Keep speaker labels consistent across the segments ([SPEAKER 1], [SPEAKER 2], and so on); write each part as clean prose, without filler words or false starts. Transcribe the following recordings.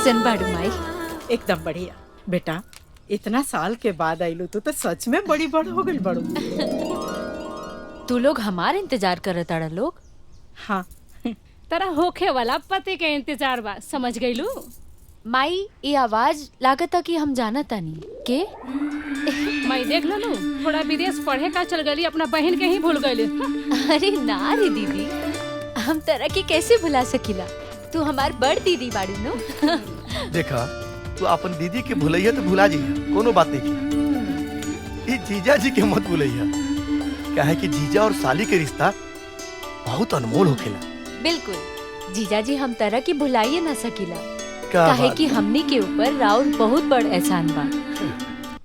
[SPEAKER 1] कैसन बाड़ू माई?
[SPEAKER 2] एकदम बढ़िया बेटा। इतना साल के बाद आइलू तू तो सच में बड़ी बड़ हो गई बड़ू।
[SPEAKER 1] तू लोग हमार इंतजार करत आड़ा लोग।
[SPEAKER 2] हाँ
[SPEAKER 3] तरह होखे वाला पति के इंतजार बा, समझ गईलू?
[SPEAKER 1] माई ये आवाज लागता कि हम जाना तानी के।
[SPEAKER 3] मैं देख लू थोड़ा विदेश पढ़े का चल गई, अपना बहन के ही भूल गई।
[SPEAKER 1] अरे ना रे दीदी, हम तरह के कैसे भुला सकीला? तू हमार बड़ दीदी बाड़ू नो।
[SPEAKER 4] देखा तू अपन दीदी के भूलैया तो भुला जी, कोनो बात नहीं। ये जीजा जी के मत भूलैया, काहे कि जीजा और साली के रिश्ता बहुत अनमोल होखेला।
[SPEAKER 1] बिल्कुल जीजा जी, हम तरह की भुलाइए ना सकीला,
[SPEAKER 4] का
[SPEAKER 1] काहे
[SPEAKER 4] बात?
[SPEAKER 1] कि हमनी के ऊपर राउर बहुत बड़ एहसान बा।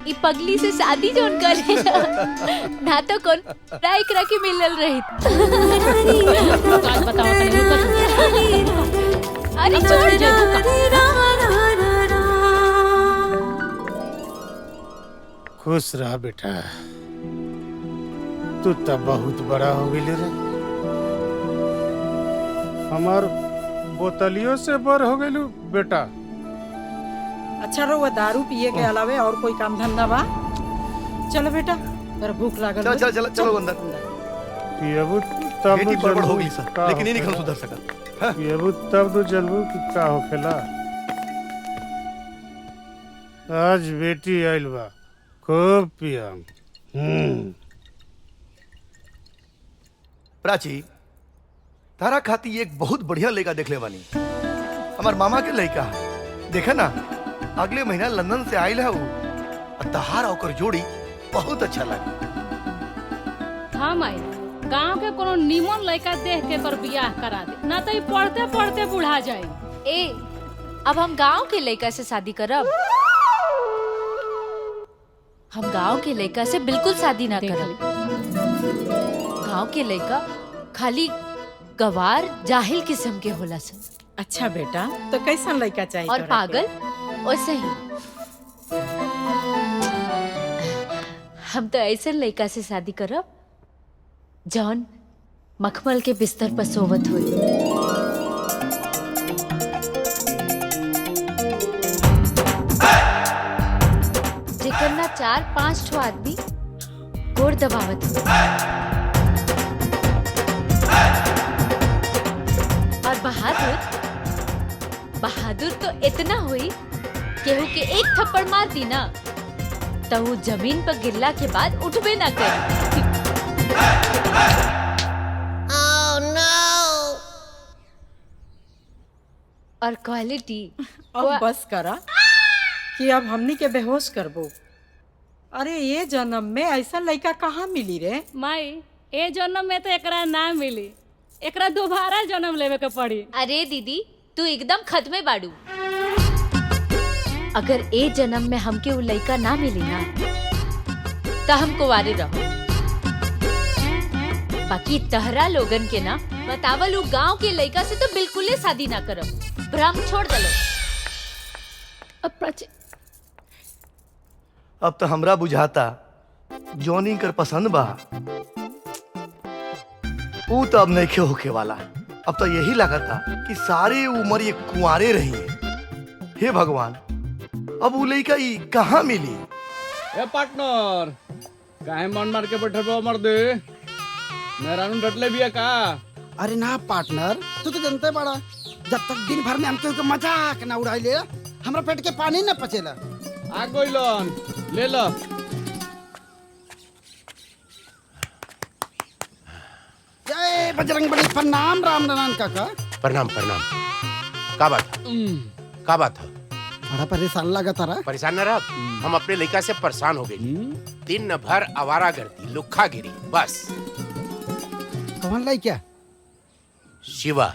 [SPEAKER 1] ई पगली से शादी जोन करे ना तो कौन राय करा के मिलल रही।
[SPEAKER 3] बात बताओ तनी, रुको तू।
[SPEAKER 1] अरे छोड़ जा।
[SPEAKER 5] खुश रहा बेटा, तू तब बहुत बड़ा हो गई रे। हमार बोतलियों से बड़ हो गई बेटा।
[SPEAKER 2] अच्छा रहुआ दारू पिए के अलावे और कोई काम धंधा बा? चलो बेटा, तेरा भूख लागल
[SPEAKER 4] चलो
[SPEAKER 2] बा।
[SPEAKER 4] चलो चलो चलो अंदर।
[SPEAKER 5] पियबू तब
[SPEAKER 4] बेटी
[SPEAKER 5] तू
[SPEAKER 4] बड़बड़ हो
[SPEAKER 5] जनबू
[SPEAKER 4] गई सर,
[SPEAKER 5] का
[SPEAKER 4] लेकिन ये नहीं
[SPEAKER 5] होखेला।
[SPEAKER 4] सुधर सका।
[SPEAKER 5] पियबू तब तू जनबू कि का होखेला। आज बेटी आइल बा, खूब पियम।
[SPEAKER 4] प्राची, तारा खाती एक बहुत बढ़िया लड़का देख ले बानी, हमार मामा के लड़का है। देखा ना अगले महीना लंदन से आयल है वो, और तहार ओकर जोड़ी बहुत अच्छा लगी।
[SPEAKER 3] हाँ माई, गांव के कोनो नीमन लड़का देख के कर बियाह करा दे, ना तो पढ़ते पढ़ते बुढ़ा जाए।
[SPEAKER 1] ए, अब हम गांव के लड़का से शादी करब? हम गांव के लड़का से बिल्कुल शादी ना करब। गांव के लड़का खाली गवार जाहिल किस्म के होला सन।
[SPEAKER 2] अच्छा बेटा, तो कैसा लड़का चाहिए
[SPEAKER 1] और
[SPEAKER 2] तोरा
[SPEAKER 1] पागल वैसे ही। हम तो ऐसे लड़का से शादी करब जौन मखमल के बिस्तर पर सोवत हुई। जेकर ना 4-5 ठो आदमी गोड़ दबावत हुई। और बहादुर तो इतना हुई केहू के एक थप्पड़ मार दी ना तो वो जमीन पर गिरला के बाद उठबे ना करे। और क्वालिटी
[SPEAKER 2] अब बस करा कि अब हमनी के बेहोश करबो। अरे ये जन्म में ऐसा लड़का कहाँ मिली रे?
[SPEAKER 3] माई, ए जन्म में तो एकरा ना मिली, एकरा दोबारा जन्म लेवे के पड़ी।
[SPEAKER 1] अरे दीदी, तू एकदम खत्मे बाड़ू। अगर ए जन्म में हमके वो लड़का ना मिली ना तो हम कुंवारे रहो। बाकी तहरा लोगन के ना बतावल उ गांव के लड़का से तो बिल्कुल ही शादी ना करब। भ्रम छोड़ दलो।
[SPEAKER 4] अब तो हमरा बुझाता जॉनी कर पसंद बा, वो तो अब नहीं होके वाला। अब तो यही लगता कि सारी उम्र ये कुंवारे रही है। हे भगवान, अब वो लड़का ये कहाँ मिली?
[SPEAKER 6] ए पार्टनर, काहे मन मार के बैठे बो मर्दे? मेरा नु डटले बिया का?
[SPEAKER 7] अरे ना पार्टनर, तू तो जानते बड़ा, जब तक दिन भर में हमके मजाक ना उड़ाइले हमरा पेट के पानी ना पचेला।
[SPEAKER 6] आ गइलन, ले लो।
[SPEAKER 7] जय बजरंगबली। प्रणाम राम नारायण काका।
[SPEAKER 8] प्रणाम प्रणाम। का बात का बात है?
[SPEAKER 7] बड़ा परेशान लगा तारा।
[SPEAKER 8] परेशान न रह, हम अपने लड़का से परेशान हो गए। दिन भर आवारागर्दी, लुक्खा गिरी, बस।
[SPEAKER 7] कौन लाई क्या?
[SPEAKER 8] शिवा।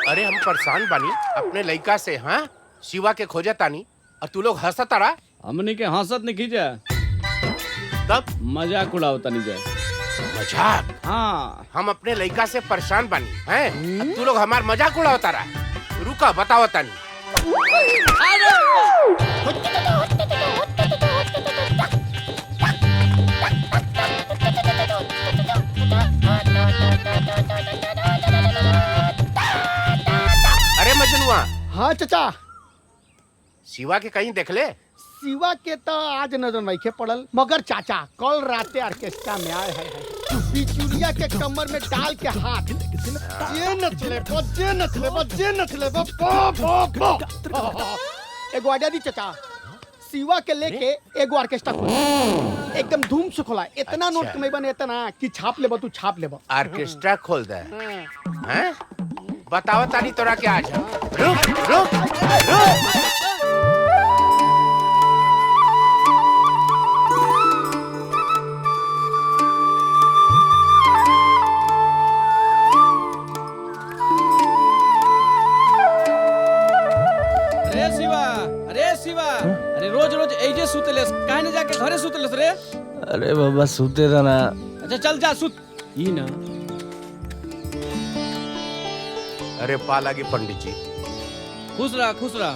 [SPEAKER 8] अरे हम परेशान बानी अपने लड़का से। हाँ, शिवा के खोजे तानी और तू लोग हंसत तारा।
[SPEAKER 6] हमनी के हंसत नहीं खींचा,
[SPEAKER 8] तब
[SPEAKER 6] मजाक उड़ाओ तनी जा।
[SPEAKER 8] मजाक?
[SPEAKER 6] हाँ,
[SPEAKER 8] हम अपने लड़का से परेशान बानी हैं, अब तू लोग हमार मजाक उड़ाओ तारा। रुका बताओ तानी। अरे मजनू, हुआ?
[SPEAKER 7] हाँ चाचा,
[SPEAKER 8] शिवा के कहीं देख ले?
[SPEAKER 7] शिवा के तो आज नजर नहीं पड़ल, मगर चाचा कल राते ऑर्केस्ट्रा में आए हैं बिचुलिया के कमर में डाल के हाथ जे नचले एगो आइडिया दी चाचा, शिवा के लेके एगो ऑर्केस्ट्रा खोला, एकदम धूम से खोला, इतना नोट कमाई बने इतना कि छाप लेबो, तू छाप लेबो।
[SPEAKER 8] ऑर्केस्ट्रा खोल दे हैं? बताओ तानी तोरा के आज। रुक रुक रुक।
[SPEAKER 6] अरे रोज रोज एजे सुतलेस, काहे न जाके घरे सुतलेस रे?
[SPEAKER 9] अरे बाबा सुते था ना।
[SPEAKER 6] अच्छा चल जा सुत। ई ना।
[SPEAKER 8] अरे पा लागी पंडित जी।
[SPEAKER 6] खुश रहा खुश रहा।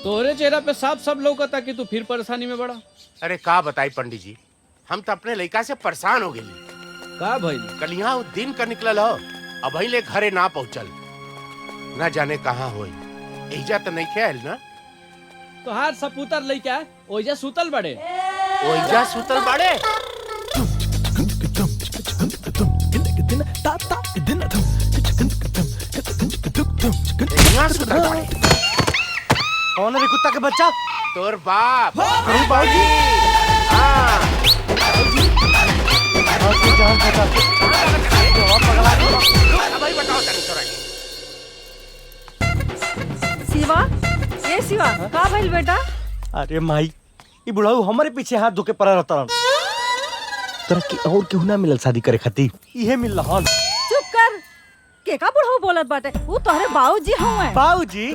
[SPEAKER 6] तोहरे चेहरा पे साफ सब लौकता कि तू फिर परेशानी में बड़ा।
[SPEAKER 8] अरे का बताई पंडित जी, हम तो अपने लड़का से परेशान हो गए।
[SPEAKER 6] का भाई?
[SPEAKER 8] कल यहाँ दिन का निकलल हो, अब ले घरे ना पहुँचल, ना जाने कहाँ होई। एजा तो नहीं खेल ना?
[SPEAKER 6] तो हार सपूतर लइका ओइजा सुतल बड़े।
[SPEAKER 8] ओइजा सुतल बड़े? यहाँ सुतल बड़े?
[SPEAKER 9] कौन है रे कुत्ता के बच्चा?
[SPEAKER 8] तोर बाप। बाबूजी। हाँ। भाई बताओ तनी तोरा के।
[SPEAKER 10] शिवा, ये शिवा, का भइल बेटा?
[SPEAKER 9] अरे माई, ये बुढ़ाऊ हमारे पीछे हाथ धोके पड़ा रहता रन। तोरा की और केहू ना मिलल शादी करे खातिर, इहे मिल हन।
[SPEAKER 10] चुप कर, के का बुढ़ऊ बोलत बाटे? वो तोहरे बाबूजी हवे।
[SPEAKER 9] बाबूजी,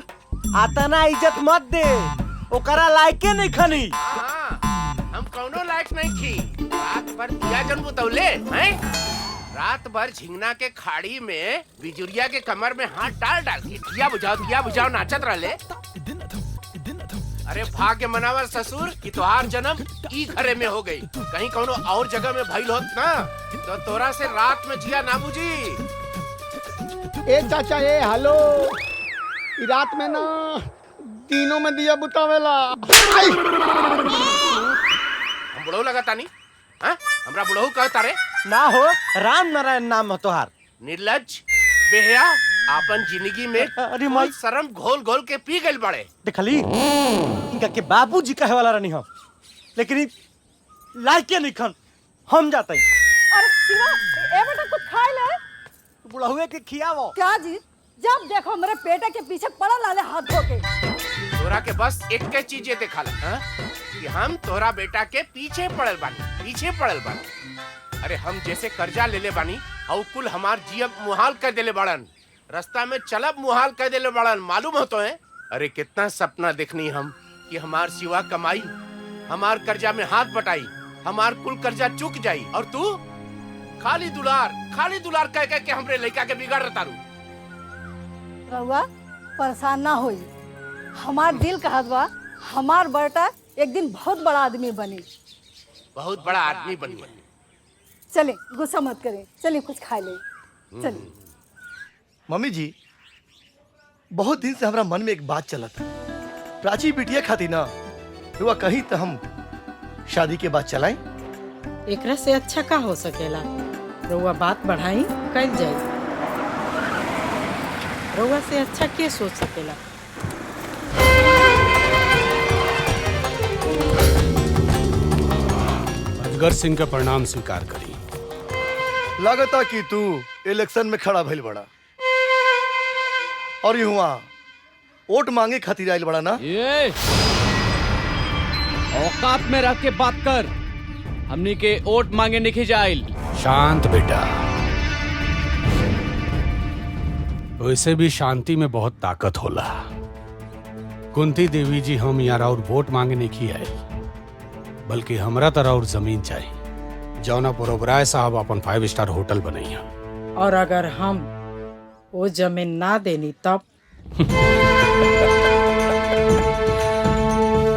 [SPEAKER 9] आता ना इज्जत मत दे, ओकरा लायके नहीं खनी।
[SPEAKER 8] हम कौनो लायक नहीं थी। रात भर दिया जन बुतौले हैं? रात भर झिंगना के खाड़ी में बिजुरिया के कमर में हाथ डाल डाल के दिया बुझाओ नाचत रहले। अरे भाग्य मनावा ससुर कि तोहार जन्म ई घरे में हो गई। कहीं कोनो और जगह में भइल होत ना तो तोरा से रात में जिया ना बुझी।
[SPEAKER 7] ए चाचा, ए हेलो, ई रात में ना दिनों में दिया बुतावेला।
[SPEAKER 8] हम बुढ़ऊ लगता नहीं? हाँ? हमरा बुढ़ऊ कहता रे?
[SPEAKER 9] ना हो, राम नारायण नाम हो तोहार।
[SPEAKER 8] निर्लज बेहया, आपन जिंदगी में
[SPEAKER 9] अरे माई,
[SPEAKER 8] शर्म घोल घोल के पी गइल बड़े।
[SPEAKER 9] देखली इनका के बाबूजी कहे वाला रहनी हो, लेकिन लायके नहीं खन। हम जाते हैं।
[SPEAKER 10] अरे शिवा, ए बेटा कुछ खा ले।
[SPEAKER 9] बुढ़ाऊ के खियावो।
[SPEAKER 10] क्या जी, जब देखो मेरे पेटे के पीछे पड़ा लाले हाथ धो के।
[SPEAKER 8] तोरा के बस एक के चीजें दिखा ला कि हम तोरा बेटा के पीछे पड़ल बानी। अरे हम जैसे कर्जा ले ले बानी और कुल हमार जियब मुहाल कर देले बाड़न, रास्ता में चलब मुहाल कर देले बाड़न, मालूम हो तो है? अरे कितना सपना देखनी हम कि हमार सिवा कमाई, हमार कर्जा में हाथ बटाई, हमार कुल कर्जा चुक जाई, और तू खाली दुलार कह कह के हमरे लड़का के बिगाड़ रहा रू।
[SPEAKER 10] रहुआ परेशान ना होई, हमार दिल कहत बा हमार बेटा एक दिन बहुत बड़ा आदमी बनी।
[SPEAKER 8] बहुत बड़ा आदमी बनी।
[SPEAKER 10] चले, गुस्सा मत करें, चलिए कुछ खा ले। चलिए।
[SPEAKER 4] मम्मी जी, बहुत दिन से हमारा मन में एक बात चला था। प्राची बिटिया खाती ना हुआ कहीं तो हम शादी के बाद चलाएं।
[SPEAKER 2] एकरा से अच्छा का हो सकेला? रउआ बात बढ़ाई कल जाए। रउआ से अच्छा के सोच सकेला?
[SPEAKER 5] अजगर सिंह का परिणाम स्वीकार करी।
[SPEAKER 4] लागता कि तू इलेक्शन में खड़ा भइल बड़ा और युवा वोट मांगे खातिर आइल बड़ा ना?
[SPEAKER 6] ये औकात में रख के बात कर। हमनी के वोट मांगे नहीं जाइल।
[SPEAKER 5] शांत बेटा, वैसे भी शांति में बहुत ताकत होला। कुंती देवी जी, हम यहाँ और वोट मांगे नहीं आए, बल्कि हमरा तरह और जमीन चाहिए जौना पर ओबराय साहब अपन 5 स्टार होटल बनैया।
[SPEAKER 2] और अगर हम वो जमीन ना देनी तब?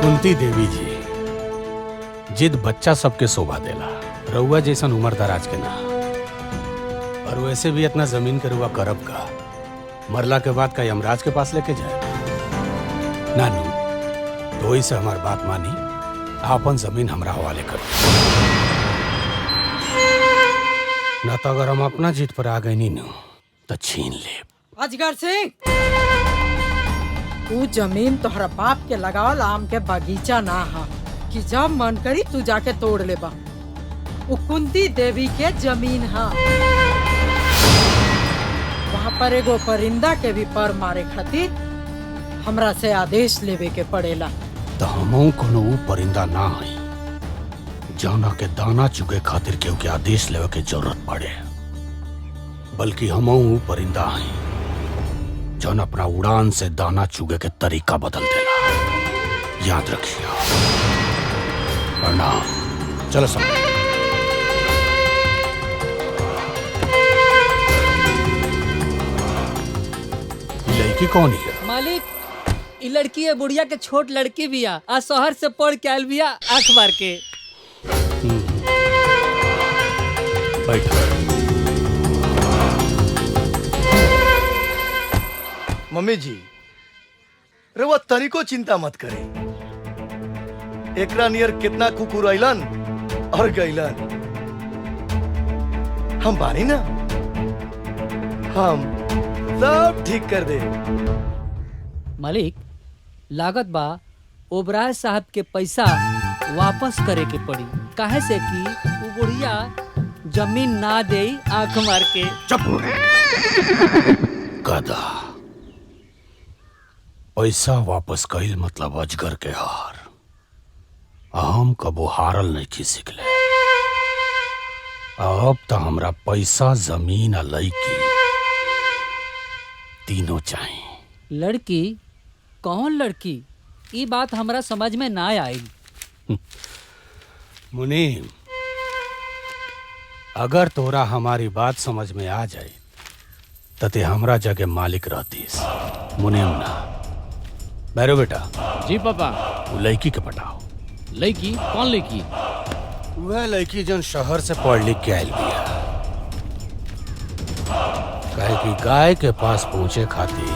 [SPEAKER 5] कुंती देवी जी, जिद बच्चा सबके शोभा देला, रउआ जैसन उम्र दराज के ना। और वैसे भी इतना जमीन के रुआ करब का, मरला के बाद का यमराज के पास लेके जाए? नानू, तो ही से हमार बात मानी, आपन जमीन हमरा हवाले कर। न तो अगर हम अपना जीत पर आ गए नी तो छीन ले।
[SPEAKER 2] अजगर सिंह, तू जमीन तोहरा बाप के लगावल आम के बगीचा ना हा कि जब मन करी तू जाके तोड़ लेबा। वो कुंती देवी के जमीन हा। वहाँ पर एगो परिंदा के भी पर मारे खातिर हमरा से आदेश लेवे के पड़ेला।
[SPEAKER 5] तो हमहू कोनो ऊ परिंदा ना हई जौना के दाना चुगे खातिर केहू के आदेश लेवे के जरूरत पड़े, बल्कि हमहू ऊ परिंदा हई जौन अपना उड़ान से दाना चुगे के तरीका बदल देला। याद रखिए। प्रणाम। चलो सब। लड़की कौन है?
[SPEAKER 11] मालिक, ई लड़की है बुढ़िया के छोट लड़की बिया आ शहर से पढ़ के आयल बिया आंख मार के।
[SPEAKER 5] बैठो।
[SPEAKER 4] मम्मी जी, रवा तनिको चिंता मत करे। एकरा नियर कितना कुकुर अइलन और गइलन। हम बानी ना, हम सब ठीक कर दे।
[SPEAKER 11] मालिक, लागत बा ओबराय साहब के पैसा वापस करे के पड़ी, काहे से कि वो बुढ़िया जमीन ना दे आंख मार के।
[SPEAKER 5] गधा, पैसा वापस कइल मतलब अजगर के हार। हम कबो हारल नहीं की सिखले। अब तो हमरा पैसा, जमीन आ लड़की तीनों चाहिए।
[SPEAKER 11] लड़की? कौन लड़की? ये बात हमरा समझ में ना आई।
[SPEAKER 5] मुनीम, अगर तोरा हमारी बात समझ में आ जाए तते हमरा जगह मालिक रहतीस। मुनीम ना। बैरो बेटा।
[SPEAKER 6] जी पापा।
[SPEAKER 5] वो लड़की के पटाओ।
[SPEAKER 6] लड़की? कौन लड़की?
[SPEAKER 5] वह लड़की जो शहर से पढ़ लिख के आयल बिया। काहे कि गाय के पास पहुंचे खातिर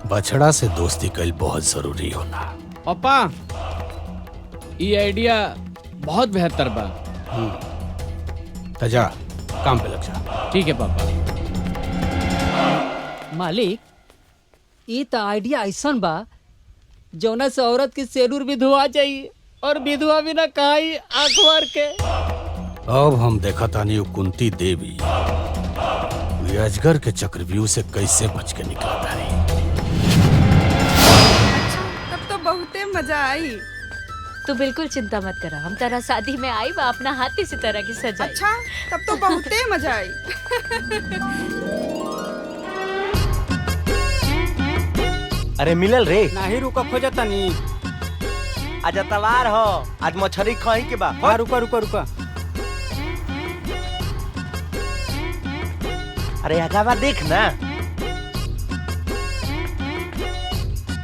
[SPEAKER 5] बछड़ा से दोस्ती कईल बहुत जरूरी होला।
[SPEAKER 6] पापा, ये आइडिया बहुत बेहतर बा।
[SPEAKER 5] तो जा, काम पे लग जा।
[SPEAKER 6] ठीक है पापा।
[SPEAKER 11] मालिक, ये तो आइडिया ऐसा बा जौना से औरत की सेलूर भी धुआ जाई और विधवा भी ना कहाई आंख मार के।
[SPEAKER 5] अब हम देखा तानी वो कुंती देवी वे अजगर के चक्रव्यूह से कैसे बच के निकला तारी।
[SPEAKER 12] तब तो बहुते मजा आई।
[SPEAKER 1] तू बिल्कुल चिंता मत करा, हम तेरा शादी में आई बा अपना हाथ इसी तरह की सजाई।
[SPEAKER 12] अच्छा, तब तो बहुते मजा आई।
[SPEAKER 9] अरे मिलल रे?
[SPEAKER 11] नाही रुका, खोजा तनी।
[SPEAKER 9] आज तवार हो, आज मछरी खाई के बा।
[SPEAKER 11] हाँ, रुका रुका रुका।
[SPEAKER 9] अरे आगावा देख ना।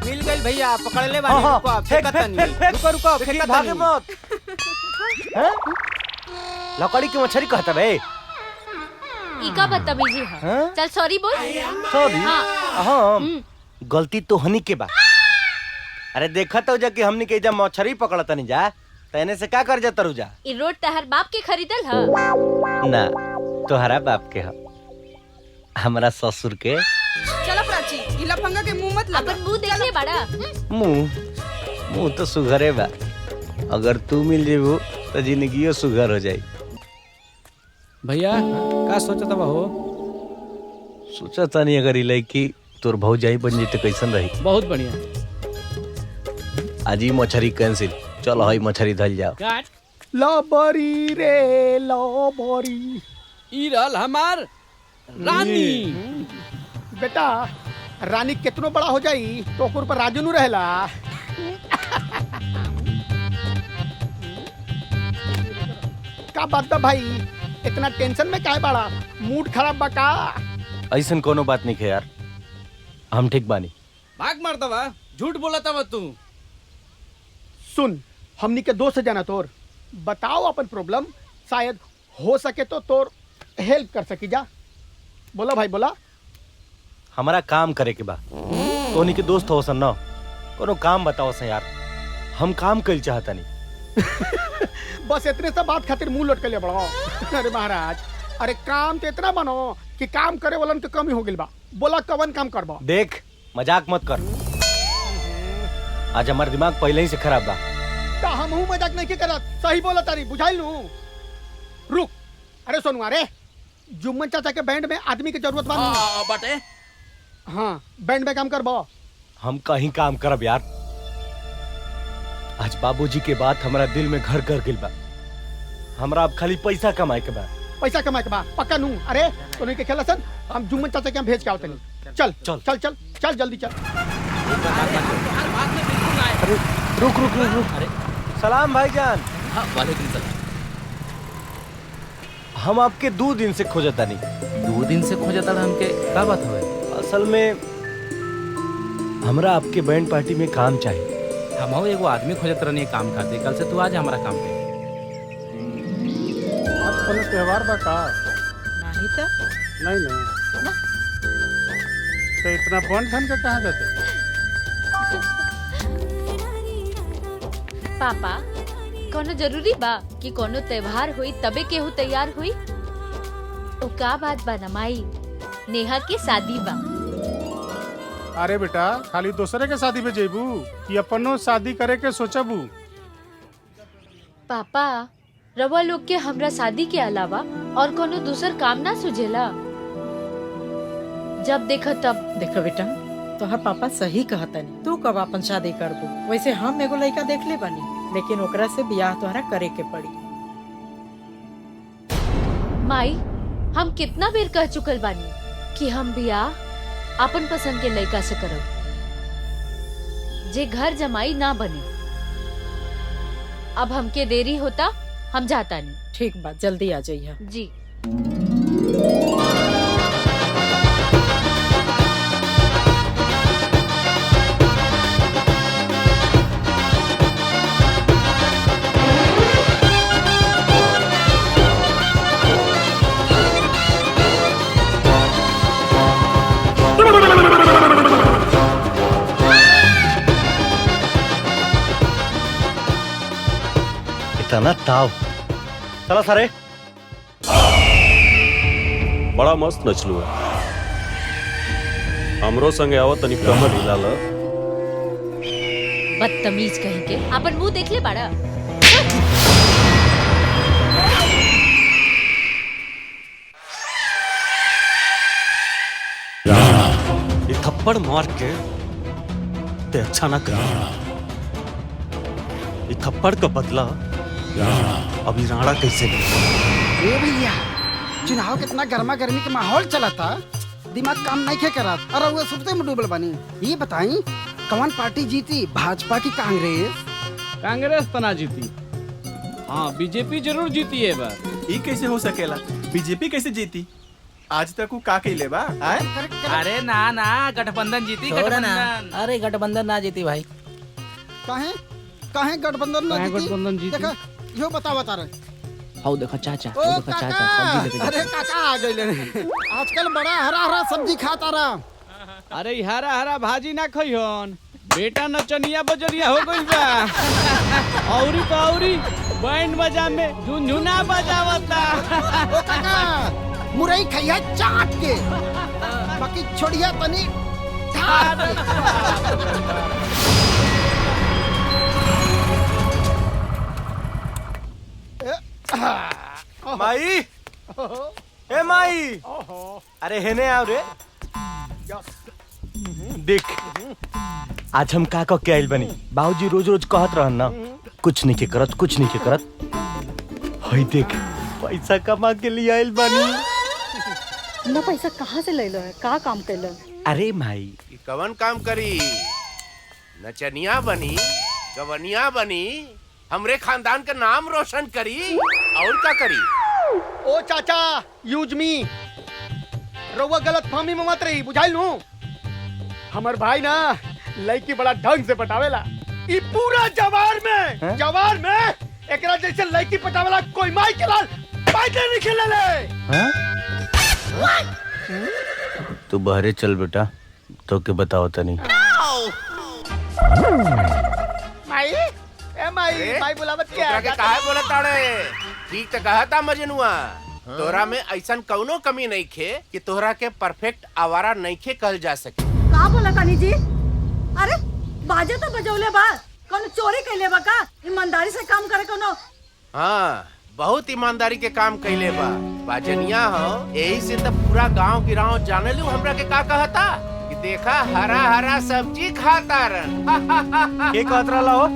[SPEAKER 11] मिल गई भैया, पकड़ ले बानी। रुको, फेंका तनी। रुको रुको, फेंका
[SPEAKER 9] भागे
[SPEAKER 11] तनी।
[SPEAKER 9] मत। हैं? लकड़ी की मछली कहता बे?
[SPEAKER 1] इका बदतमीजी है। चल सॉरी बोल।
[SPEAKER 9] सॉरी?
[SPEAKER 1] हाँ।
[SPEAKER 9] हाँ, गलती तो हनी के बा। अरे देखा तो जा कि हमनी के जब मछली पकड़ता नहीं जा तने से का कर जाता रुजा।
[SPEAKER 1] ई रोड तहर बाप के खरीदल है?
[SPEAKER 9] ना, तोहरा बाप के ह, हमरा ससुर के।
[SPEAKER 12] चला प्राची, ई लफंगा के मुंह मत लगा।
[SPEAKER 1] अपन मुंह देख ले बड़ा।
[SPEAKER 9] मुंह तो सुघरे बा। अगर तू मिल जेबू तो जिंदगियो सुघर हो जाई।
[SPEAKER 6] भैया, का सोचता बा हो?
[SPEAKER 9] सोचा तानी अगर ई लड़की तोर भौजाई बन जाई तो कैसन रही।
[SPEAKER 6] बहुत बढ़िया।
[SPEAKER 9] आज ही मछली कैंसिल। चलो हई मछली धल जाओ।
[SPEAKER 6] काट।
[SPEAKER 7] लबरी रे लबरी।
[SPEAKER 6] ई रहल हमार रानी।
[SPEAKER 7] बेटा, रानी कितनो बड़ा हो जाई तो ओकर पर राजू नु रहेला। का बात बा भाई, इतना टेंशन में काहे बाड़ा? मूड खराब बा का?
[SPEAKER 9] ऐसन कोनो बात नहीं है यार, हम ठीक बानी।
[SPEAKER 6] भाग मारता बा, झूठ बोलता बा तू।
[SPEAKER 7] सुन, हमनी के दोस्त जाना तोर, बताओ अपन प्रॉब्लम, शायद हो सके तो तोर हेल्प कर सकी जा। बोला भाई बोला।
[SPEAKER 9] हमारा काम करे के बा। तोनी के दोस्त हो सन न, कोनो काम बताओ सन यार, हम काम कइल चाहता नहीं।
[SPEAKER 7] बस इतने सा बात खातिर मुंह लटके ले बड़ो। अरे महाराज, अरे काम तो इतना बनो कि काम करे वालन के कमी हो गइल बा। बोला कवन काम करबो?
[SPEAKER 9] देख मजाक मत कर, आज हमार दिमाग पहले ही से खराब बा।
[SPEAKER 7] ता हमहू मजाक नहीं के करत, सही बोला तारी, बुझाइल नु। रुक, अरे सोनू, अरे जुम्मन चाचा के बैंड में आदमी की जरूरत बा।
[SPEAKER 6] बाटे
[SPEAKER 7] हाँ, बैंड में काम करबो।
[SPEAKER 9] हम कहीं काम करब यार। आज बाबूजी के बात हमारा दिल में घर कर गिल बा। हमरा अब खाली पैसा कमाए के बा।
[SPEAKER 7] पैसा कमाए के बा पक्का नू। अरे तोनी के खेला सन, हम जुम्मन चाचा के हम भेज के आवतनी। चल चल चल चल चल जल्दी चल।
[SPEAKER 9] अरे रुक रुक रुक रुक।
[SPEAKER 11] अरे
[SPEAKER 9] सलाम भाईजान।
[SPEAKER 11] हाँ, वालेकुम सलाम।
[SPEAKER 9] हम आपके 2 दिन से खोजता नहीं।
[SPEAKER 11] 2 दिन से खोजता हमके, का बात हुए?
[SPEAKER 9] असल में हमरा आपके बैंड पार्टी में काम चाहिए।
[SPEAKER 11] हम एगो आदमी खोजत रहनी काम खाते, कल से तू आज हमारा काम पे।
[SPEAKER 7] आज कोनो त्योहार बा का?
[SPEAKER 2] नहीं तो
[SPEAKER 7] नहीं नहीं तो इतना बन ठन के कहाँ जाते?
[SPEAKER 1] पापा कोनो जरूरी बा कि कोनो त्योहार हुई तबे केहू तैयार हुई? ओ का बात बा ना माई, नेहा के शादी बा।
[SPEAKER 13] अरे बेटा, खाली दूसरे के शादी पे जेबू कि अपनो शादी करे के सोचबू?
[SPEAKER 1] पापा रवा लोग के हमरा शादी के अलावा और कोनो दूसर काम ना सुझेला? जब देखो तब।
[SPEAKER 2] देखो बेटा, तोहर पापा सही कहता नहीं। तू कब अपन शादी करबू? वैसे हम एगो लड़का देख ले बानी, लेकिन ओकरा से बियाह तोहरा करे के पड़ी।
[SPEAKER 1] माई हम कितना बेर कह चुकल बानी कि हम बियाह अपन पसंद के लड़का से करब, जे घर जमाई ना बने। अब हमके देरी होता, हम जाता नहीं।
[SPEAKER 2] ठीक बात, जल्दी आ जाइए
[SPEAKER 1] जी।
[SPEAKER 9] इतना ताव। चला सारे।
[SPEAKER 14] बड़ा मस्त नचलू है। हमरो संगे आवत तनी कमर हिला ल।
[SPEAKER 1] बदतमीज कहीं के, अपन मुंह देख ले बाड़ा।
[SPEAKER 14] ये थप्पड़ मार के ते अच्छा ना कर। ये थप्पड़ का बदला अभी राणा कैसे ले?
[SPEAKER 15] ए भैया, चुनाव कितना गर्मा गर्मी के माहौल चला था, दिमाग काम नहीं के करा। अरे वो सुबह में डूबल बनी। ये बताई कौन पार्टी जीती, भाजपा की कांग्रेस?
[SPEAKER 6] कांग्रेस तो ना जीती। हाँ, बीजेपी जरूर जीती है बार।
[SPEAKER 16] ये कैसे हो सकेला? बीजेपी कैसे जीती? आज तक वो का कैले बा?
[SPEAKER 11] अरे ना ना, गठबंधन जीती। गठबंधन। अरे गठबंधन ना जीती भाई।
[SPEAKER 15] काहे काहे गठबंधन ना जीती?
[SPEAKER 6] गठबंधन जीती?
[SPEAKER 15] देखा यो बता रहे।
[SPEAKER 11] हाउ देखा चाचा,
[SPEAKER 15] ओ
[SPEAKER 11] देखा चाचा सब्जी लेके
[SPEAKER 15] अरे काका आ गए। आजकल बड़ा हरा हरा सब्जी खाता रहा।
[SPEAKER 6] अरे हरा हरा भाजी ना खइहन, बेटा नचनिया बजरिया हो गइल बा। औरी तो औरी बैंड बजा में झुनझुना बजावता।
[SPEAKER 15] ओ काका, मुरई खइया चाट के, बाकी छोड़िया तनी ठाट के।
[SPEAKER 9] माई, ए माई, अरे हेने आओ रे। देख आज हम का के आइल बनी। बाबूजी रोज रोज कहत रहन ना, कुछ नहीं के करत, कुछ नहीं के करत। हई देख पैसा कमा के लिए आइल बनी।
[SPEAKER 10] ना पैसा कहाँ से ले लो है? का काम कर लो?
[SPEAKER 9] अरे माई,
[SPEAKER 8] कवन काम करी? नचनिया बनी, गवनिया बनी, हमरे खानदान का नाम रोशन करी, और क्या करी?
[SPEAKER 7] ओ चाचा, यूज मी। रउआ गलत फहमी में मत रही, बुझाइल नू। हमर भाई ना लड़की बड़ा ढंग से पटावेला। ई पूरा जवार में एकरा जैसे लड़की पटावेला कोई माई के लाल पैदा नहीं खेलेले।
[SPEAKER 9] तू बहरे चल बेटा, तो के बताओ तनी।
[SPEAKER 7] माई ए माई माई बुलावत क्या
[SPEAKER 8] तोरा के काहे बोलत ताड़े? ठीक तो कहता मजनुआ, तोरा में ऐसन कौनो कमी नहीं खे कि तोहरा के परफेक्ट आवारा नहीं खे कहल जा सके।
[SPEAKER 10] का बोला तानी जी? अरे बाजे तो बजौले बा, कौन चोरी कैले बा का? ईमानदारी से काम करे कोनो।
[SPEAKER 8] हाँ, बहुत ईमानदारी के काम कैले बा। बाजनिया हो, यही से तो पूरा गांव गिराव जाने लू हमरा के का कहता कि देखा हरा हरा सब्जी खाता रन।
[SPEAKER 9] के कहत रहला हो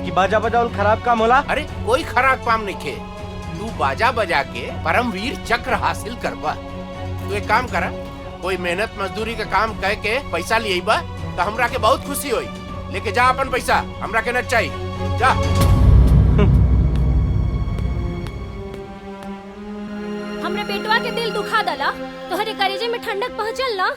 [SPEAKER 9] कि बाजा बजावल खराब काम होला?
[SPEAKER 8] अरे कोई खराब काम नहीं खे, तू बाजा बजा के परमवीर चक्र हासिल करबा। तू एक काम करा, कोई मेहनत मजदूरी का काम कह के पैसा लिए बा तो हमरा के बहुत खुशी होई। लेके जा अपन पैसा, हमरा के न चाहिए, जा।
[SPEAKER 17] हमरे बेटवा के दिल दुखा दला, तोहरे कलेजे में ठंडक पहुंचल ना।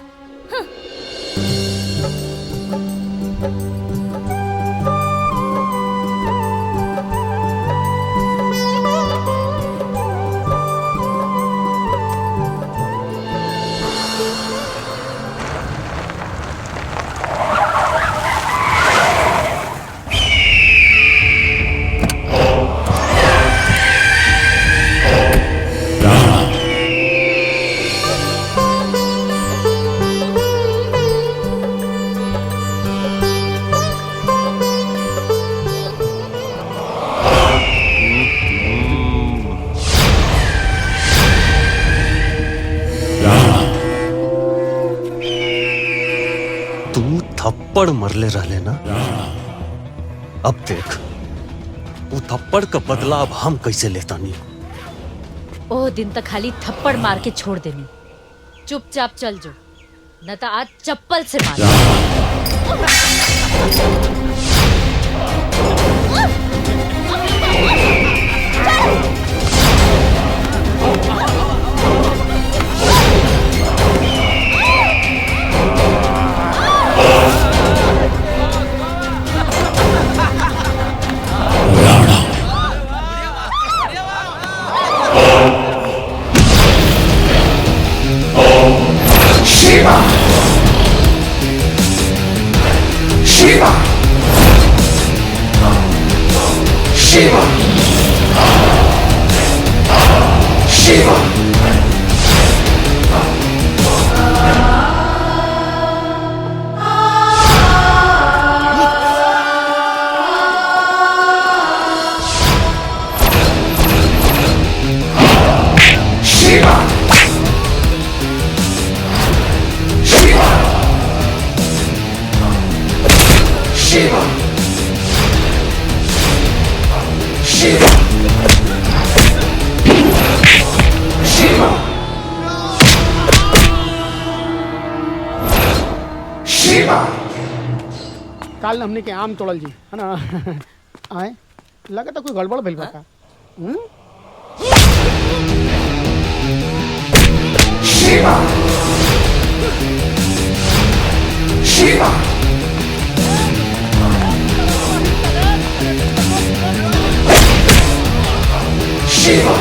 [SPEAKER 14] थप्पड़ मरले रहले ना, अब देख वो थप्पड़ का बदला अब हम कैसे लेता नहीं।
[SPEAKER 1] ओ दिन तक खाली थप्पड़ मार के छोड़ देनी, चुपचाप चल जो, न तो आज चप्पल से मार।
[SPEAKER 18] Shiva! Shiva! Shiva! Shiva! Shiva! Shiva! Shiva! Shiva! Shiva!
[SPEAKER 7] काल हमने के आम तोड़ल जी है ना। आए लगा तो कोई गड़बड़ भइल बा का।
[SPEAKER 18] Shiva! Shiva! Shiva!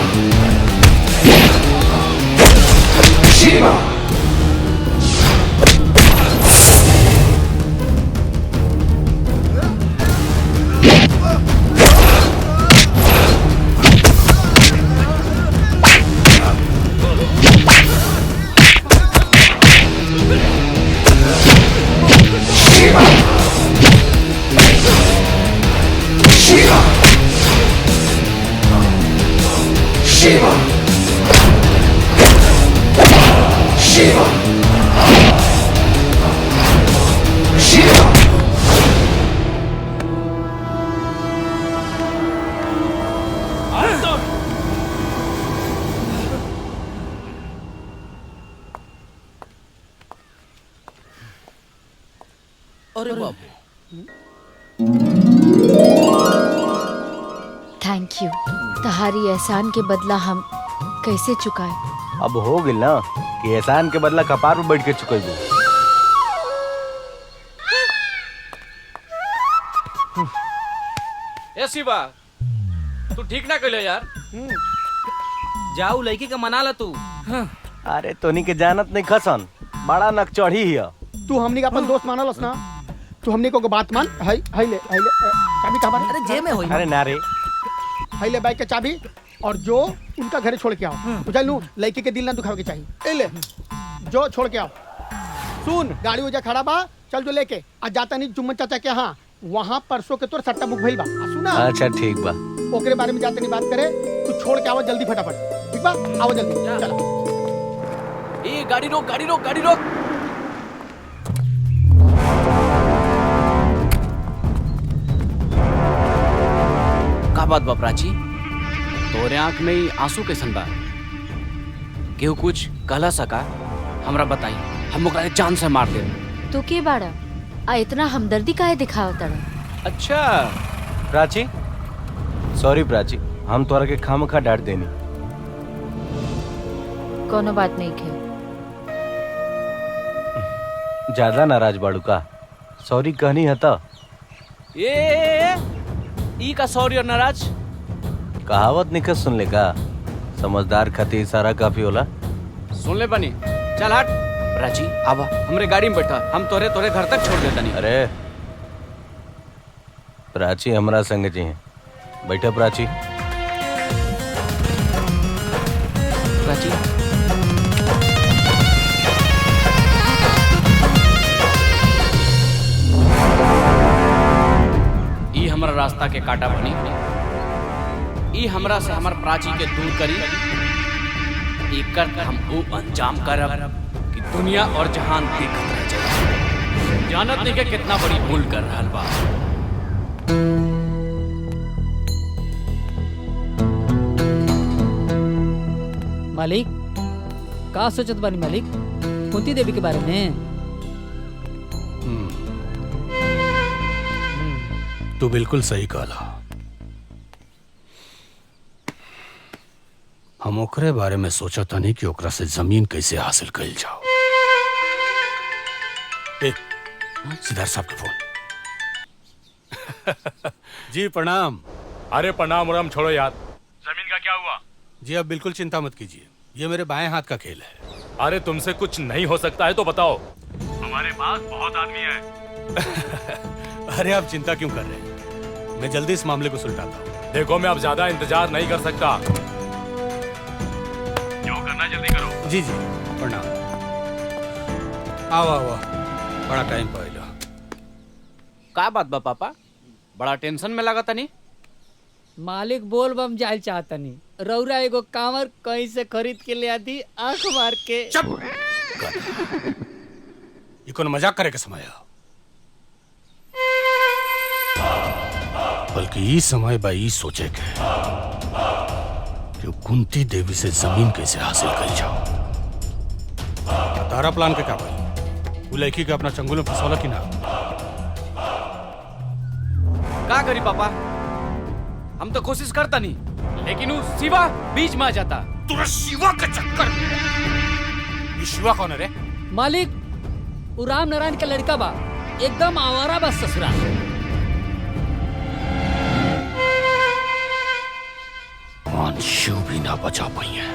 [SPEAKER 18] Shiva! Shiva! Shiva! Shiva!
[SPEAKER 1] अरे बाप, थैंक यू। तुम्हारी एहसान के बदला हम कैसे चुकाए?
[SPEAKER 9] अब हो गई ना कि एहसान के बदला कपार पे बैठ के चुकेबू।
[SPEAKER 19] ए शिवा, तू ठीक ना कहले यार।
[SPEAKER 11] जाऊ लड़की के मना ला तू।
[SPEAKER 9] अरे तोनी के जानत नहीं खसन, बड़ा नकचढ़ी हिया।
[SPEAKER 7] तू हमनी का अपन दोस्त मानलस ना, तू हमनी को बात मान। हाय हाय ले चाबी कहाँ बानी?
[SPEAKER 9] अरे जेब में होई। अरे ना रे।
[SPEAKER 7] हाय ले बाइक का चाबी और जो उनका घरे छोड़ के आओ। बुझल नू, लड़की के दिल ना दुखावे के चाहिए। ए ले जो छोड़ के आओ। सुन, गाड़ी उजा खड़ा बा, चल जो लेके आज जाता नहीं जुम्मन चाचा के यहाँ, वहाँ परसों के तोर सट्टा बुक भइल बा। सुना?
[SPEAKER 9] अच्छा ठीक बा।
[SPEAKER 7] ओकरे बारे में जाते नहीं बात करे, तू छोड़ के आओ जल्दी फटाफट। ठीक बा, आओ जल्दी। चलो।
[SPEAKER 19] ए गाड़ी रोक, गाड़ी रोक, गाड़ी रोक। का बात बा प्राची? तोरे आंख में ही आंसू कैसन बा? केहू कुछ कहला सका? हमरा बताई, हम ओकरा के जान से मार दे।
[SPEAKER 1] तो के बाड़ा आ इतना हमदर्दी काहे दिखावत तड़ा?
[SPEAKER 19] अच्छा
[SPEAKER 9] प्राची, सॉरी प्राची, हम तोरा के खामखा डांट देनी।
[SPEAKER 1] कोनो बात नहीं खे।
[SPEAKER 9] ज्यादा नाराज बाड़ू का? सॉरी कहनी है तो?
[SPEAKER 19] ई का सॉरी और नाराज?
[SPEAKER 9] कहावत निकल सुन ले का, समझदार खातिर इशारा काफी होला।
[SPEAKER 19] सुन ले बनी, चल हट। प्राची आवा, हमरे गाड़ी में बैठा, हम तोरे तोरे घर तक छोड़ देता नहीं।
[SPEAKER 9] अरे प्राची हमरा संग जी हैं, बैठा प्राची।
[SPEAKER 19] प्राची ई हमरा रास्ता के काटा बनी, ई हमरा से हमर प्राची के दूर करी। एकर हम वो अंजाम करब कि दुनिया और जहान देखत रह जाए। जानत नहीं के कितना बड़ी भूल कर रहल बा।
[SPEAKER 11] मालिक का सोचत बानी मालिक कुंती देवी के बारे में?
[SPEAKER 5] तू बिल्कुल सही कहला। हम ओकरे बारे में सोचा था नहीं कि ओकरा से जमीन कैसे हासिल कर जाओ। सिद्धार्थ साहब के फोन। जी प्रणाम।
[SPEAKER 20] अरे प्रणाम उराम छोड़ो यार। जमीन का क्या हुआ?
[SPEAKER 5] जी आप बिल्कुल चिंता मत कीजिए, ये मेरे बाएं हाथ का खेल है।
[SPEAKER 20] अरे तुमसे कुछ नहीं हो सकता है तो बताओ। हमारे पास बहुत आदमी है।
[SPEAKER 5] अरे आप चिंता क्यों कर रहे हैं, मैं जल्दी इस मामले को सुलझाता हूँ।
[SPEAKER 20] देखो मैं अब ज्यादा इंतजार नहीं कर सकता, जो करना जल्दी करो।
[SPEAKER 5] जी जी प्रणाम। आओ आओ आओ, बड़ा टाइम पाइला।
[SPEAKER 19] का बात बा पापा, बड़ा टेंशन में लगा तनी?
[SPEAKER 11] मालिक बोल बम जाल चाहतनी, रौरा एगो कांवर कहीं से खरीद के ले आती आंख मार के।
[SPEAKER 5] ये कौन मजाक करे के समय है? बल्कि ये समय बा ई सोचे के कि कुंती देवी से जमीन कैसे हासिल कर जाओ। तारा प्लान के क्या भाई, वो लड़की के अपना चंगुल में फंसौला कि ना?
[SPEAKER 19] का करी पापा, हम तो कोशिश करता नहीं, लेकिन वो शिवा बीच में आ जाता।
[SPEAKER 5] तुरा शिवा का चक्कर में। ये शिवा कौन है रे?
[SPEAKER 11] मालिक वो राम नारायण का लड़का बा, एकदम आवारा बस ससुरा।
[SPEAKER 5] शिव भी ना बचा पाई है।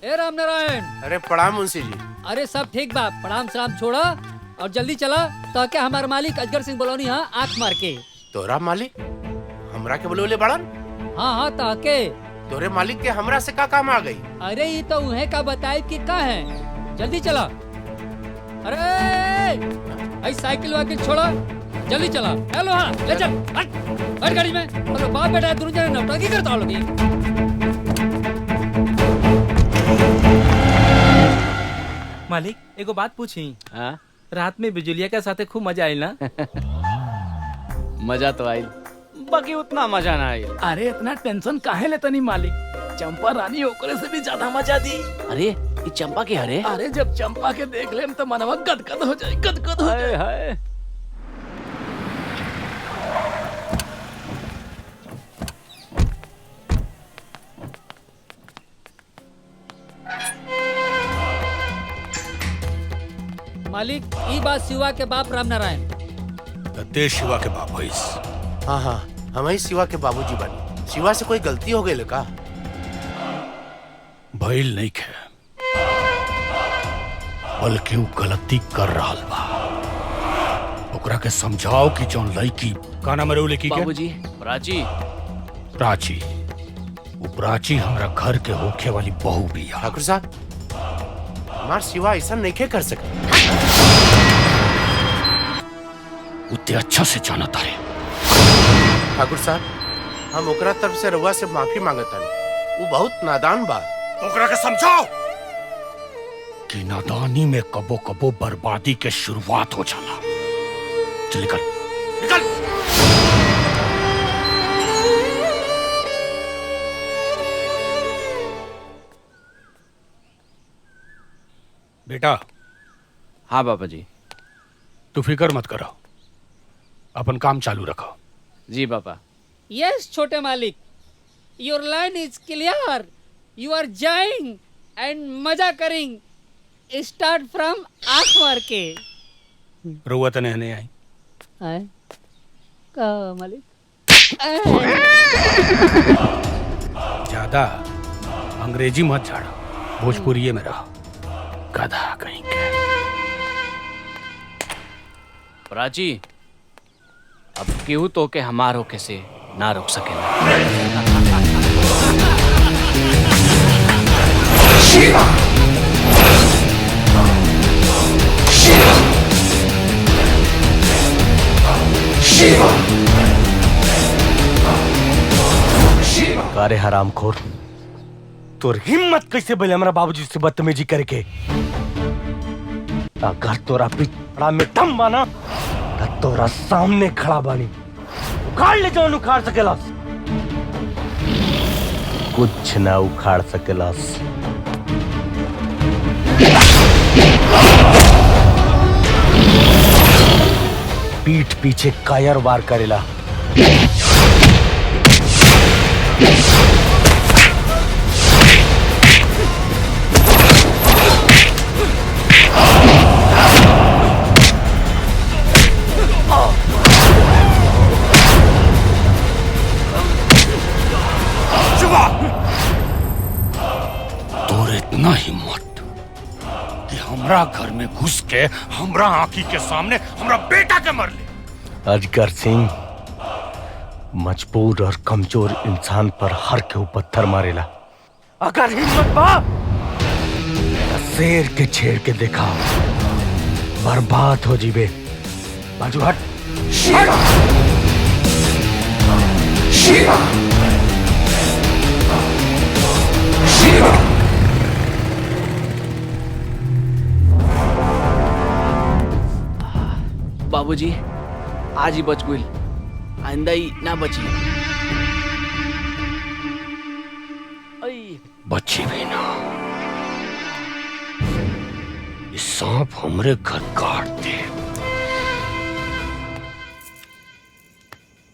[SPEAKER 11] ए राम नारायण।
[SPEAKER 8] अरे प्रणाम मुंशी जी।
[SPEAKER 11] अरे सब ठीक बा, प्रणाम सलाम छोड़ा और जल्दी चला ताकि हमारे मालिक अजगर सिंह बोलोनी हाँ आंख मार के।
[SPEAKER 8] तोरा मालिक हमरा के बोले बड़न?
[SPEAKER 11] हाँ हाँ ताके।
[SPEAKER 8] तोरे मालिक के हमरा से का काम आ गई?
[SPEAKER 11] अरे ये तो उन्हें का बताए कि का है, जल्दी चला। अरे आई साइकिल वाकिल छोड़ा, जल्दी चला। हेलो हाँ ले चल, बैठ गाड़ी में। अरे बाप बेटा दोनों जने नौटंकी करता लोग।
[SPEAKER 21] मालिक एगो बात पूछी।
[SPEAKER 19] हाँ?
[SPEAKER 21] रात में बिजुलिया के साथे खूब मजा आई ना?
[SPEAKER 19] मजा तो आई, बाकी उतना मजा ना आई।
[SPEAKER 21] अरे इतना टेंशन काहे लेता नहीं मालिक, चंपा रानी ओकरे से भी ज्यादा मजा दी।
[SPEAKER 19] अरे ये चंपा के हरे?
[SPEAKER 21] अरे जब चंपा के देख ले तो मनवा गदगद हो जाए, गदगद हो जाए।
[SPEAKER 19] हाय
[SPEAKER 11] मालिक ई बात शिवा के बाप राम नारायण।
[SPEAKER 5] तेज शिवा के बाप भैस।
[SPEAKER 8] हाँ हाँ हम ही शिवा के बाबूजी बनी। शिवा से कोई गलती हो गई का?
[SPEAKER 5] भइल नहीं खे, बल्कि वो गलती कर रहा बा। ओकरा के समझाओ कि जौन लड़की का नाम है लड़की के?
[SPEAKER 19] बाबूजी, प्राची।
[SPEAKER 5] प्राची, वो प्राची हमारा घर के होखे वाली बहू भी है।
[SPEAKER 8] ठाकुर साहब, हमार शिवा ऐसा नहीं कर सकता।
[SPEAKER 5] उतने अच्छा से जाना तारे।
[SPEAKER 8] ठाकुर साहब, हम ओकरा तरफ से रउआ से माफी मांगता। वो बहुत नादान बा।
[SPEAKER 5] ओकरा के समझाओ कि नादानी में कबो कबो बर्बादी के शुरुआत हो जाला। चल निकल, निकल। बेटा।
[SPEAKER 19] हाँ बाबा जी।
[SPEAKER 5] तू फिक्र मत करो, अपन काम चालू रखो।
[SPEAKER 19] जी पापा।
[SPEAKER 11] यस छोटे मालिक, your line is clear. You are जाइंग एंड मजा करिंग। स्टार्ट फ्रॉम आंख मार के।
[SPEAKER 5] रुआ तो नहीं आई
[SPEAKER 11] का मालिक?
[SPEAKER 5] ज्यादा अंग्रेजी मत झाड़ो, भोजपुरी में रहो। गधा कहीं के।
[SPEAKER 19] प्राची, अब केहू तो के हमार होके से ना रोक सकेला।
[SPEAKER 18] शिवा, शिवा, शिवा, शिवा।
[SPEAKER 9] अरे हरामखोर, तोर हिम्मत कैसे बोले हमारा बाबूजी से बदतमीजी करके? अगर तोरा पिछड़ा में दम बाना तो तोरा सामने खड़ा बानी। उखाड़ ले जौन उखाड़ सकेलास, कुछ ना उखाड़ सकेलास। पीठ पीछे कायर वार करेला।
[SPEAKER 5] तोर इतना हिम्मत कि हमरा घर में घुस के हमरा आंखी के सामने हमरा बेटा के मर ले।
[SPEAKER 9] अजगर सिंह मजबूर और कमजोर इंसान पर हर के पत्थर मारेला। अगर हिम्मत बा तो शेर के छेड़ के देखा, बर्बाद हो जीबे। बाजू हट।
[SPEAKER 18] शिवा, शिवा, शिवा।
[SPEAKER 19] बाबूजी, आज ही बच गई, आइंदा ही ना बची।
[SPEAKER 5] बची भी ना, इस सांप हमरे घर काट दे।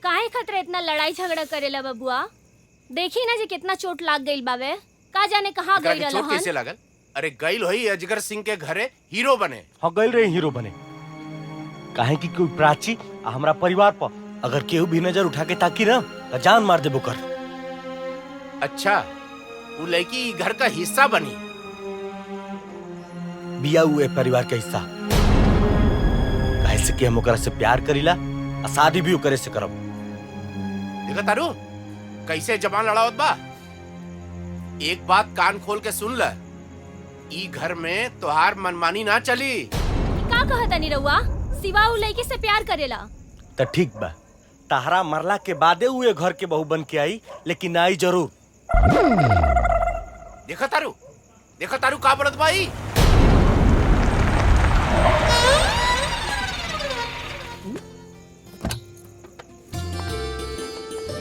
[SPEAKER 17] काहे खतरे इतना लड़ाई झगड़ा करेला बबुआ? देखी ना जी कितना चोट लाग गई बावे। का जाने कहाँ गई रहल
[SPEAKER 8] चोट कैसे लागल? अरे गईल होई अजगर सिंह के घरे हीरो बने।
[SPEAKER 9] हाँ गईल रहे हीरो बने। काहे कि कोई प्राची हमरा परिवार पर अगर केहू भी नजर उठा के ताकी ना तो जान मार देबो कर।
[SPEAKER 8] अच्छा, वो लड़की घर का हिस्सा बनी?
[SPEAKER 9] बिया हुए परिवार का हिस्सा। काहे से कि हम ओकरा से प्यार करीला और शादी भी ओकरे से करब।
[SPEAKER 8] देखा तारू कैसे जबान लड़ावत बा। एक बात कान खोल के सुन ल, ई घर में तोहार मनमानी ना चली।
[SPEAKER 17] का कहता रउआ? सिवा उ लड़की से प्यार करेला।
[SPEAKER 9] तो ठीक बा, तहरा मरला के बादे हुए घर के बहू बन के आई, लेकिन आई जरूर।
[SPEAKER 8] देखा तारू का बोलत भाई।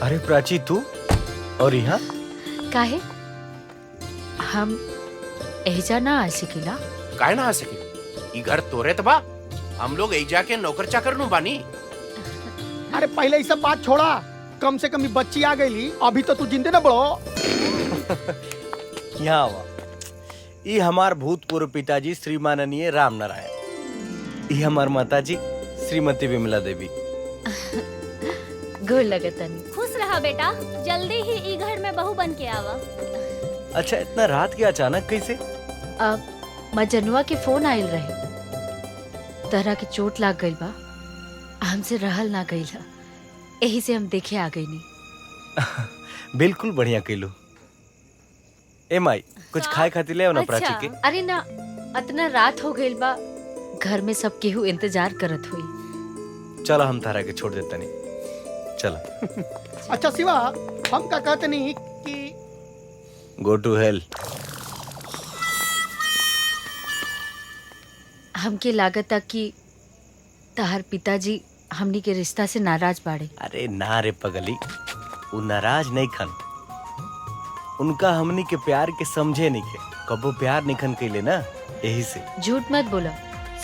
[SPEAKER 9] अरे प्राची, तू और यहाँ
[SPEAKER 1] काहे? हम एजा ना आ सकिला।
[SPEAKER 8] काहे ना आ सके? ई घर तोरे तबा, हम लोग एजा के नौकर चाकर नु बानी।
[SPEAKER 7] अरे पहले ये सब बात छोड़ा, कम से कम ये बच्ची आ गई, अभी तो तू जिंदे ना बढ़ो।
[SPEAKER 9] यहाँ आवा। ये हमार भूतपूर्व पिताजी श्री माननीय राम नारायण। ये हमार माताजी श्रीमती विमला देवी।
[SPEAKER 1] गोर लगतन।
[SPEAKER 17] खुश रहा बेटा, जल्दी ही ई घर में बहू बन के आवा।
[SPEAKER 9] अच्छा, इतना रात के अचानक कैसे?
[SPEAKER 1] अब मजनुआ के फोन आयल रहे, तरह की चोट लाग गई बा, हमसे रहल ना गई, यही से हम देखे आ गई नहीं।
[SPEAKER 9] बिल्कुल बढ़िया कैलू। ए माई, कुछ खाए खातिर ले आओ ना प्राची के।
[SPEAKER 1] अरे ना, इतना रात हो गई बा, घर में सब केहू इंतजार करत हुई।
[SPEAKER 9] चलो हम तारा के छोड़ देता नहीं, चलो।
[SPEAKER 7] अच्छा शिवा, हम का कहते नहीं कि
[SPEAKER 9] गो टू हेल।
[SPEAKER 1] हमके लागत था कि तहार पिताजी हमनी के रिश्ता से नाराज बाड़े।
[SPEAKER 9] अरे ना रे पगली, वो नाराज नहीं खन, उनका हमनी के प्यार के समझे नहीं के, कबो प्यार निखन कैले ना, यही से।
[SPEAKER 1] झूठ मत बोला,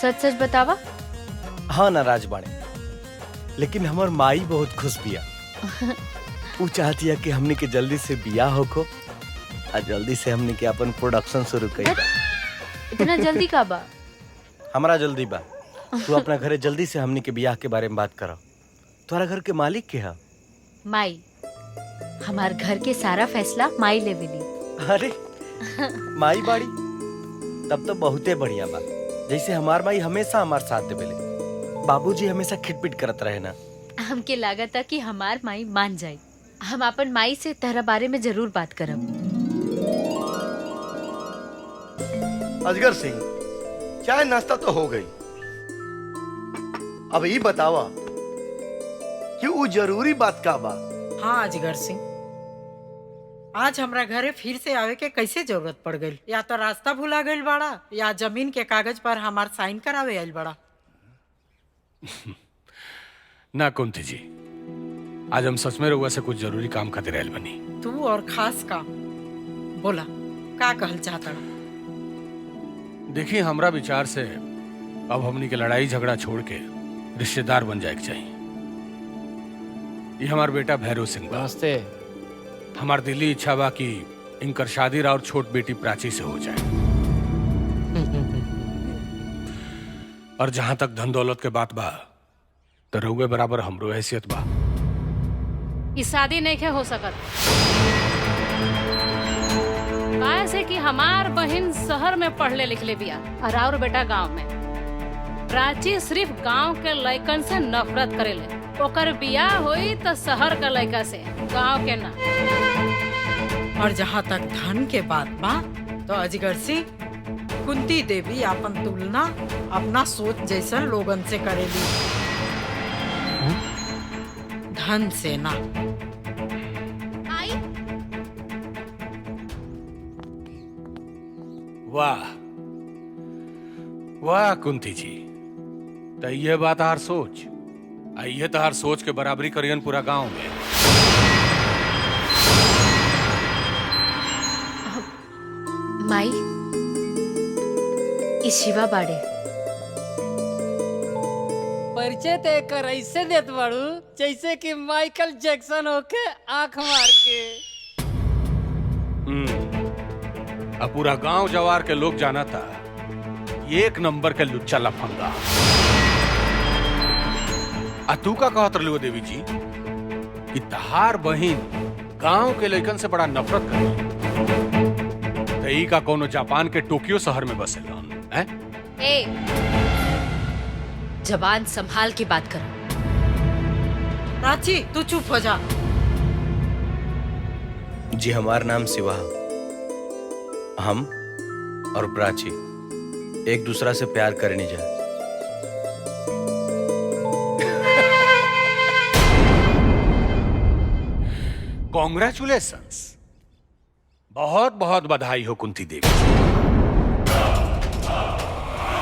[SPEAKER 1] सच सच बतावा।
[SPEAKER 9] हाँ नाराज बाड़े, लेकिन हमार माई बहुत खुश बिया। वो चाहती है कि हमनी के जल्दी से बियाह होको और जल्दी से हमनी के अपन प्रोडक्शन शुरू करी।
[SPEAKER 1] इतना जल्दी का बा?
[SPEAKER 9] हमारा जल्दी बा, तू अपना घरे जल्दी से हमनी के बियाह के बारे में बात करो। तुम्हारा घर के मालिक के है?
[SPEAKER 1] माई। हमार घर के सारा फैसला माई लेवेली।
[SPEAKER 9] अरे माई बाड़ी, तब तो बहुते बढ़िया बा। जैसे हमार माई हमेशा हमार साथ देवेले, बाबूजी हमेशा खिटपिट करत रहे ना।
[SPEAKER 1] हमके लागत है कि हमार माई मान जाए। हम अपन माई से तेरा बारे में जरूर बात करब।
[SPEAKER 4] अजगर सिंह, चाय नाश्ता तो हो गई, अब ये बतावा कि वो जरूरी बात का बा?
[SPEAKER 2] हाँ अजगर सिंह, आज हमरा घरे फिर से आवे के कैसे जरूरत पड़ गई? या तो रास्ता भुला गई बड़ा, या जमीन के कागज पर हमार साइन करावे आइल बड़ा।
[SPEAKER 5] ना कुंती जी, आज हम सच में रउआ से कुछ जरूरी काम खातिर आइल बनी।
[SPEAKER 2] तू और खास काम बोला, का कहल चाहता?
[SPEAKER 5] देखिए, हमरा विचार से अब हमनी के लड़ाई झगड़ा छोड़ के रिश्तेदार बन जाए के चाहिए। ये हमार बेटा भैरव सिंह बा।
[SPEAKER 19] नमस्ते।
[SPEAKER 5] हमार दिली इच्छा बा कि इनकर शादी और छोट बेटी प्राची से हो जाए। और जहां तक धन दौलत के बात बा, तो रउए बराबर हमरो हैसियत बा।
[SPEAKER 3] इस शादी नहीं के हो सकत, ऐसे कि हमार बहन शहर में पढ़ले लिखले बिया और बेटा गांव में। प्राची सिर्फ गांव के लड़कन से नफरत करेले। ओकर बियाह हुई तो शहर के लड़का से, गांव के ना।
[SPEAKER 2] और जहाँ तक धन के बात बा, तो अजगर सिंह, कुंती देवी अपन तुलना अपना सोच जैसन लोगन से करेली, धन से ना।
[SPEAKER 5] वाह वाह कुंती जी, तो ये बात हार सोच, ये तो हर सोच के बराबरी करियन पूरा गांव में।
[SPEAKER 1] माई, इस शिवा बाड़े।
[SPEAKER 11] परिचय तय कर ऐसे देत बाड़ू जैसे कि माइकल जैक्सन होके आंख मार के।
[SPEAKER 5] अब पूरा गांव जवार के लोग जाना था, ये एक नंबर के लुच्चा लफंगा। तू का कहत रही देवी जी कि तहार बहिन गांव के लड़कन से बड़ा नफरत करे, तई का कोनो जापान के टोक्यो शहर में बसे हैं?
[SPEAKER 1] ए, जबान संभाल के बात कर।
[SPEAKER 2] प्राची, तू चुप हो जा।
[SPEAKER 9] जी, हमार नाम शिवा। हम और प्राची एक दूसरा से प्यार करने जाए।
[SPEAKER 5] कॉन्ग्रेचुलेशंस, बहुत बहुत बधाई हो कुंती देवी।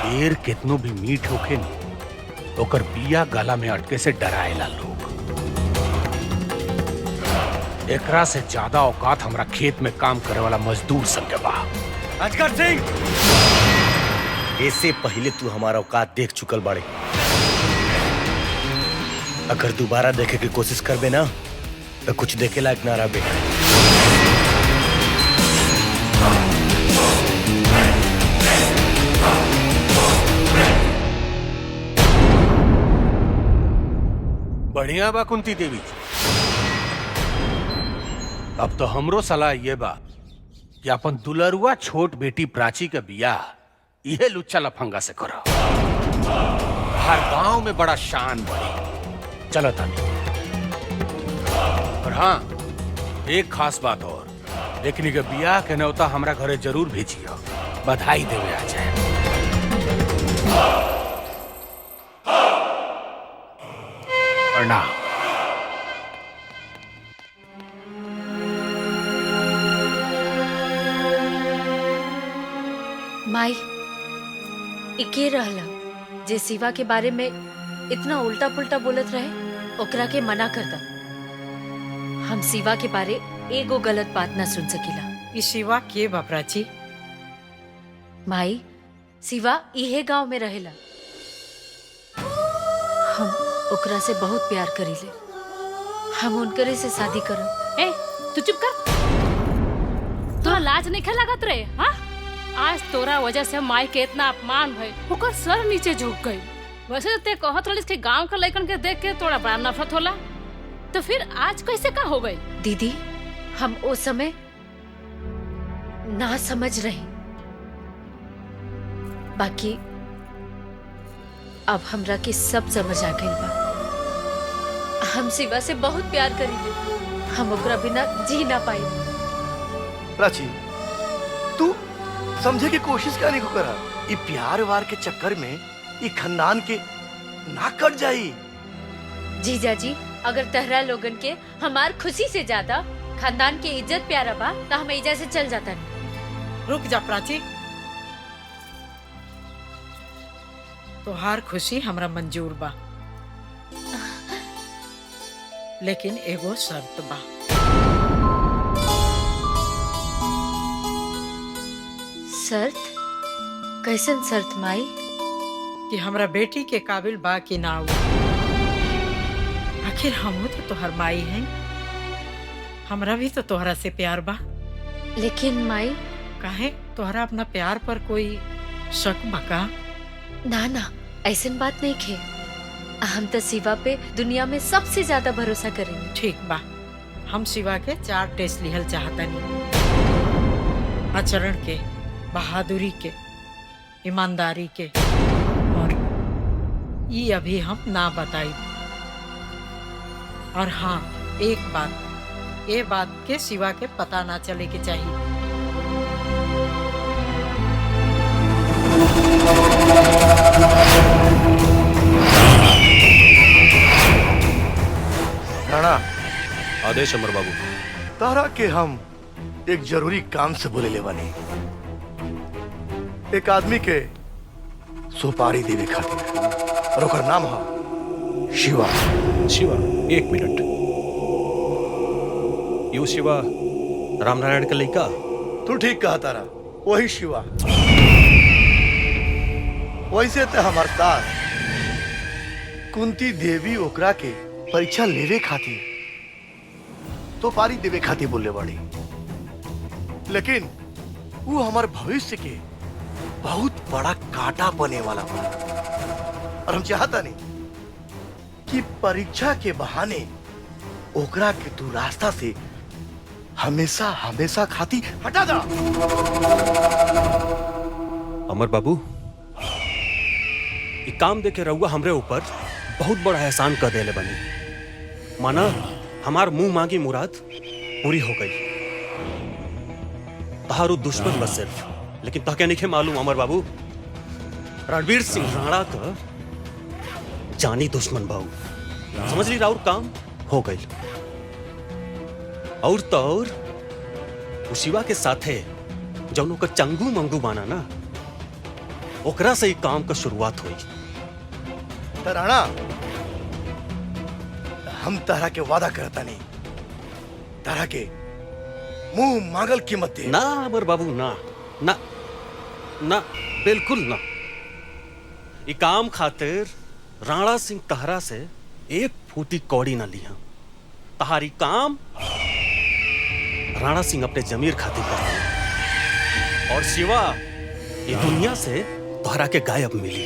[SPEAKER 5] देर कितनो भी मीठ होके नहीं, ओकर बिया गला में अटके से डराएला लोग। एकरा से ज्यादा औकात हमरा खेत में काम करे वाला मजदूर संग बा।
[SPEAKER 9] अजगर सिंह, इससे पहले तू हमारा औकात देख चुकल बाड़े। अगर दोबारा देखे की कोशिश करबे ना, तो कुछ देखे लायक ना रहे।
[SPEAKER 5] बढ़िया बा कुंती देवी जी, अब तो हमरो सलाह ये बा कि अपन दुलरुआ छोट बेटी प्राची के बियाह इहे लुच्चा लफंगा से करो। हर गांव में बड़ा शान बढ़ी। चलो तानी। और हाँ, एक खास बात और, लेकिन के बियाह के न्योता हमरा घरे जरूर भेजियो, बधाई देवे आ जाए। प्रणाम।
[SPEAKER 1] माई इके रहला जे शिवा के बारे में इतना उल्टा पुल्टा बोलत रहे, ओकरा के मना कर दा। हम शिवा के बारे एगो गलत बात ना सुन सकीला।
[SPEAKER 2] ई शिवा के बा प्राची?
[SPEAKER 1] माई शिवा इहे गांव में रहेला। हम ओकरा से बहुत प्यार करीले। हम उनकरे से शादी करब।
[SPEAKER 3] ए तू चुप कर। तोरा लाज नहीं लागत रे? हाँ, आज तोरा वजह से माई के इतना अपमान भइल, ओकर सर नीचे झुक गई। वैसे तो ते कहत रहिस कि गांव के लड़कन के देख के तोरा बड़ा नफरत होला, तो फिर आज कैसे का हो गई?
[SPEAKER 1] दीदी हम ओ समय ना समझ रहे, बाकी अब हमरा के सब समझ आ गई बा। हम शिवा से बहुत प्यार करीले। हम ओकरा बिना जी ना पाई।
[SPEAKER 4] प्राची तू समझे की कोशिश करने को करा। ये प्यार वार के चक्कर में ये खानदान के ना कट जाई।
[SPEAKER 1] जीजा जी, अगर तहरा लोगन के हमार खुशी से ज्यादा खानदान के इज्जत प्यारा बा तो हम एजा से चल जाता नहीं।
[SPEAKER 2] रुक जा प्राची, तोहार खुशी हमरा मंजूर बा, लेकिन एगो शर्त बा।
[SPEAKER 1] शर्त? कैसन शर्त माई?
[SPEAKER 2] कि हमरा बेटी के काबिल बा कि ना हो। आखिर हम तो तोहर माई हैं, हमरा भी तो तोहरा से प्यार बा।
[SPEAKER 1] लेकिन माई
[SPEAKER 2] काहे तोहरा अपना प्यार पर कोई शक बका?
[SPEAKER 1] ना ना, ऐसन बात नहीं खे। हम तो शिवा पे दुनिया में सबसे ज्यादा भरोसा करेंगे।
[SPEAKER 2] ठीक बा, हम शिवा के 4 टेस्ट लिहल चाहतनी। आचरण के, बहादुरी के, ईमानदारी के, और ये अभी हम ना बताई। और हाँ, एक बात, ये बात के शिवा के पता ना चले के चाहिए।
[SPEAKER 4] राणा,
[SPEAKER 14] आदेश अमर बाबू।
[SPEAKER 4] तारा के हम एक जरूरी काम से बोले ले बानी। एक आदमी के सुपारी देवे खातिर, और ओकर नाम है शिवा।
[SPEAKER 14] शिवा? एक मिनट। यू शिवा रामनारायण का लड़का?
[SPEAKER 4] तू ठीक कहा तारा, वही शिवा। वैसे तो हमार सास कुंती देवी ओकरा के परीक्षा लेवे खातिर तो पारी देवे खातिर बोले बड़ी, लेकिन वो हमारे भविष्य के बहुत बड़ा कांटा बने वाला बा। और हम चाहता नहीं कि परीक्षा के बहाने ओकरा के तू रास्ता से हमेशा हमेशा खाती हटा दा।
[SPEAKER 14] अमर बाबू, ये काम देके रहुआ हमरे ऊपर बहुत बड़ा एहसान कर देले बनी। माना हमार मुंह मांगी मुराद पूरी हो गई। तहारू दुश्मन बस सिर्फ, लेकिन तहके नहीं मालूम अमर बाबू, रणवीर सिंह राणा का जानी दुश्मन बाबू। समझ ली, राउर काम हो गई। और तो और शिवा के साथे जौनों का चंगू मंगू बाना ना, ओकरा से ही काम का शुरुआत हुई।
[SPEAKER 4] राणा, हम तारा के वादा करता नहीं, तारा के मुंह मांगल कीमत दे।
[SPEAKER 14] ना अमर बाबू, ना ना ना, बिल्कुल ना। ये काम खातिर राणा सिंह तहरा से एक फूटी कौड़ी ना लिया। तहारी काम राणा सिंह अपने जमीर खातिर करता है। और शिवा ये दुनिया से तोहरा के गायब मिली।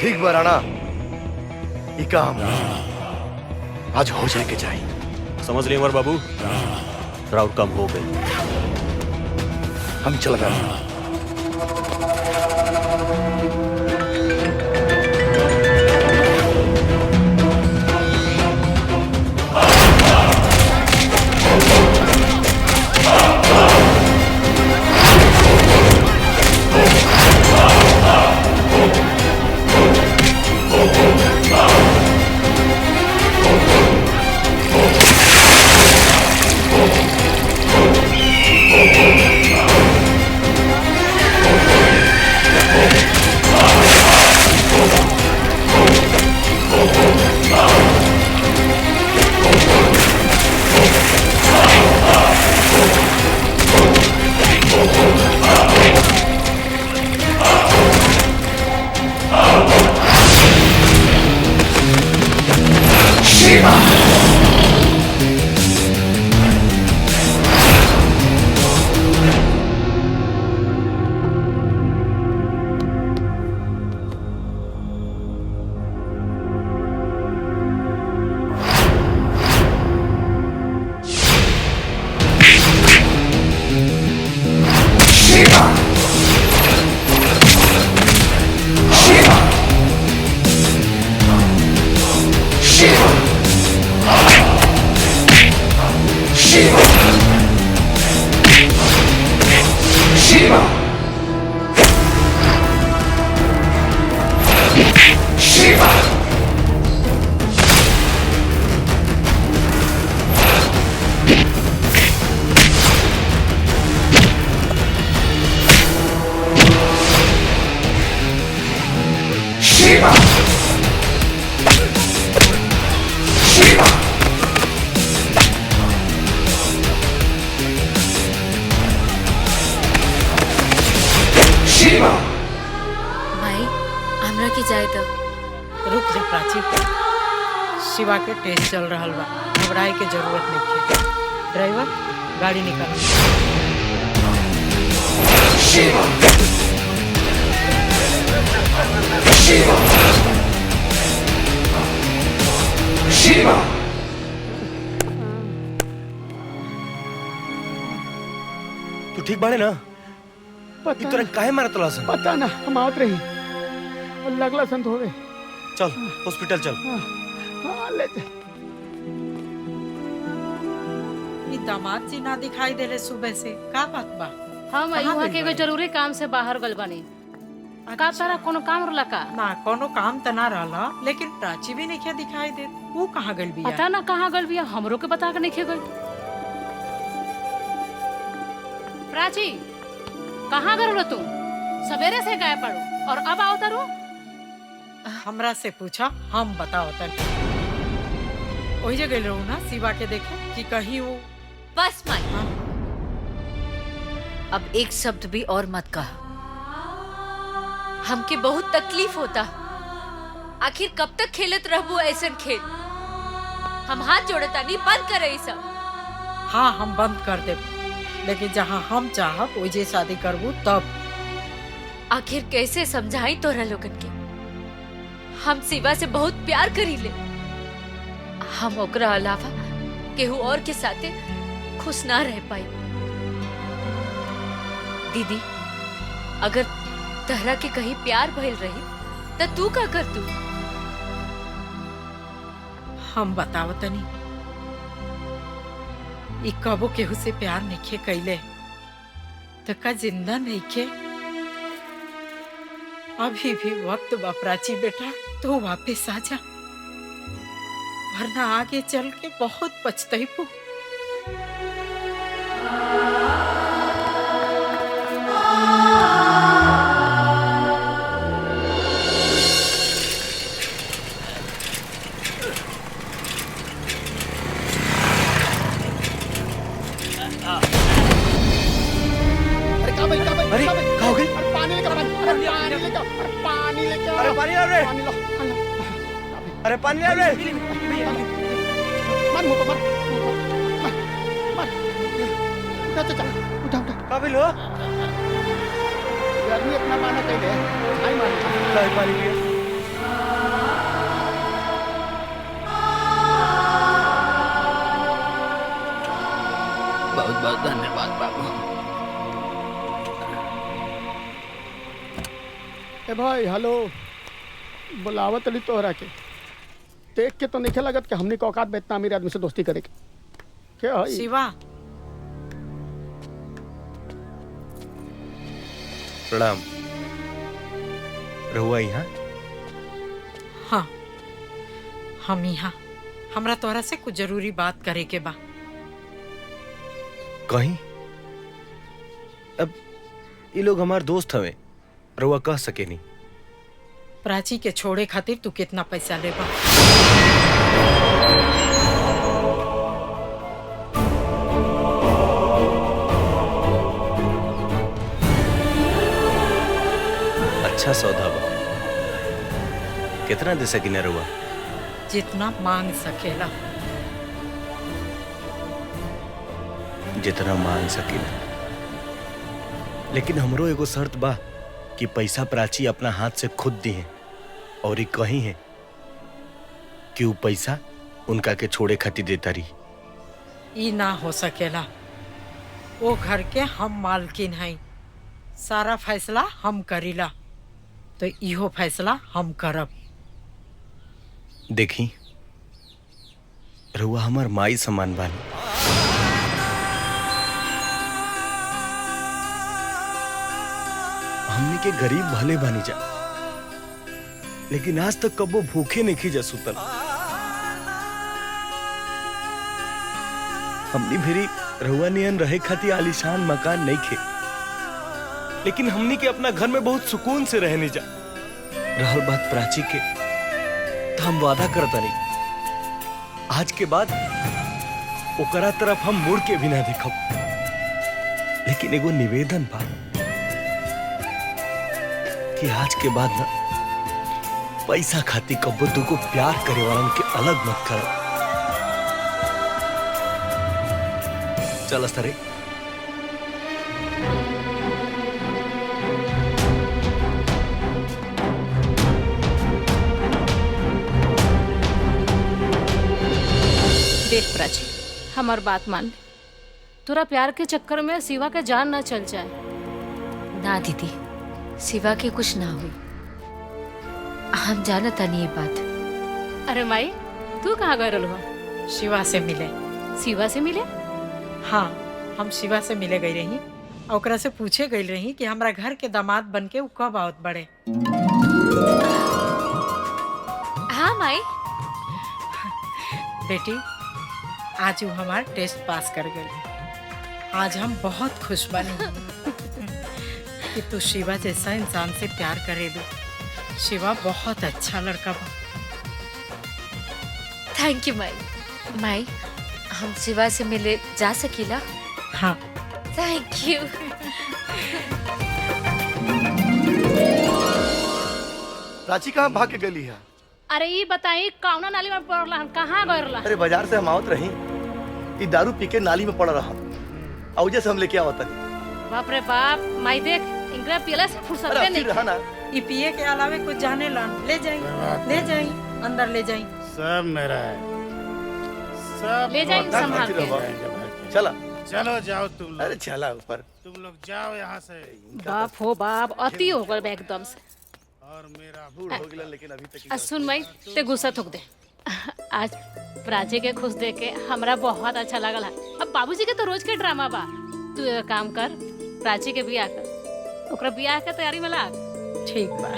[SPEAKER 4] ठीक बा राणा, ये काम आज हो जाए के चाहिए।
[SPEAKER 14] समझ लिए अमर बाबू, राउर कम हो गई।
[SPEAKER 4] हम चल गए।
[SPEAKER 1] माई हमरा की जाए तो
[SPEAKER 2] रुक जा प्राची, शिवा के टेस्ट चल रहा बा, घबराए के जरूरत नहीं है। ड्राइवर गाड़ी निकाल।
[SPEAKER 18] शिवा शिवा शिवा
[SPEAKER 9] तू ठीक बाड़े ना?
[SPEAKER 7] पता
[SPEAKER 9] तुरंत काहे मारत रहा सन?
[SPEAKER 7] पता ना, हम आवत रही और लगला संत होवे।
[SPEAKER 9] चल हॉस्पिटल चल।
[SPEAKER 7] हाँ, ले चल।
[SPEAKER 2] ये दामाद जी ना दिखाई दे रहे सुबह से, का बात बा?
[SPEAKER 3] हम
[SPEAKER 2] कहाँ
[SPEAKER 3] यहाँ
[SPEAKER 2] गइल
[SPEAKER 3] के एगो
[SPEAKER 2] बानी?
[SPEAKER 3] जरूरी काम से बाहर गल बनी। का तारा कोनो काम रहला का?
[SPEAKER 2] ना कोनो काम त ना रहला, लेकिन प्राची भी नहीं दिखाई दे। वो कहाँ गइल बिया?
[SPEAKER 3] पता ना कहाँ गल बिया, हमरो के बता के नहीं गई। प्राची कहाँ गल तू? सवेरे से गायब पड़ो और अब आओ तारू?
[SPEAKER 2] हमरा से पूछा, हम बताओ तन। वही जगह रहू ना शिवा के देखे कि कहीं वो।
[SPEAKER 1] बस माई, अब एक शब्द भी और मत कहा। हमके बहुत तकलीफ होता। आखिर कब तक खेलत रहबू ऐसन खेल? हम हाथ जोड़ता नहीं, बंद करे ई सब।
[SPEAKER 2] हाँ हम बंद कर दे, लेकिन जहाँ हम चाहब वही शादी करबू तब।
[SPEAKER 1] आखिर कैसे समझाई तोरा लोगन के? हम शिवा से बहुत प्यार करी ले। हम ओकरा अलावा केहू और के साथे खुश ना रह पाई। दीदी, अगर तहरा के कहीं प्यार भइल रही त तू का कर तू?
[SPEAKER 2] हम बताव तनी, ई कबो केहू से प्यार नहीं कैले तो का जिंदा नहीं खे। अभी भी वक्त बा प्राची बेटा, तो वापस आ जा, वरना आगे चल के बहुत पछताइबू।
[SPEAKER 9] अरे कहाँ हो गई?
[SPEAKER 7] अरे पानी लेकर, पानी लेकर, पानी लेकर।
[SPEAKER 9] अरे पानी ला रे।
[SPEAKER 7] पानी लो।
[SPEAKER 9] अरे पानी ला रे।
[SPEAKER 7] मत मुँह पर, मत। उठा चाचा, उठा उठा।
[SPEAKER 9] काबिल हो?
[SPEAKER 7] गर्मी इतना माना कैले, आई मानी।
[SPEAKER 9] लाई पानी पिए।
[SPEAKER 21] बहुत बहुत धन्यवाद बाबू।
[SPEAKER 7] ए भाई हेलो, बुलावत अली तोहरा के देख के तो नहीं लगत कि हमने औकात में इतना अमीर आदमी से दोस्ती करे के। क्या है
[SPEAKER 2] शिवा,
[SPEAKER 9] प्रणाम। रहुआ यहाँ?
[SPEAKER 2] हाँ, हम यहाँ हमरा तोहरा से कुछ जरूरी बात करे के बा।
[SPEAKER 9] कहीं अब ये लोग हमार दोस्त हवे, रहुआ कह सके नहीं।
[SPEAKER 2] प्राची के छोड़े खातिर तू कितना पैसा लेबा?
[SPEAKER 9] अच्छा सौदा बा, कितना दे सकी ना रहुआ?
[SPEAKER 2] जितना मांग सकेला।
[SPEAKER 9] जितना मांग सकी ना, लेकिन हमरो एगो शर्त बा कि पैसा प्राची अपना हाथ से खुद दी है, और ये कही है कि वो पैसा उनका के छोड़े खातिर देता रही।
[SPEAKER 2] ई ना हो सकेला। वो घर के हम मालकिन हैं, सारा फैसला हम करीला, तो इहो फैसला हम करब।
[SPEAKER 9] देखी रहुआ हमार माई समान बानी, हमने के गरीब भले बानी जा, लेकिन आज तक कबो भूखे नहीं खी जा सुतल। हमनी भेरी रहुआ नियन रहे खातिर आलीशान मकान नहीं खे, लेकिन हमनी के अपना घर में बहुत सुकून से रहने जा। रहल बात प्राची के, तो हम वादा करता नहीं, आज के बाद ओकरा तरफ हम मुड़ के भी ना देखब। लेकिन एगो निवेदन बा कि आज के बाद ना पैसा खाती कब्बो तुको प्यार करे वालन के अलग मत कर। चल सरे।
[SPEAKER 3] देख प्राची, हमार बात मान ले, तोरा प्यार के चक्कर में शिवा के जान न चल जाए।
[SPEAKER 1] ना दीदी, शिवा के कुछ ना हुई, हम जानता नहीं ये बात।
[SPEAKER 3] अरे माई, तू कहाँ गए रहो?
[SPEAKER 2] शिवा से मिले।
[SPEAKER 3] शिवा से मिले?
[SPEAKER 2] हाँ, हम शिवा से मिले गई रही और ओकरा से पूछे गई रही कि हमरा घर के दामाद बन के उ कब आवत बड़े।
[SPEAKER 1] हाँ माई।
[SPEAKER 2] बेटी, आज वो हमार टेस्ट पास कर गई। आज हम बहुत खुश बनी कि तू शिवा जैसा इंसान से प्यार करेलू। शिवा बहुत अच्छा लड़का बा।
[SPEAKER 1] थैंक यू माई। माई, हम शिवा से मिले जा सकीला?
[SPEAKER 2] हाँ।
[SPEAKER 1] Thank you.
[SPEAKER 4] प्राची कहाँ भाग के गली है?
[SPEAKER 3] अरे ये बताई, कौना नाली में पड़ला? हम कहाँ गए रहा?
[SPEAKER 4] अरे बाजार से हम आवत रही, ई दारू पी के नाली में पड़ रहा, और जैसे हम लेके आवत नहीं।
[SPEAKER 3] बाप रे बाप, माई देख, इंगरा पियला से फुर्सत नहीं।
[SPEAKER 4] रहा ना,
[SPEAKER 2] ये पिए के अलावे कुछ जाने ला। ले जाई, ले जाई, अंदर ले जाई।
[SPEAKER 13] सब मेरा है, सब
[SPEAKER 3] ले जाई संभाल
[SPEAKER 4] के। चला
[SPEAKER 13] चलो जाओ तुम लोग।
[SPEAKER 4] अरे चला ऊपर,
[SPEAKER 13] तुम लोग जाओ यहाँ से।
[SPEAKER 3] बाप हो बाप, अति हो गए एकदम से।
[SPEAKER 13] और मेरा
[SPEAKER 4] बूढ़ हो गया, लेकिन अभी तक
[SPEAKER 3] सुन माई, ते गुस्सा थूक दे। आज प्राची के खुश देख के हमरा बहुत अच्छा लगल है। अब बाबूजी के तो रोज के ड्रामा बा। तू एक काम कर, प्राची के बियाह कर, ओकरा बियाह के तैयारी में लाग।
[SPEAKER 2] ठीक बा।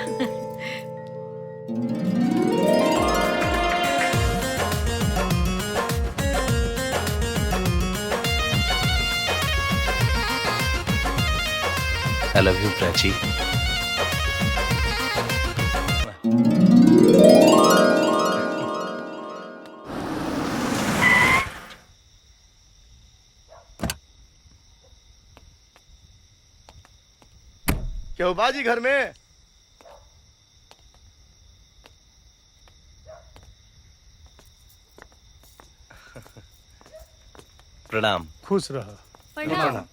[SPEAKER 9] I love you, Prachi.
[SPEAKER 4] क्यों बाजी घर में?
[SPEAKER 9] प्रणाम।
[SPEAKER 13] खुश रह।
[SPEAKER 2] प्रणाम।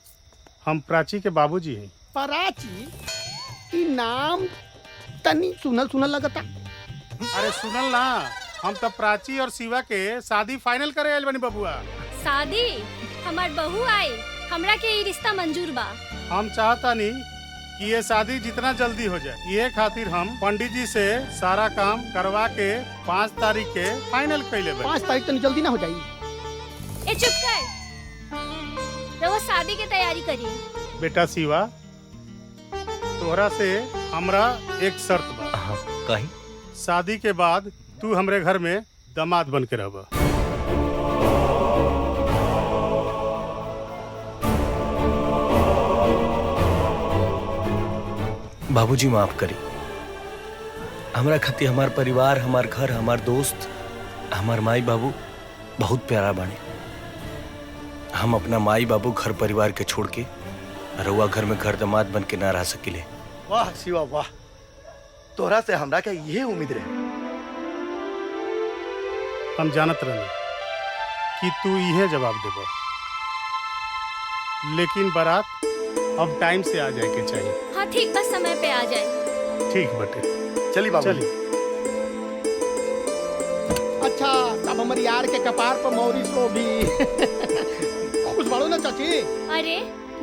[SPEAKER 13] हम प्राची के बाबूजी हैं।
[SPEAKER 7] प्राची, ई नाम तनी सुनल सुनल लगता।
[SPEAKER 13] अरे सुनल ना, हम तो प्राची और शिवा के शादी फाइनल करे आइल बनी बबुआ।
[SPEAKER 17] शादी? हमार बहू आई, हमरा के ये रिश्ता मंजूर बा।
[SPEAKER 13] हम चाहता नहीं कि ये शादी जितना जल्दी हो जाए, ये खातिर हम पंडित जी से सारा काम करवा के 5 तारीख के फाइनल कर लेबे।
[SPEAKER 7] 5 तारीख तो जल्दी ना हो जाई।
[SPEAKER 17] ए चुप कर, रउआ शादी की तैयारी करिए।
[SPEAKER 13] बेटा शिवा, तोहरा से हमरा एक शर्त बा।
[SPEAKER 9] कहीं
[SPEAKER 13] शादी के बाद तू हमरे घर में दामाद बन के रहबा।
[SPEAKER 9] बाबूजी माफ करी, हमरा खातिर हमार परिवार, हमार घर, हमार दोस्त, हमार माई बाबू बहुत प्यारा बाने। हम अपना माई बाबू घर परिवार के छोड़ के रउआ घर में घर दामाद बन के ना रह सकिले।
[SPEAKER 4] वाह शिवा वाह, तोहरा से हमरा के ये उम्मीद रहे।
[SPEAKER 13] हम जानत रहनी कि तू इहे जवाब देबा, लेकिन बारात अब टाइम से आ जाए के चाहिए।
[SPEAKER 17] हाँ ठीक, बस समय पे आ जाए।
[SPEAKER 13] ठीक बटे,
[SPEAKER 4] चली बाबू।
[SPEAKER 13] चली।
[SPEAKER 7] अच्छा, अब हमारी यार के कपार पर मौरी सो भी खुश बाड़ो ना चाची।
[SPEAKER 17] अरे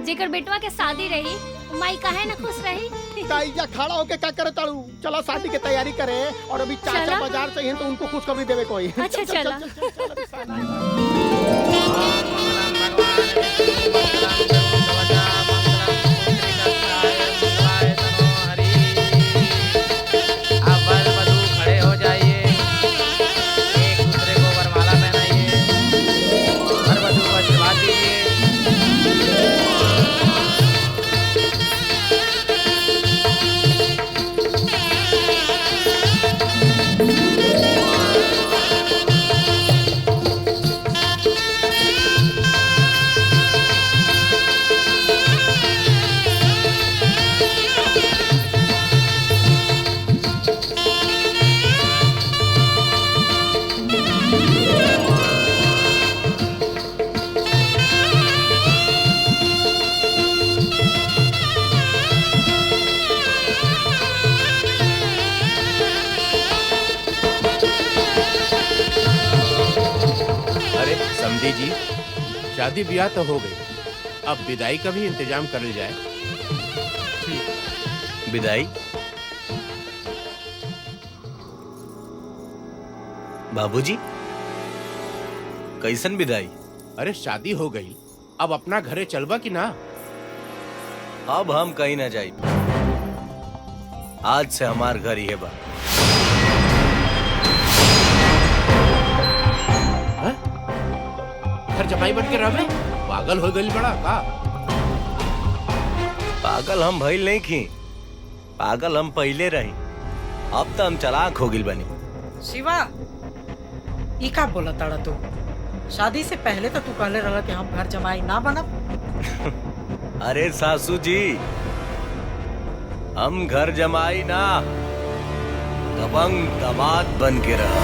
[SPEAKER 17] जेकर बेटवा के शादी रही, माई काहे ना खुश रही।
[SPEAKER 7] ताईजा खड़ा होके क्या करे ताड़ू? चलो शादी की तैयारी करे, और अभी चाचा
[SPEAKER 17] चला।
[SPEAKER 7] बाजार चाहिए तो उनको खुशखबरी देवे कोई।
[SPEAKER 17] अच्छा चला।
[SPEAKER 19] खड़े हो जाइए, एक दूसरे को वरमाला पहनाइए, वर वधू को आशीर्वाद दीजिए।
[SPEAKER 8] अरे समधी जी, शादी ब्याह तो हो गई, अब विदाई का भी इंतजाम कर लिया जाए।
[SPEAKER 9] विदाई? बाबूजी, कैसन विदाई?
[SPEAKER 8] अरे शादी हो गई, अब अपना घरे चलबा कि ना?
[SPEAKER 9] अब हम कहीं ना जाई, आज से हमार घर ही है बा।
[SPEAKER 8] घर जमाई बन के रहबे? पागल हो गई बड़ा का?
[SPEAKER 9] पागल हम भइल नहीं की, पागल हम पहले रही, अब तो हम चालाक हो गिल बनी।
[SPEAKER 2] शिवा, ई का बोला ताड़ा तू? शादी से पहले तो तू कहले रहा कि हम घर जमाई ना बनब।
[SPEAKER 9] अरे सासू जी, हम घर जमाई ना, दबंग दामाद बन के रहा।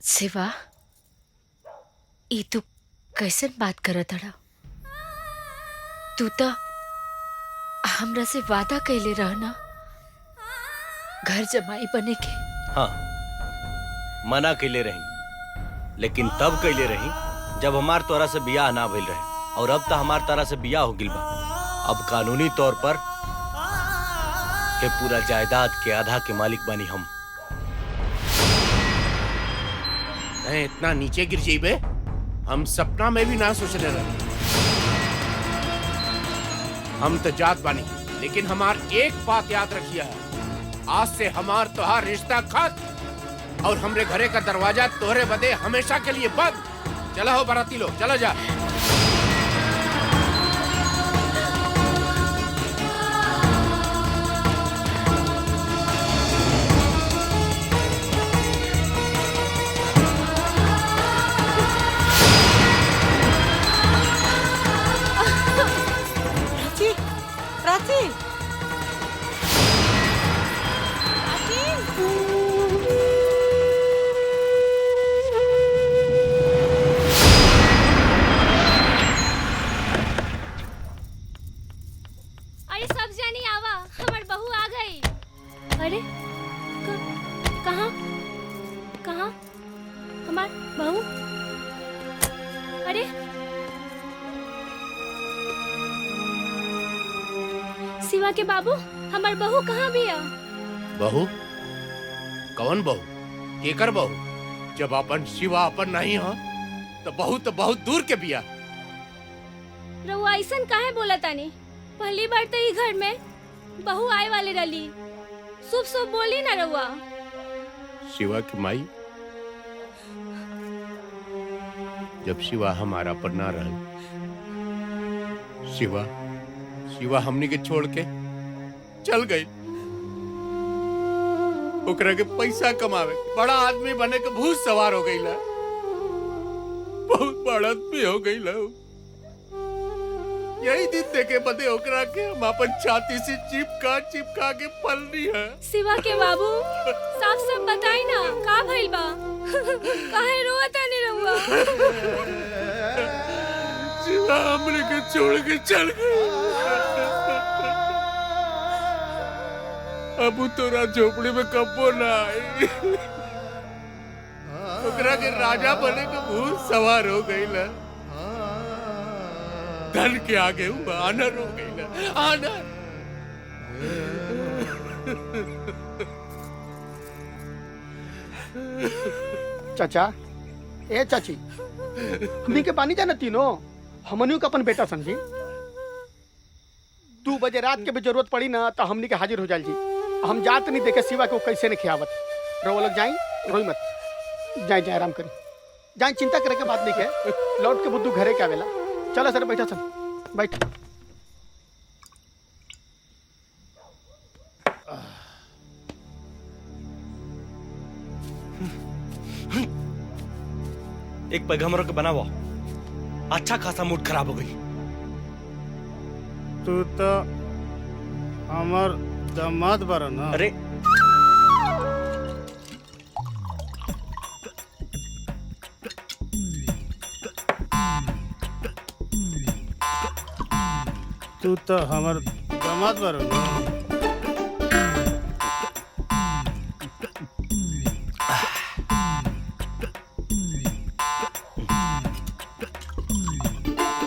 [SPEAKER 1] शिवा, ई तू कैसन बात करत हड़ा? तू तो हमरा से वादा कैले रहना घर जमाई बने के।
[SPEAKER 9] हाँ, मना कैले रही, लेकिन तब कैले रही जब हमार तोरा से बियाह ना भइल रहे, और अब तो हमार तोरा से बियाह हो गिल बा। अब कानूनी तौर पर के पूरा जायदाद के आधा के मालिक बनी हम।
[SPEAKER 8] इतना नीचे गिर जाइबे, हम सपना में भी ना सोचने रहे। हम तो जात बानी, लेकिन हमार एक बात याद रखिए है, आज से हमार तोहार रिश्ता खत्म, और हमरे घरे का दरवाजा तोहरे बदे हमेशा के लिए बंद। चला हो बाराती लोग, चला जा।
[SPEAKER 2] प्राची,
[SPEAKER 17] अरे कहाँ कहाँ हमार बहू? अरे शिवा के बाबू, हमार बहू कहाँ बिया?
[SPEAKER 8] बहू? कौन बहू? केकर बहू? जब अपन शिवा अपन नहीं हो तो बहुत दूर के बिया।
[SPEAKER 17] रउआ ऐसन काहे बोला तानी? पहली बार तो ई घर में बहू आए वाले रही। शुभ शुभ बोली ना रउआ।
[SPEAKER 8] शिवा की माई, जब शिवा हमारा पर ना रह, शिवा हमनी के छोड़ के चल गई। ओकरा के पैसा कमावे, बड़ा आदमी बने के भूत सवार हो गई ला। बहुत बड़ा आदमी हो गई ला। यही दिन देखे बदे ओकरा के हम अपन छाती से चिपका के पल रही है।
[SPEAKER 17] शिवा के बाबू, साफ साफ बताई ना का भइल बा? काहे रोवत तानी रउआ?
[SPEAKER 8] शिवा हमने के छोड़ के चल गई। अब तोरा झोपड़ी में कब्बो ना आई। ओकरा के राजा बने के भूत सवार हो गई ला। धन के आगे आनर हो गई ला, आनर।
[SPEAKER 7] चाचा, ए चाची, हमनी के बानी जाना तीनों, हमनियों का अपन बेटा समझी। 2 बजे रात के भी जरूरत पड़ी ना तो हमनी के हाजिर हो जाल जी। हम जात नहीं देखे शिवा को कैसे नहीं खियावत। रहो लोग जाई, रोई मत, जाए आराम करी, जाए, चिंता करे के बात नहीं के। लौट के बुद्धू घरे के आवेला। चलो सर, बैठा सन, बैठ।
[SPEAKER 9] एक पैगंबर के बनावा, अच्छा खासा मूड खराब हो गई।
[SPEAKER 13] तू तो हमार दामाद बारा ना।
[SPEAKER 9] अरे
[SPEAKER 13] तू तो हमार दामाद बारा ना।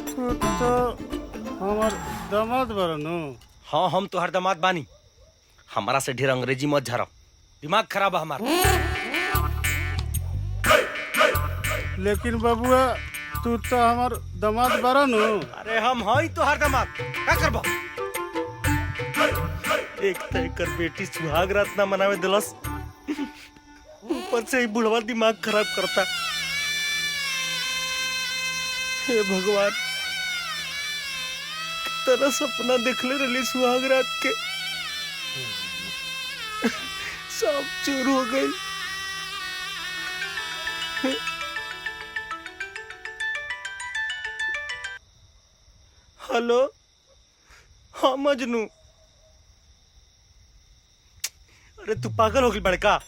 [SPEAKER 13] तू तो हमार दामाद बारा ना।
[SPEAKER 9] हाँ, हम तो हर दामाद बानी। हमारा से ढेर अंग्रेजी मत झराओ, दिमाग खराब है हमारा।
[SPEAKER 13] लेकिन बबुआ, तू तो हमार दामाद बारा नु।
[SPEAKER 9] अरे हम हई तो हर दामाद, का करबो? एक तो एकर बेटी सुहाग रात ना मनावे दिलस, ऊपर से ही बुढ़वा दिमाग खराब करता। हे भगवान, तेरा सपना देखले रही सुहाग रात के, सब चोर हो गई। हेलो, हाँ मजनू। अरे तू पागल हो गई बड़का?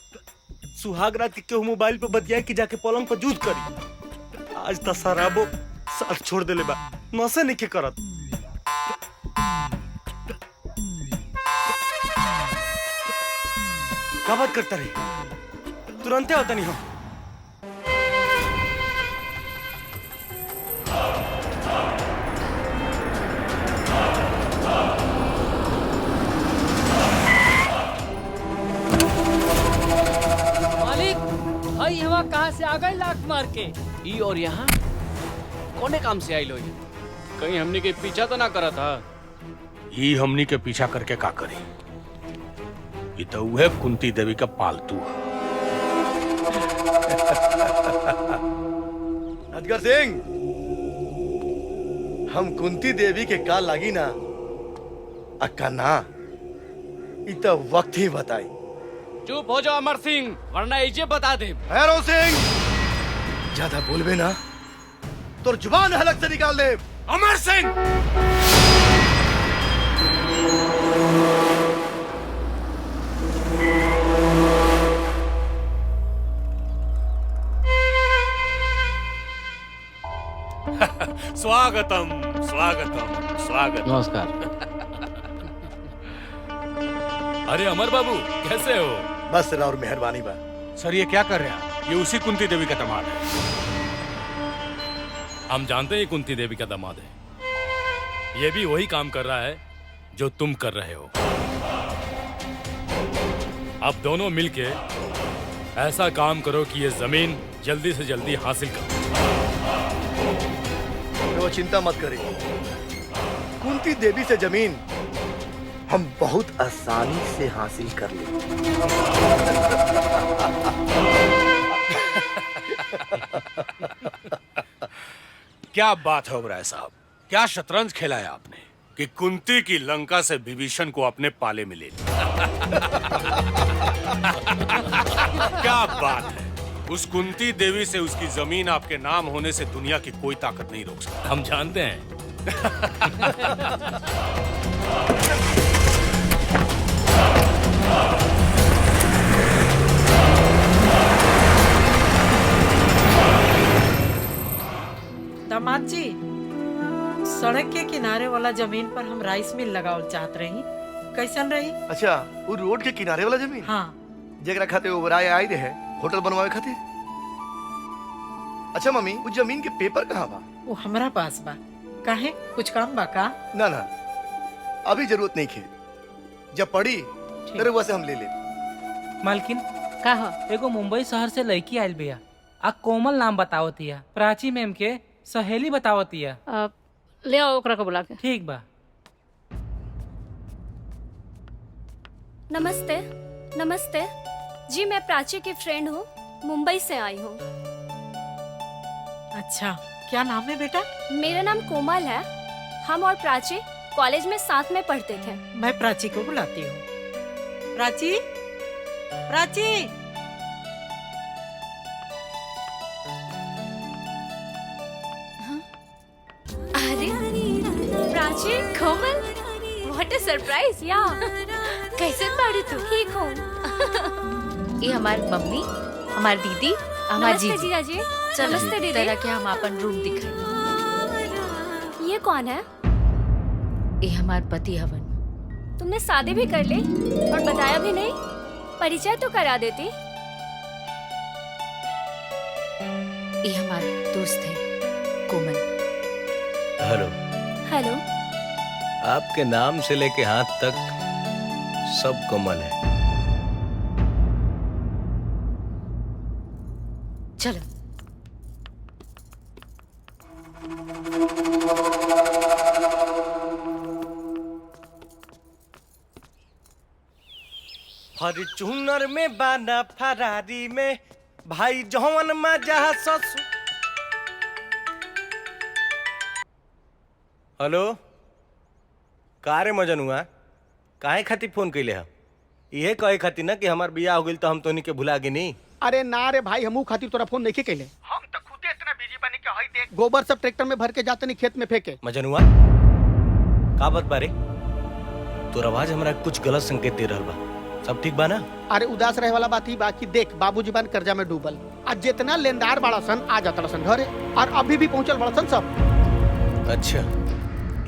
[SPEAKER 9] सुहाग रात के केहू मोबाइल पे बतिया कि जाके पलंग पर जूझ करी। आज तो शराबो साथ छोड़ देले बा, नशे नहीं के करत। क्या बात करता रही? तुरंत होता नहीं हो।
[SPEAKER 11] मालिक, भाई हवा कहाँ से आ गए लाख मार के?
[SPEAKER 19] ई और यहाँ कोने काम से आई लो? कहीं हमने के पीछा तो ना करा था?
[SPEAKER 5] ही हमनी के पीछा करके का करी? ये तो वह कुंती देवी का पालतू है।
[SPEAKER 4] अजगर सिंह, हम कुंती देवी के का लागी ना अक्का ना, इ तो वक्त ही बताई।
[SPEAKER 19] चुप हो जाओ अमर सिंह, वरना इजे बता दे।
[SPEAKER 4] भैरव सिंह, ज्यादा बोलबे ना तो जुबान हलक से निकाल दे।
[SPEAKER 8] अमर सिंह,
[SPEAKER 20] स्वागतम स्वागतम स्वागतम।
[SPEAKER 19] नमस्कार।
[SPEAKER 20] अरे अमर बाबू कैसे हो?
[SPEAKER 4] बस और मेहरबानी बा।
[SPEAKER 5] सर ये क्या कर रहे हैं? ये उसी कुंती देवी का दामाद है।
[SPEAKER 20] हम जानते हैं ये कुंती देवी का दामाद है। ये भी वही काम कर रहा है जो तुम कर रहे हो। अब दोनों मिलके ऐसा काम करो कि ये जमीन जल्दी से जल्दी हासिल करो।
[SPEAKER 4] तो चिंता मत करिए, कुंती देवी से जमीन हम बहुत आसानी से हासिल कर लेंगे।
[SPEAKER 5] क्या बात है ओबराय साहब, क्या शतरंज खेला है आपने कि कुंती की लंका से विभीषण को अपने पाले में ले लिया। क्या बात है। उस कुंती देवी से उसकी जमीन आपके नाम होने से दुनिया की कोई ताकत नहीं रोक सकती।
[SPEAKER 20] हम जानते हैं।
[SPEAKER 2] दामाद जी, सड़क के किनारे वाला जमीन पर हम राइस मिल लगावल चाहत रही, कैसन रही?
[SPEAKER 4] अच्छा, वो रोड के किनारे वाला जमीन?
[SPEAKER 2] हाँ।
[SPEAKER 4] जेकरा खाते ओबराय आई रहे होटल बनवावे खातिर। अच्छा मम्मी, उस जमीन के पेपर कहाँ बा?
[SPEAKER 2] वो हमरा पास बा। काहे, कुछ काम बा का?
[SPEAKER 4] ना ना, अभी जरूरत नहीं खे, जब पड़ी तेरे वैसे हम ले ले।
[SPEAKER 12] मालकिन का एगो मुंबई शहर से लड़की आयल बिया, आ कोमल नाम बतावतिया, प्राची मैम के सहेली बतावतिया।
[SPEAKER 3] ले आओ ओकरा को बुला के।
[SPEAKER 12] ठीक बा।
[SPEAKER 17] नमस्ते। नमस्ते जी, मैं प्राची की फ्रेंड हूँ, मुंबई से आई हूँ।
[SPEAKER 2] अच्छा, क्या नाम है बेटा?
[SPEAKER 17] मेरा नाम कोमल है। हम और प्राची कॉलेज में साथ में पढ़ते थे।
[SPEAKER 2] मैं प्राची को बुलाती हूँ। प्राची, प्राची।
[SPEAKER 17] अरे प्राची, कोमल, व्हाट अ सरप्राइज। या कैसे पढ़ी तू? ठीक हूँ।
[SPEAKER 1] ये हमारी मम्मी, हमारी दीदी, हमारी
[SPEAKER 17] नमस्ते
[SPEAKER 1] जीजी।
[SPEAKER 17] जीजा जी।
[SPEAKER 1] चलो
[SPEAKER 17] नमस्ते दीदी।
[SPEAKER 1] तरह के हम अपन रूम दिखाए।
[SPEAKER 17] ये कौन है?
[SPEAKER 1] ये हमारे पति हवन।
[SPEAKER 17] तुमने शादी भी कर ली और बताया भी नहीं, परिचय तो करा देती।
[SPEAKER 1] ये हमारे दोस्त है कोमल।
[SPEAKER 9] हेलो।
[SPEAKER 17] हेलो।
[SPEAKER 9] आपके नाम से लेके हाथ तक सब कोमल है।
[SPEAKER 1] चलो।
[SPEAKER 9] फॉर्च्यूनर में बाना फरारी में भाई जौन मजा ससु। हेलो, का रे मजनुआ, काहे खातिर फोन कैले है? इहे कहे खातिर ना कि हमार बियाह हो गइल तो हम तोनी के भुला गेनी।
[SPEAKER 7] अरे ना रे भाई, हमू खातिर तोरा फोन नहीं कैले। हम तो खुदे इतना बिजी बनी के हई देख गोबर सब ट्रैक्टर में भर के जाते नहीं खेत में फेंके।
[SPEAKER 9] मजनुआ, का बात बारे? तोर आवाज हमरा कुछ गलत संकेत दे रहल बा। सब ठीक बा ना?
[SPEAKER 7] अरे उदास रहे वाला बात ही बाकी देख, बाबूजी बन कर्जा में डूबल, आज जितना लेनदार बड़ा सन आ जाता सन घरे, और अभी भी पहुंचल बड़ा सन सब।
[SPEAKER 9] अच्छा,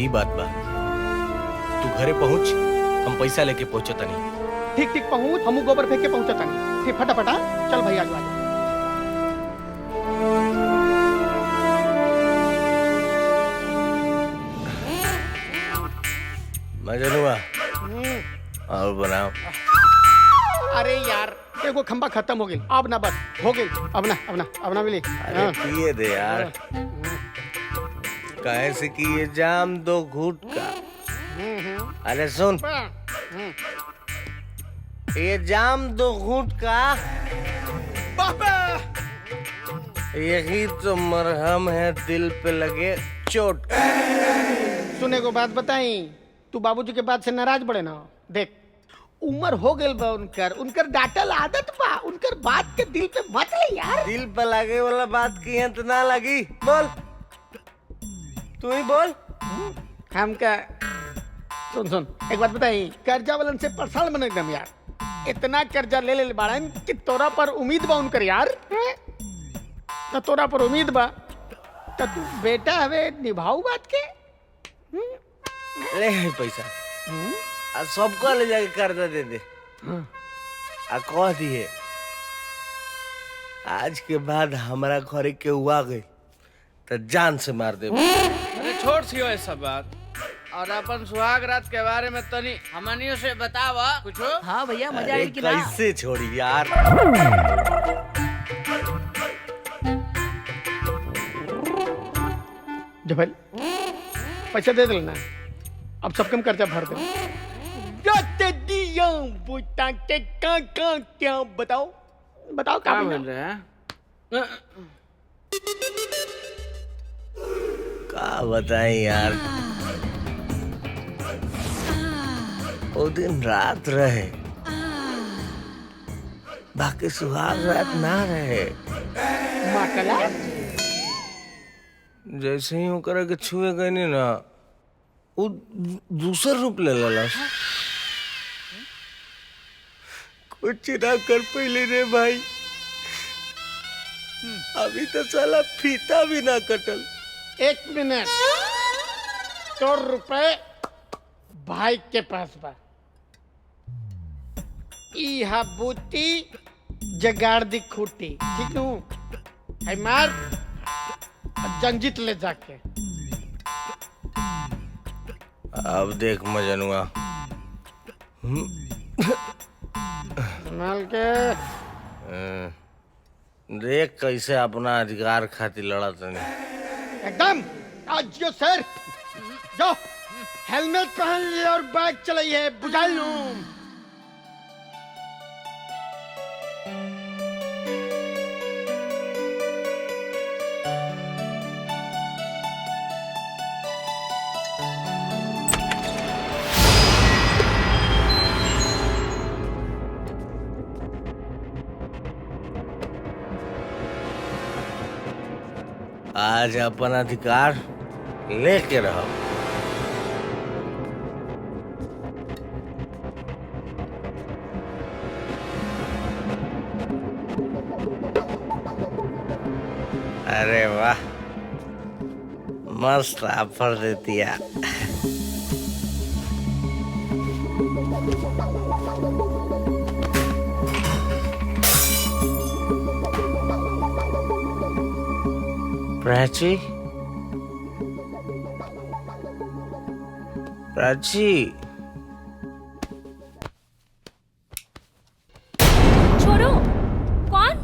[SPEAKER 9] ई बात बा। तू घरे पहुंच, हम पैसा लेके पहुंचता नहीं।
[SPEAKER 7] ठीक ठीक पहुंच, हमू गोबर फेंक के पहुंचता नहीं। ठीक, फटाफटा चल भैया आज।
[SPEAKER 9] मजनुआ, और बनाओ।
[SPEAKER 7] अरे यार, एगो खंबा खत्म हो गई, अब ना बस हो गई, अब ना मिली।
[SPEAKER 9] अरे पिए दे यार, काहे से कि ये जाम दो घूट का। अरे सुन, ये जाम दो घूट का, यही तो मरहम है दिल पे लगे चोट।
[SPEAKER 7] सुने को बात बताई, तू बाबूजी के बात से नाराज पड़े ना। देख, उम्र हो गई बा उनकर डांटल आदत बा, उनकर बात के दिल पे मत ले यार।
[SPEAKER 9] दिल पे लगे वाला बात की है तो ना लगी। बोल, तू ही बोल।
[SPEAKER 7] हम का सुन एक बात बताई, कर्जा वालन से परेशान बन एकदम यार। इतना कर्जा ले बाड़न कि तोरा पर उम्मीद बा उनकर यार। तो तोरा पर उम्मीद बा तो तू बेटा हवे निभाऊ बात के।
[SPEAKER 9] ले है पैसा, सबको ले जाके कर्जा दे दे। आ कह दिए आज के बाद हमारा घर के हुआ गई तो जान से मार दे।
[SPEAKER 6] अरे छोड़ सी ये सब बात और अपन सुहाग रात के बारे में तनी हमनियों से बतावा कुछ।
[SPEAKER 11] हाँ भैया मजा
[SPEAKER 9] अरे
[SPEAKER 11] आई कि ना।
[SPEAKER 9] कैसे छोड़ी यार।
[SPEAKER 7] जबल पैसा दे देना, अब सब कम कर्जा भर दे। बताओ बताओ क्या
[SPEAKER 6] बोल रहे हैं?
[SPEAKER 9] का बताएं यार, वो दिन रात रहे बाकी सुहाग रात ना रहे। जैसे ही ओकरा के छुए गए नी ना वो दूसर रूप ले ललस। कुछ ना कर पहले रे भाई, अभी तो साला फीता भी ना कटल।
[SPEAKER 7] 1 मिनट, तो रुपए भाई के पास बा। इहा बूटी जगाड़ दी खूटी, ठीक नू? है मार जंजीत ले जाके।
[SPEAKER 9] अब देख मजनुआ,
[SPEAKER 7] संभाल के
[SPEAKER 9] देख कैसे अपना अधिकार खातिर लड़त नहीं।
[SPEAKER 7] एकदम आज जो सर जो हेलमेट पहन लिए और बाइक चलाइए, बुझा लूं।
[SPEAKER 9] आज अपन अधिकार लेके रहो। अरे वाह, मस्त ऑफर दे दिया। प्राची, प्राची,
[SPEAKER 17] छोड़ो। कौन?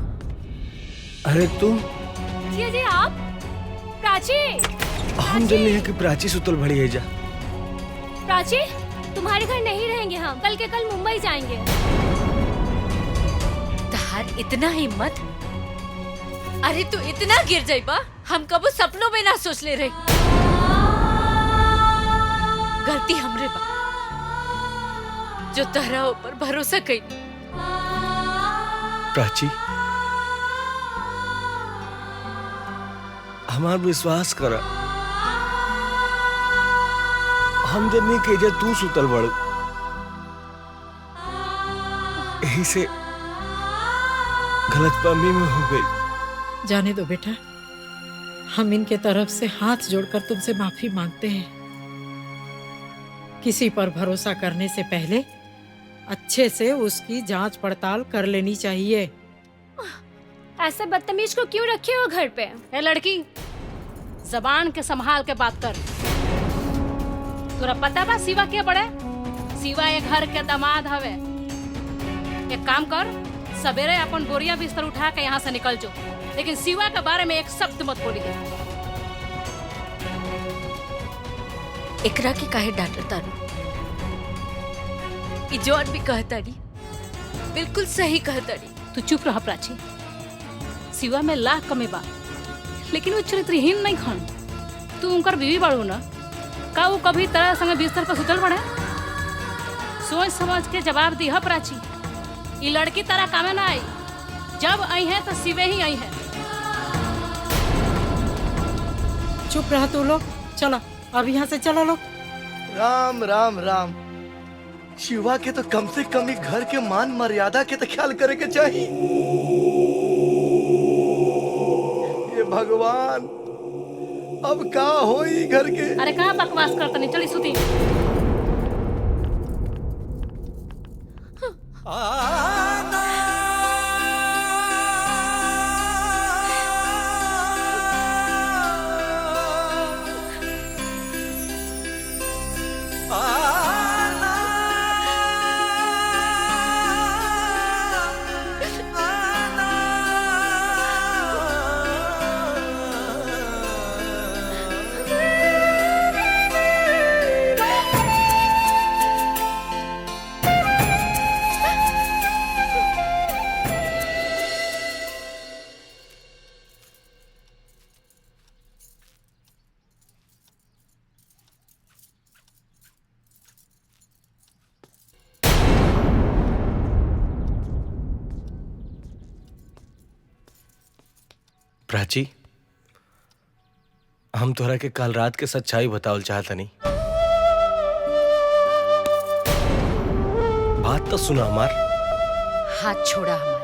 [SPEAKER 9] अरे तुम?
[SPEAKER 17] जी जी आप? प्राची।
[SPEAKER 9] हम जल्दी है कि प्राची सुतल भड़ी है जा।
[SPEAKER 17] प्राची, तुम्हारे घर नहीं रहेंगे हम, कल के कल मुंबई जाएंगे।
[SPEAKER 1] तहार इतना हिम्मत? अरे तू इतना गिर जाइबा हम कबो सपनों में ना सोच ले रहे। गलती हमरे बा जो तहरा ऊपर भरोसा कई।
[SPEAKER 9] प्राची, हमार विश्वास कर, हम जन्नी के जे तू सुतल बड़ू, यही से गलतफहमी में हो गई।
[SPEAKER 2] जाने दो बेटा, हम इनके तरफ से हाथ जोड़कर तुमसे माफी मांगते हैं। किसी पर भरोसा करने से पहले अच्छे से उसकी जांच पड़ताल कर लेनी चाहिए।
[SPEAKER 17] ऐसे बदतमीज को क्यों रखे हो घर पे?
[SPEAKER 3] ए लड़की, जबान के संभाल के बात कर। तोरा पता बा शिवा के बड़े? शिवा ये घर के दामाद हवे। एक काम कर, सवेरे अपन बोरिया बिस्तर उठा के यहाँ से निकल जो, लेकिन शिवा के बारे में एक शब्द मत बोली।
[SPEAKER 1] एकरा के काहे डांटता रू? ई जौन भी कहताड़ी बिल्कुल सही कहताड़ी।
[SPEAKER 3] तू चुप रह प्राची। शिवा में लाख कमे बा, लेकिन वो चरित्रहीन नहीं खन। तू उनकर बीवी बाड़ू ना, का वो कभी तरह संग बिस्तर पर सुतल पड़े? सोच समझ के जवाब दी है प्राची। ये लड़की तरह कामे ना आई, जब आई है तो शिवे ही आई है।
[SPEAKER 2] चुप रहा तू लोग, चलो अब यहाँ से चलो लोग।
[SPEAKER 4] राम राम राम। शिवा के तो कम से कम ही घर के मान मर्यादा के तो ख्याल करे के चाहिए। ये भगवान, अब का होई घर के?
[SPEAKER 3] अरे कहाँ बकवास करता नहीं, चली सुती।
[SPEAKER 9] प्राची, हम तोहरा के कल रात के सच्चाई बतावल चाहता नहीं। बात तो सुना हमार।
[SPEAKER 1] हाथ छोड़ा हमार।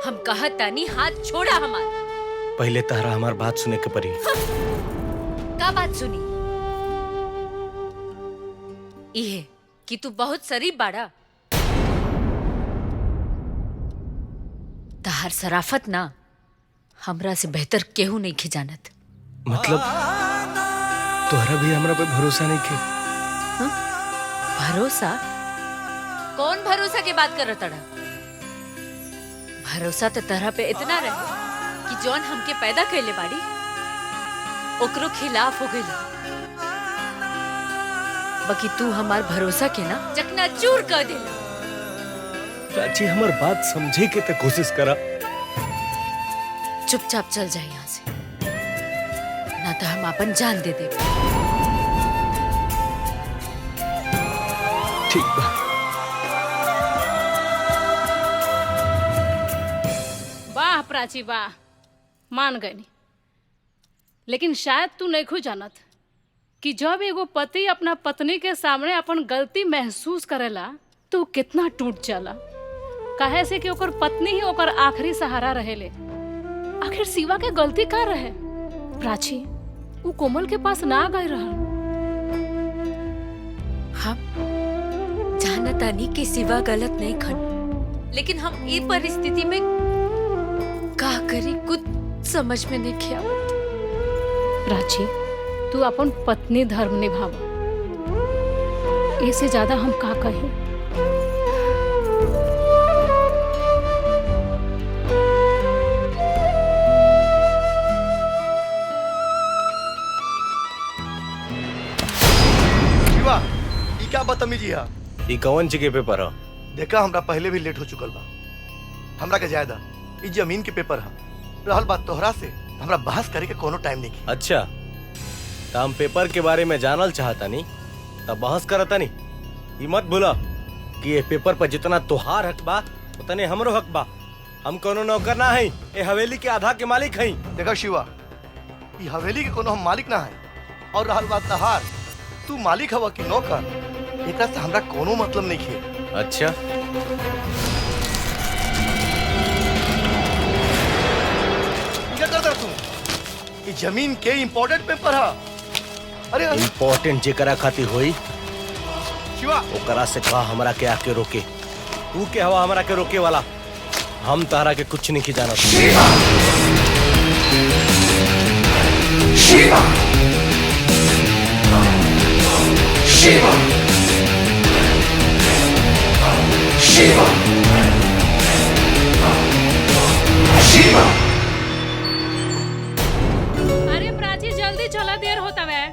[SPEAKER 1] हम कहत तानी हाथ छोड़ा हमार।
[SPEAKER 9] पहले तहरा हमार बात सुने के पड़ी।
[SPEAKER 1] का बात सुनी? इहे कि तू बहुत शरीफ बाड़ा। तहार सराफत ना हमरा से बेहतर केहू नहीं के जानत।
[SPEAKER 9] मतलब तोहरा भी हमरा पे भरोसा नहीं के?
[SPEAKER 1] भरोसा? कौन भरोसा की बात कर रहा तड़ा? भरोसा तो तरह पे इतना रहे कि जौन हमके पैदा कैले बाड़ी ओकरो खिलाफ हो गई। बाकी तू हमार भरोसा के ना चकनाचूर कर देला।
[SPEAKER 9] प्राची, हमार बात समझे के ते कोशिश करा।
[SPEAKER 1] चुपचाप चल जाए यहाँ से, ना तो हम अपन जान दे दे।
[SPEAKER 9] ठीक बा।
[SPEAKER 3] वाह प्राची वाह, मान गई। लेकिन शायद तू नहीं खु जानत कि जब एगो पति अपना पत्नी के सामने अपन गलती महसूस करेला तो कितना टूट जाला। काहे से कि ओकर पत्नी ही ओकर आखिरी सहारा रहेले। आखिर शिवा के गलती का रहे? प्राची, वो कोमल के पास ना गए रहल।
[SPEAKER 1] हम जानतानी कि शिवा गलत नहीं खन, लेकिन हम ई परिस्थिति में का करी कुछ समझ में नहीं आवत।
[SPEAKER 3] प्राची, तू अपन पत्नी धर्म निभावा। इससे ज्यादा हम का कहें?
[SPEAKER 4] शिवा, ई क्या बदतमीजी है?
[SPEAKER 9] ई कौन जगह पेपर है?
[SPEAKER 4] देखा, हमरा पहले भी लेट हो चुकल बा। हमरा के ज्यादा ई जमीन के पेपर है। रहल बात तोहरा से, हमरा बहस करे के कोनो टाइम नहीं।
[SPEAKER 9] अच्छा, तो हम पेपर के बारे में जानल चाहता नहीं तब बहस करता नहीं। ये मत भूला कि ये पेपर पर जितना तोहार हक बा उतने हमरो हक बा। हम कोनो नौकर ना है, ये हवेली के आधा के मालिक हैं।
[SPEAKER 4] देखा शिवा, ये हवेली के कोनो हम मालिक ना है। और रहल बात तहार, तू मालिक हवा कि नौकर, एकरा से हमरा कोनो मतलब नहीं है।
[SPEAKER 9] अच्छा,
[SPEAKER 4] क्या करता तू? ये जमीन के इम्पोर्टेंट पेपर है। अरे
[SPEAKER 9] इम्पोर्टेंट जेकरा खातिर होई
[SPEAKER 4] शिवा,
[SPEAKER 9] ओकरा से कहा हमरा के आके रोके। तू के हवा हमरा के रोके वाला? हम तारा के कुछ नहीं की जानत।
[SPEAKER 18] शिवा, शिवा, शिवा, शिवा, शिवा।
[SPEAKER 3] अरे प्राची, जल्दी चला, देर होता है।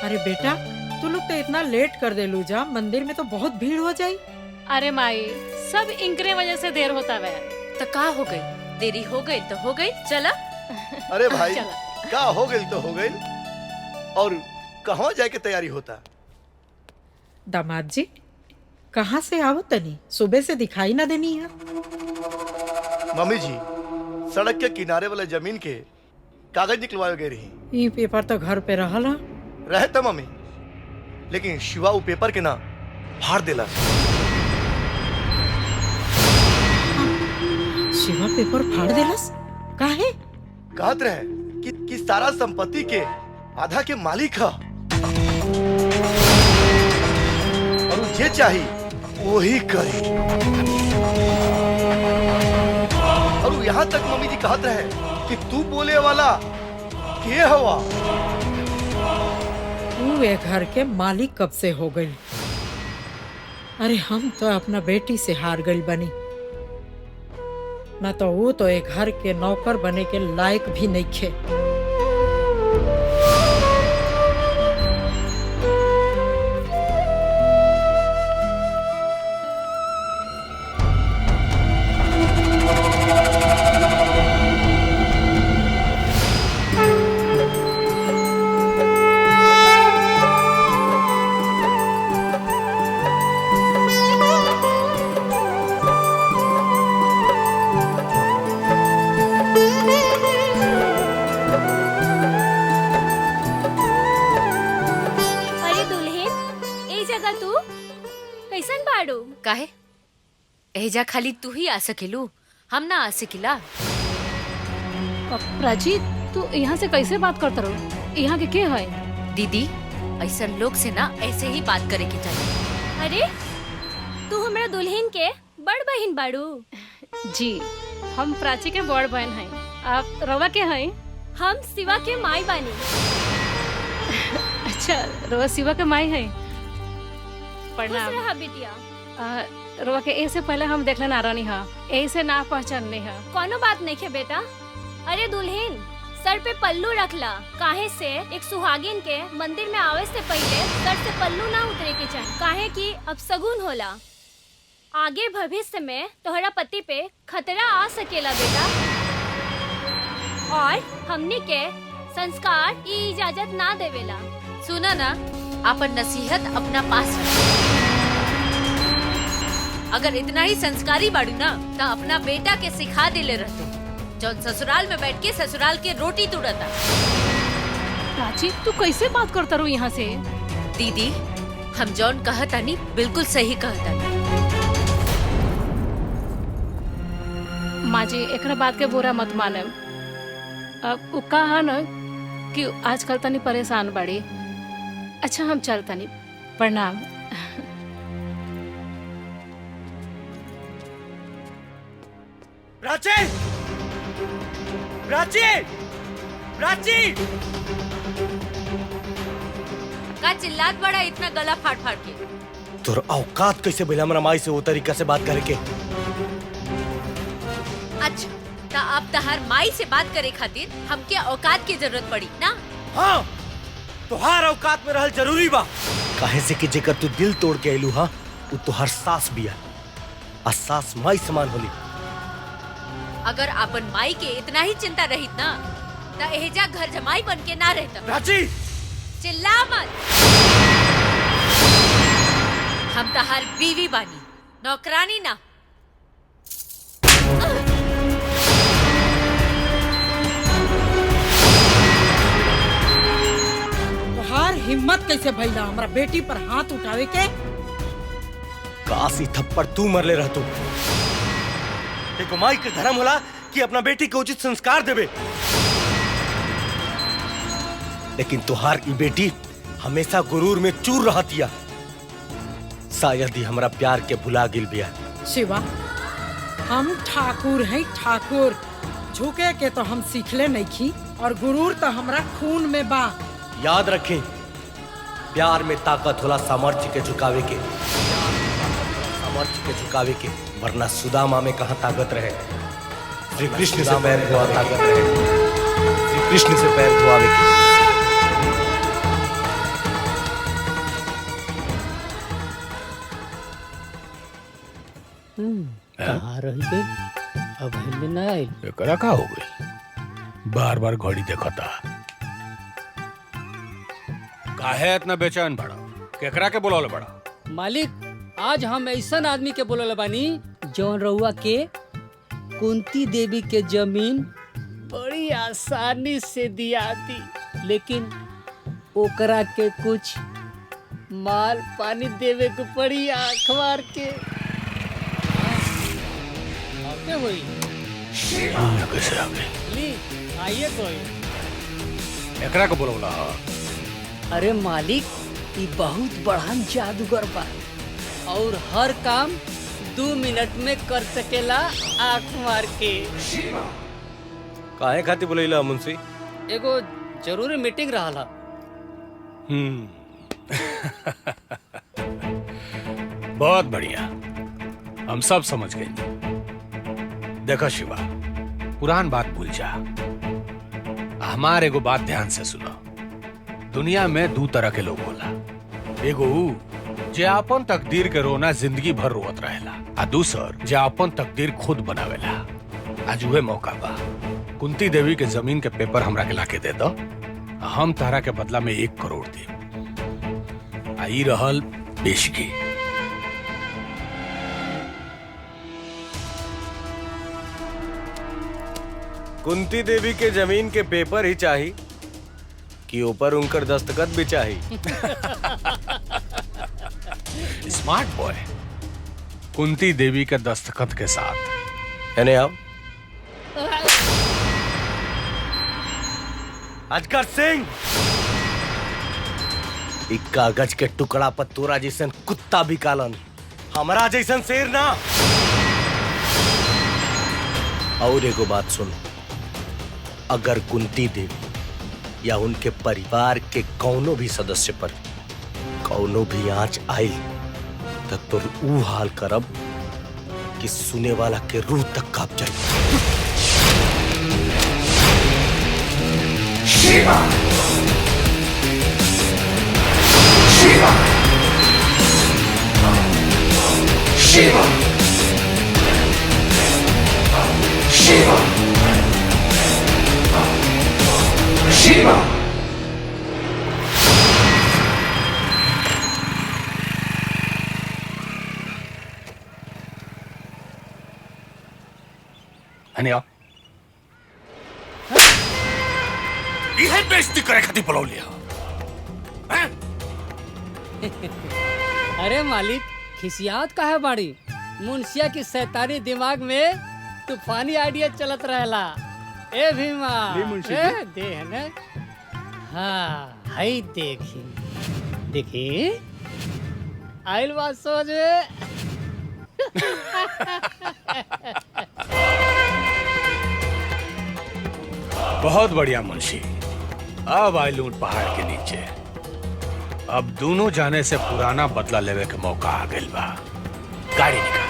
[SPEAKER 2] अरे बेटा, तू लोग तो इतना लेट कर दे लूजा। मंदिर में तो बहुत भीड़ हो जाई।
[SPEAKER 3] अरे माई, सब इनकरे वजह से देर होता है।
[SPEAKER 1] तो का हो गई? देरी हो गई तो हो गई, चला।
[SPEAKER 4] अरे भाई,
[SPEAKER 3] चला।
[SPEAKER 4] का हो गई तो हो गई। और कहाँ जाए के तैयारी होता?
[SPEAKER 2] दामाद जी, कहाँ से आओ तनी? सुबह से दिखाई ना देनी है।
[SPEAKER 4] मम्मी जी, सड़क के किनारे वाले जमीन के कागज निकलवाए गए रही।
[SPEAKER 2] ये पेपर तो घर पे रहला।
[SPEAKER 4] रहे तो मम्मी, लेकिन शिवा वो पेपर के ना फाड़ देला।
[SPEAKER 2] शिवा पेपर फाड़ देलस? काहे?
[SPEAKER 4] कहत रहे कि सारा संपत्ति के आधा के मालिक है और उ जे चाही वही करी। और उ यहाँ तक मम्मी जी कहत रहे कि तू बोले वाला के हवा।
[SPEAKER 2] तू ये घर के मालिक कब से हो गई? अरे हम तो अपना बेटी से हार गई बनी, न तो वो तो एक घर के नौकर बने के लायक भी नहीं खे।
[SPEAKER 1] काहे एजा खाली तू ही आ सकेलू, हम ना आ सकिला।
[SPEAKER 3] प्राची तू यहाँ से कैसे बात करता रहो? यहाँ के है?
[SPEAKER 1] दीदी ऐसा लोग से ना ऐसे ही बात करे के चाहिए।
[SPEAKER 17] अरे तू हमरा दुल्हन के बड़ बहन बाड़ू?
[SPEAKER 3] जी हम प्राची के बड़ बहन हैं। आप रवा के हैं?
[SPEAKER 17] हम शिवा के माई बानी।
[SPEAKER 3] अच्छा रवा शिवा के माई है। प्रणाम।
[SPEAKER 17] खुश रहा बिटिया।
[SPEAKER 3] रवा के ऐसे पहले हम देखले ना रानी हा, ऐसे ना पहचानने हा।
[SPEAKER 17] कोनो बात नहीं है बेटा। अरे दुल्हन सर पे पल्लू रखला, काहे से एक सुहागिन के मंदिर में आवे से पहले सर से पल्लू ना उतरे के चाहिए, काहे कि अब सगुन होला। आगे भविष्य में तोहरा पति पे खतरा आ सकेला बेटा। और हमनी के संस्कार ई इजाजत ना देवेला।
[SPEAKER 1] सुना ना, अपन नसीहत अपना पास रख। अगर इतना ही संस्कारी बाड़ू ना तो अपना बेटा के सिखा देले रहते, जो ससुराल में बैठ के ससुराल के रोटी तुड़ता।
[SPEAKER 3] प्राची तू कैसे बात करता रू यहाँ से?
[SPEAKER 1] दीदी हम जौन कहता नहीं बिल्कुल सही कहता नहीं।
[SPEAKER 3] माँ जी एकरा बात के बुरा मत माने। अब उ कहा न कि आजकल तनी परेशान बाड़ी। अच्छा हम चलता नहीं। प्रणाम।
[SPEAKER 9] प्राची! प्राची! प्राची!
[SPEAKER 1] का चिल्लात बड़ा इतना गला फाड़ फाड़ के?
[SPEAKER 9] तोर औकात कैसे भइला हमरा माई से वो तरीका से बात करे के?
[SPEAKER 1] अच्छा ता आप तहार माई से बात करे खातिर हमके औकात की जरूरत पड़ी ना?
[SPEAKER 9] हाँ तोहार औकात में रहल जरूरी बा। काहे से कि जेकर तू दिल तोड़ के आइलू हा उ तोहार सास बिया, आ सास माई समान होली।
[SPEAKER 1] अगर अपन माई के इतना ही चिंता रहित ना ता एजा घर जमाई बन के ना रहता।
[SPEAKER 9] प्राची!
[SPEAKER 1] चिल्ला मत। हम तहार बीवी बानी, नौकरानी ना।
[SPEAKER 2] तोहार हिम्मत कैसे भइला हमरा बेटी पर हाथ उठावे के?
[SPEAKER 9] कासी थप्पड़ तू मरले रहतू। एक माई के धर्म होला कि अपना बेटी के उचित संस्कार देवे, लेकिन तुहार ई बेटी हमेशा गुरूर में चूर रहतिया। शायद ही हमरा प्यार के भुला गिल बिया।
[SPEAKER 2] शिवा हम ठाकुर हैं ठाकुर, झुके के तो हम सीखले नहीं खी और गुरूर तो हमरा खून में बा।
[SPEAKER 9] याद रखें प्यार में ताकत होला सामर्थ्य के झुकावे के, सामर्थ्य के झुकावे के, वरना सुदामा में कहाँ ताकत रहे? श्री कृष्ण से पैर धोआ ताकत रहे, श्री कृष्ण से पैर धोआवे के।
[SPEAKER 11] कहाँ रह गई? अब हिल ना आई।
[SPEAKER 5] एकरा का हो गई? बार बार घड़ी देखता। काहे इतना बेचैन बड़ा? केकरा के बुलावले बड़ा?
[SPEAKER 11] मालिक आज हम ऐसन आदमी के बोलले बानी जौन रउआ के कुंती देवी के जमीन बड़ी आसानी से दिया दी, लेकिन ओकरा के कुछ माल पानी देवे के पड़ी आँख मार के। आके हुई
[SPEAKER 5] कैसे आ गई?
[SPEAKER 11] ली आइए कोई।
[SPEAKER 5] एकरा के बुलावला?
[SPEAKER 11] अरे मालिक ये बहुत बड़हन जादूगर बा और हर काम 2 मिनट में कर सकेला आँख मार के।
[SPEAKER 9] काहे खातिर बोलैला मुंशी?
[SPEAKER 11] एगो जरूरी मीटिंग रहला।
[SPEAKER 5] बहुत बढ़िया, हम सब समझ गए। देखो शिवा, पुरान बात भूल जा। हमारे एगो बात ध्यान से सुनो। दुनिया में 2 तरह के लोग होला। एगो ऊ जे अपन तकदीर के रोना जिंदगी भर रोवत रहेला, आ दूसर जे अपन तकदीर खुद बनावेला। आज उहे मौका बा। कुंती देवी के जमीन के पेपर हमरा के लाके दे दो, हम तारा के बदला में 1 करोड़ दे। आई रहल पेशगी।
[SPEAKER 9] कुंती देवी के जमीन के पेपर ही चाहिए कि ऊपर उनकर दस्तखत भी चाहिए?
[SPEAKER 5] Smart boy. कुंती देवी के दस्तखत के साथ।
[SPEAKER 9] यानी आप अजगर सिंह, एक कागज के टुकड़ा पर तोरा जैसन कुत्ता भी कालन, हमारा जैसन शेर ना। और एगो बात सुन, अगर कुंती देवी या उनके परिवार के कौनो भी सदस्य पर कौनो भी आंच आई तो तुर ऊ हाल करब कि सुने वाला के रूह तक कांप जाए।
[SPEAKER 18] शिवा शिवा शिवा शिवा शिवा
[SPEAKER 5] हनिया यह बेइज्जती करे खातिर बुला लिया।
[SPEAKER 11] अरे मालिक खिसियात काहे बाड़ी? मुंशिया की शैतानी दिमाग में तूफानी आइडिया चलत रहेला। ए भीमा,
[SPEAKER 6] ली मुंशी
[SPEAKER 11] ए
[SPEAKER 6] जी।
[SPEAKER 11] दे है ना? हाँ, हई देखी देखी आइल बात समझ में।
[SPEAKER 5] बहुत बढ़िया मुंशी। अब आई लूट पहाड़ के नीचे। अब दोनों जाने से पुराना बदला लेवे के मौका आ गइल बा। गाड़ी निकाल।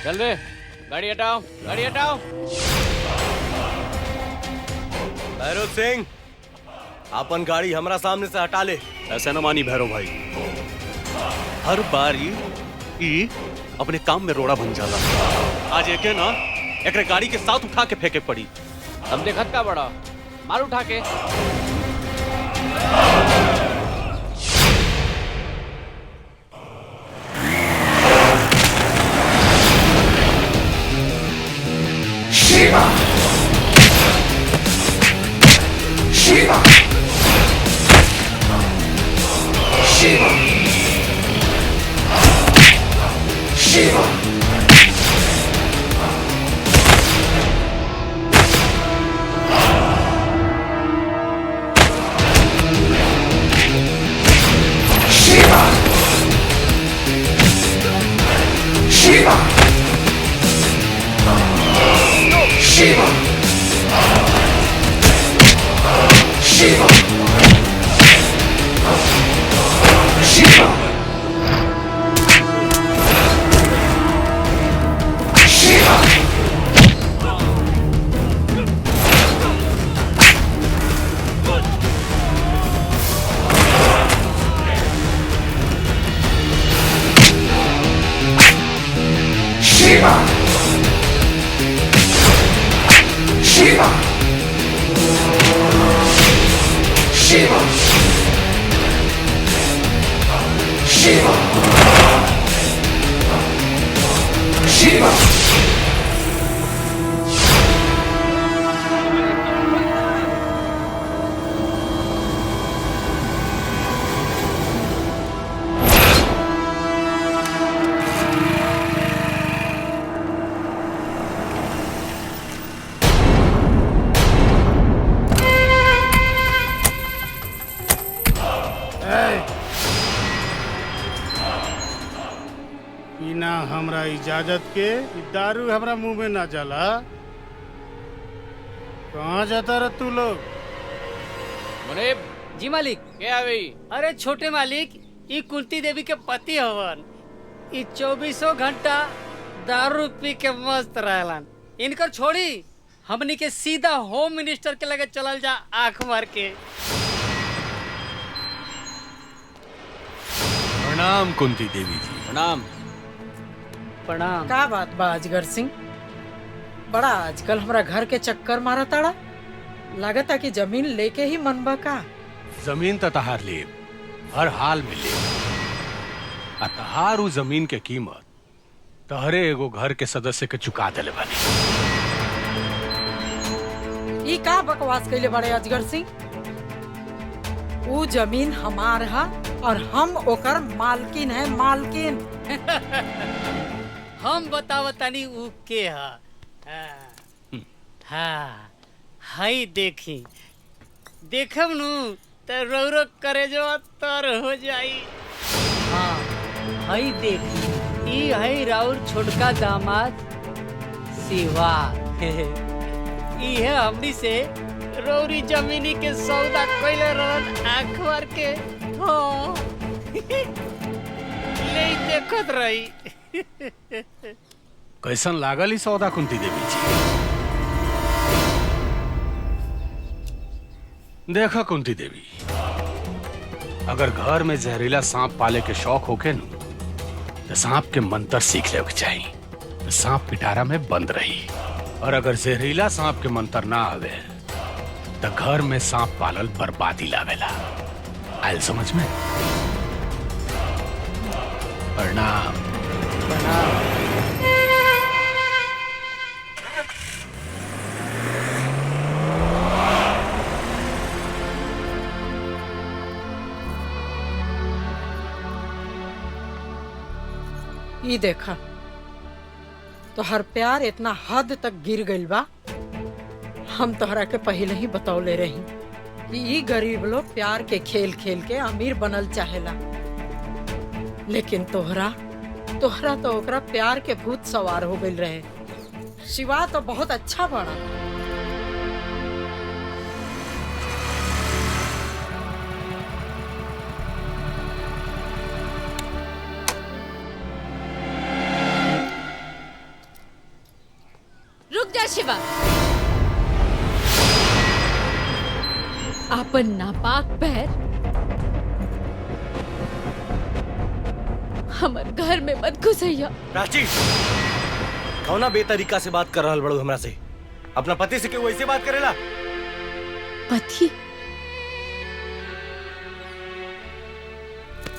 [SPEAKER 19] चल रे, गाड़ी हटाओ, गाड़ी हटाओ।
[SPEAKER 9] भैरव सिंह, अपन गाड़ी हमरा सामने से हटा ले।
[SPEAKER 14] ऐसे न मानी भैरव भाई, हर बार ई अपने काम में रोड़ा बन जाला। आज एके ना एकरे गाड़ी के साथ उठा के फेंके पड़ी।
[SPEAKER 19] अब देखत का बड़ा, मार उठा के।
[SPEAKER 18] शिवा शिवा शिवा शिवा शिवा शिवा शिवा शिवा शिवा शिवा शिवा शिवा
[SPEAKER 13] बिना हमरा इजाजत के इ दारू हमरा मुंह में ना जाला। कहाँ जाता रह तू लोग?
[SPEAKER 11] मुनीब जी मालिक।
[SPEAKER 19] क्या अभी?
[SPEAKER 11] अरे छोटे मालिक, ई कुंती देवी के पति हवन। ई 24 घंटा दारू पी के मस्त रहलन। इनकर छोड़ी हमनी के सीधा होम मिनिस्टर के लगे चलल जा आंख मार के।
[SPEAKER 5] प्रणाम कुंती देवी जी।
[SPEAKER 19] प्रणाम।
[SPEAKER 11] प्रणाम।
[SPEAKER 2] का बात बा अजगर सिंह, बड़ा आजकल हमरा घर के चक्कर मारा ताड़ा। लागता कि जमीन लेके ही मनबा का?
[SPEAKER 5] जमीन त तहार ले, हर हाल में ले। आ तहार उ जमीन के कीमत तहरे एगो घर के सदस्य के चुका देले बानी।
[SPEAKER 2] ई का बकवास कैले बड़े अजगर सिंह? वो जमीन हमार है और हम ओकर मालकिन है, मालकिन।
[SPEAKER 11] हम बतावतानी ऊ के हा। हाँ, हई देखी देखब नु त रो करे जो तर हो जाई। हाँ, हई देखी ई हई राउर छोटका दामाद शिवा। ई है हमनी से रौरी जमीनी के सौदा कइले रहन आंख मार के। हाँ। ले देखत रही।
[SPEAKER 5] कैसन लागल ई सौदा कुंती देवी जी? देखा कुंती देवी, अगर घर में जहरीला सांप पाले के शौक होके नु तो सांप के मंत्र सीख ले चाहिए, तो सांप पिटारा में बंद रही। और अगर जहरीला सांप के मंत्र ना आवे तो घर में सांप पालल बर्बादी लावेला। आयल समझ में? प्रणाम।
[SPEAKER 2] ई देखा तो हर प्यार इतना हद तक गिर गइल बा। हम तोहरा के पहले ही बतौले रही कि ई गरीब लोग प्यार के खेल खेल के अमीर बनल चाहेला, लेकिन तोहरा तो ओकरा प्यार के भूत सवार हो गइल रहे। शिवा तो बहुत अच्छा बड़ा।
[SPEAKER 1] रुक जा शिवा। अपन नापाक पैर हमर घर में मत घुसैया।
[SPEAKER 9] प्राची, कौना बेतरीका से बात कर रहल बड़ू हमरा से? अपना पति से क्यों वैसे बात करेला?
[SPEAKER 1] पति?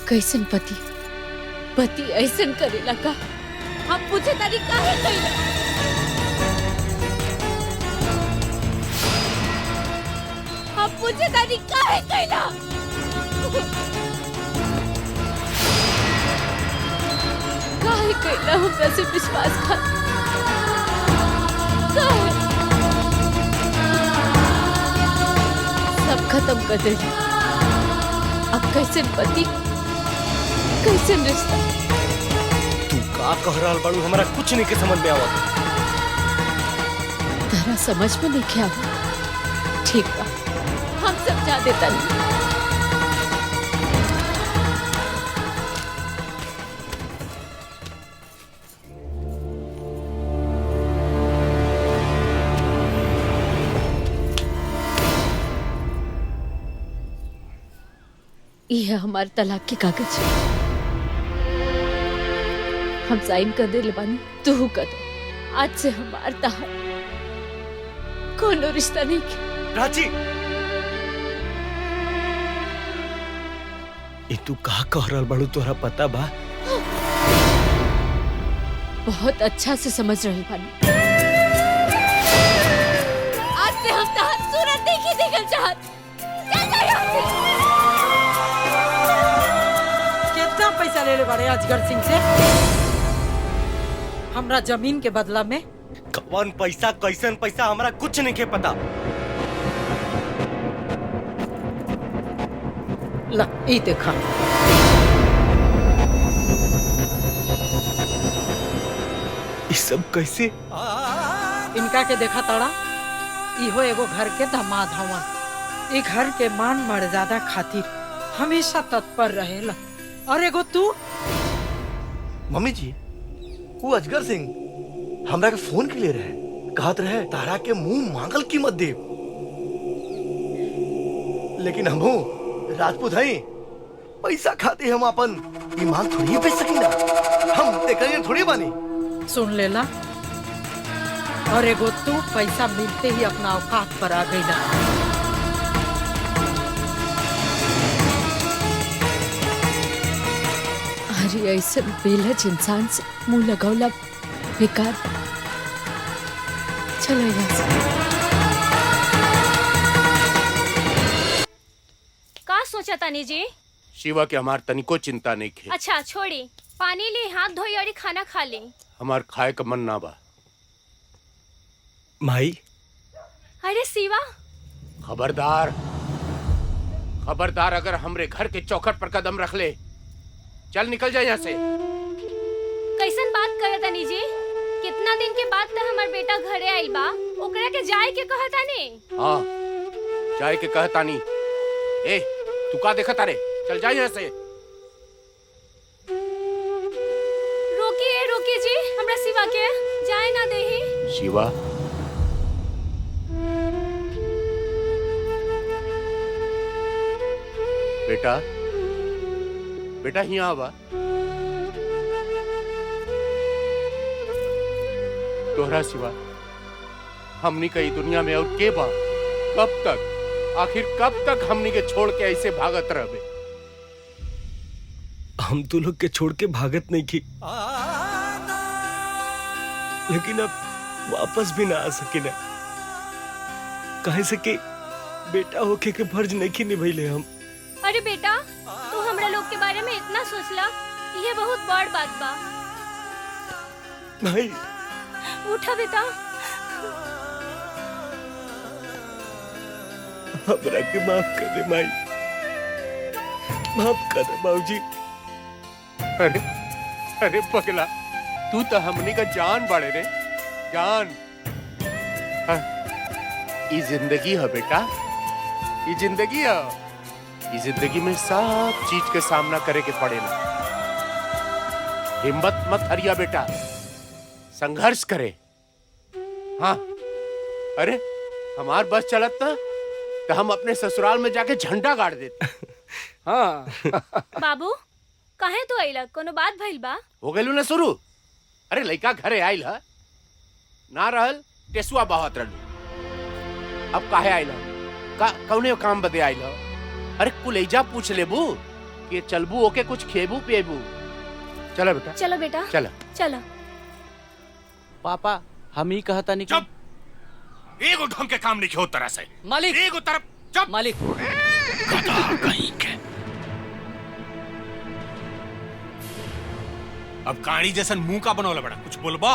[SPEAKER 1] कैसन पति? पति ऐसन करेला का? हम पूछे तारी काहे कइला? हम पूछे तारी काहे कइला? काहे कइला हमरा से विश्वासघात? काहे? सब खत्म कर दे। अब कैसे पति, कैसे रिश्ता?
[SPEAKER 9] तू का कह रहल बड़ू? हमरा कुछ नहीं के समझ में आवत।
[SPEAKER 1] तेरा समझ में नहीं क्या? ठीक बा, हम समझा देता नहीं। ये है हमारे तलाक के कागज। हम साइन कर दे बानी, तू कर दे। आज से हमार तहार कोनो रिश्ता नहीं के।
[SPEAKER 9] प्राची, ये तू का कह रहल बड़ू? तोहरा पता बा?
[SPEAKER 1] बहुत अच्छा से समझ रहे बानी। आज से हम तहार सूरत देखी देखल चाहत।
[SPEAKER 2] कितना पैसा ले बड़े अजगर सिंह से? हमरा जमीन के बदला में?
[SPEAKER 9] कौन पैसा, कैसन पैसा, हमरा कुछ नहीं के पता।
[SPEAKER 2] ला, ई देखा।
[SPEAKER 9] सब कैसे?
[SPEAKER 2] इनका के देखा तड़ा, इहो एगो घर के दामाद हवन। ई घर के मान मर्यादा खातिर हमेशा तत्पर रहेला। और एगो तू
[SPEAKER 4] मम्मी जी, वो अजगर सिंह हमरा के फोन के लिए रहे, कहत रहे तारा के मुंह मांगल कीमत दे, लेकिन हमहू राजपूत हई, पैसा खाते हम अपन ईमान थोड़ी बेच सकीना, हम ते करिए थोड़ी बानी।
[SPEAKER 2] सुन लेला, और एगो तू पैसा मिलते ही अपना औकात पर आ गई।
[SPEAKER 1] अरे ऐसे बेलज इंसान से मुंह लगौला बेकार। चलो यहाँ से।
[SPEAKER 17] का सोचा तानी जी?
[SPEAKER 8] शिवा के हमार तनिको चिंता नहीं खे।
[SPEAKER 17] अच्छा छोड़ी, पानी ले, हाथ धोई और खाना खा ले।
[SPEAKER 8] हमार खाए का मन ना बा।
[SPEAKER 9] माई।
[SPEAKER 17] अरे शिवा,
[SPEAKER 8] खबरदार खबरदार, अगर हमरे घर के चौखट पर कदम रख ले, चल निकल जाए यहाँ से।
[SPEAKER 17] कैसन बात करे तानी जी? कितना दिन के बाद तो हमार बेटा घरे आइल बा, ओकरा के जाए के कहता ने।
[SPEAKER 8] हाँ, जाए के कहता नहीं। ए, तू का देखा तारे? चल जाए यहाँ से।
[SPEAKER 17] रोकिए रोकिए जी, हमरा शिवा के जाए ना देही।
[SPEAKER 8] शिवा, बेटा बेटा यहाँ आवा। तोहरा सिवा हमनी कई दुनिया में और के बा? कब तक, आखिर कब तक हमनी के छोड़ के ऐसे भागत रहबे?
[SPEAKER 9] हम तो लोग के छोड़ के भागत नहीं की, लेकिन अब वापस भी ना आ सके ना, कहे से कि बेटा होके के फर्ज नहीं की निभैले हम।
[SPEAKER 17] अरे बेटा, तू हमरा लोग के बारे में इतना सोचला, ये बहुत बड़ बात बा।
[SPEAKER 9] नहीं,
[SPEAKER 17] उठा बेटा।
[SPEAKER 9] हमरा के माफ कर दे माई, माफ कर दे बाबूजी।
[SPEAKER 8] अरे अरे पगला, तू तो हमनी का जान बाड़े रे, जान। ये जिंदगी है बेटा, ये जिंदगी है। ये जिंदगी में सब चीज के सामना करे के पड़ेला। हिम्मत मत हरिया बेटा, संघर्ष करे। हाँ, अरे हमार बस चलत ना तो हम अपने ससुराल में जाके झंडा गाड़ देते। हाँ।
[SPEAKER 17] बाबू, काहे तू आइला? कोनो बात भइल बा?
[SPEAKER 8] हो गइलू ना शुरू। अरे लइका घरे आइल है ना, रहल टेसुआ बहत रहलू। अब काहे आइल का? कौने काम बदे आइल? अरे कुलैजा पूछ लेबू कि चलबू ओके कुछ खेबू पिएबू। चलो बेटा,
[SPEAKER 17] चलो बेटा,
[SPEAKER 8] चलो
[SPEAKER 17] चलो।
[SPEAKER 19] पापा, हम ही कहता नहीं।
[SPEAKER 14] चुप, एगो ढंग के काम नहीं हो तरह से।
[SPEAKER 11] मालिक,
[SPEAKER 14] एगो तरफ चुप।
[SPEAKER 11] मालिक,
[SPEAKER 14] गधा कहीं के। अब काणी जैसन मुंह का बनौला बड़ा, कुछ बोलबा?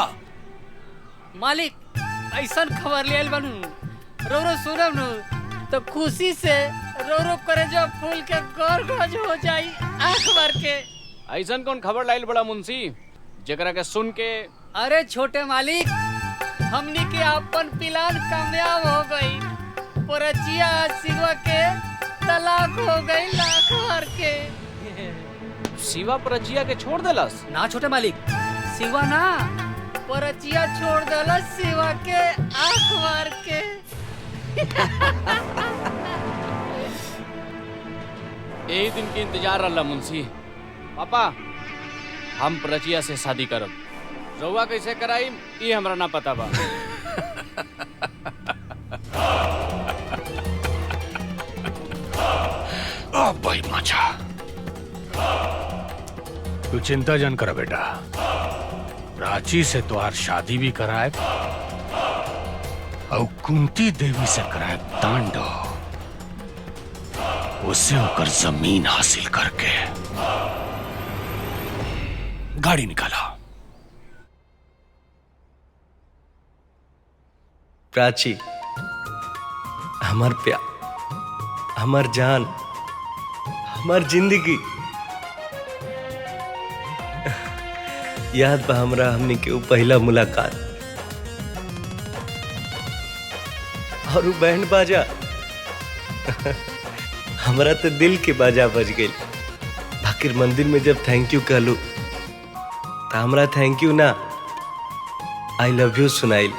[SPEAKER 11] मालिक, ऐसन खबर ले आइल बानू, रो रो सुनब नु तो खुशी से रो रो करे जो फूल के गोर गोज हो जाई आंख भर के।
[SPEAKER 19] ऐसन कौन खबर लाइल बड़ा मुंशी, जेकरा के सुन के?
[SPEAKER 11] अरे छोटे मालिक, हमनी के अपन प्लान कामयाब हो गई। परचिया शिवा के तलाक हो गई लाख भर के।
[SPEAKER 19] शिवा परचिया के छोड़ देलस?
[SPEAKER 11] ना छोटे मालिक, शिवा ना, परचिया छोड़ देलस शिवा के आंख भर के।
[SPEAKER 19] यही दिन के इंतजार रहा मुंशी। पापा, हम परचिया से शादी करब। रउआ कैसे कराई ये हमरा ना पता बा।
[SPEAKER 5] भाई माचा, तू चिंता जन कर बेटा, प्राची से तुहार शादी भी कराए और कुंती देवी से कराए तांडव, उससे होकर जमीन हासिल करके गाड़ी निकाला।
[SPEAKER 9] प्राची, हमार प्यार, हमार जान, हमार जिंदगी, याद बा हमरा हमनी के ऊ पहला मुलाकात और ऊ बैंड बाजा हमरा तो दिल के बाजा बज गई। बाकी मंदिर में जब थैंक यू कहलू तो हमरा थैंक यू ना आई लव यू सुनाइल।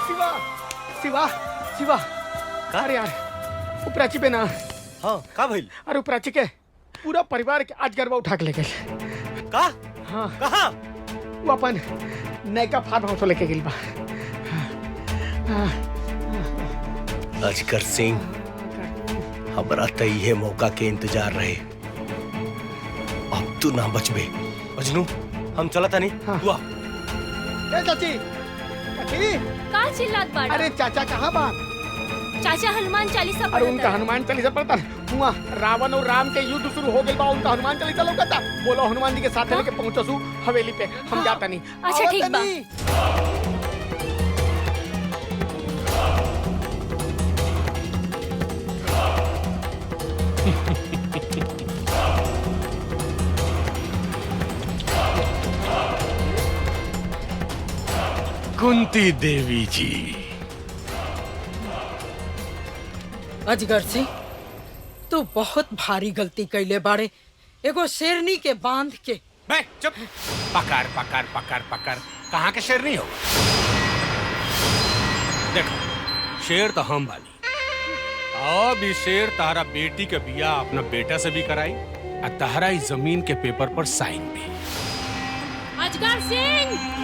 [SPEAKER 7] शिवा शिवा शिवा अरे यार वो प्राची पे ना।
[SPEAKER 9] हाँ का भइल?
[SPEAKER 7] अरे वो प्राची के पूरा परिवार के आज गरबा उठा के ले गए।
[SPEAKER 9] का?
[SPEAKER 7] हाँ
[SPEAKER 9] कहाँ?
[SPEAKER 7] वो अपन नयका फार्म हाउस लेके गइल बा।
[SPEAKER 9] अजगर सिंह हमरा तो ये मौका के इंतजार रहे। अब तू ना बचबे। मजनू हम चला था नहीं हुआ।
[SPEAKER 7] ए चाची चाची
[SPEAKER 17] का चिल्लात बाड़ा?
[SPEAKER 7] अरे चाचा कहाँ बा?
[SPEAKER 17] चाचा हनुमान चालीसा
[SPEAKER 7] अरे
[SPEAKER 17] पढ़ता
[SPEAKER 7] उनका
[SPEAKER 17] है।
[SPEAKER 7] हनुमान चालीसा पढ़ता हुआ। रावण और राम के युद्ध शुरू हो गया बा। उनका हनुमान चालीसा लौकता। बोलो हनुमान जी के साथ लेके पहुंचसू हवेली पे। हम जाता नहीं।
[SPEAKER 17] अच्छा ठीक बा।
[SPEAKER 5] कुंती देवी जी।
[SPEAKER 2] अजगर सिंह तू बहुत भारी गलती कैले बाड़े। एगो शेरनी के बांध के।
[SPEAKER 5] बे चुप। पकड़ पकड़ पकड़ पकड़। कहाँ के शेर नहीं हो? देखो शेर तो हम बानी। अब ये शेर तारा बेटी के बिया अपना बेटा से भी कराई और तारा इस जमीन के पेपर पर साइन भी।
[SPEAKER 3] अजगर सिंह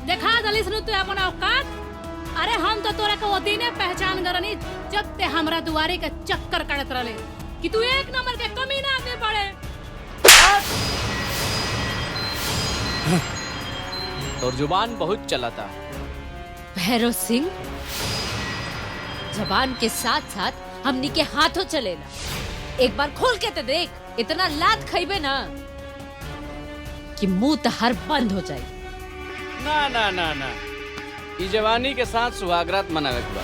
[SPEAKER 3] देखा दलिस नु तू अपन औकात। अरे हम तो तोरा के वो दिने पहचान गरनी जब ते हमरा दुआरे के चक्कर काटत रहले कि तू एक नंबर के कमीना आदमी पड़े।
[SPEAKER 19] और जुबान बहुत चलाता।
[SPEAKER 1] भैरव सिंह जबान के साथ साथ हमनी के हाथों चलेला। एक बार खोल के तो देख। इतना लात खइबे ना कि मुंह तहर बंद हो जाए।
[SPEAKER 19] ना ना ना ना ई जवानी के साथ सुहागरात मनावे के बा।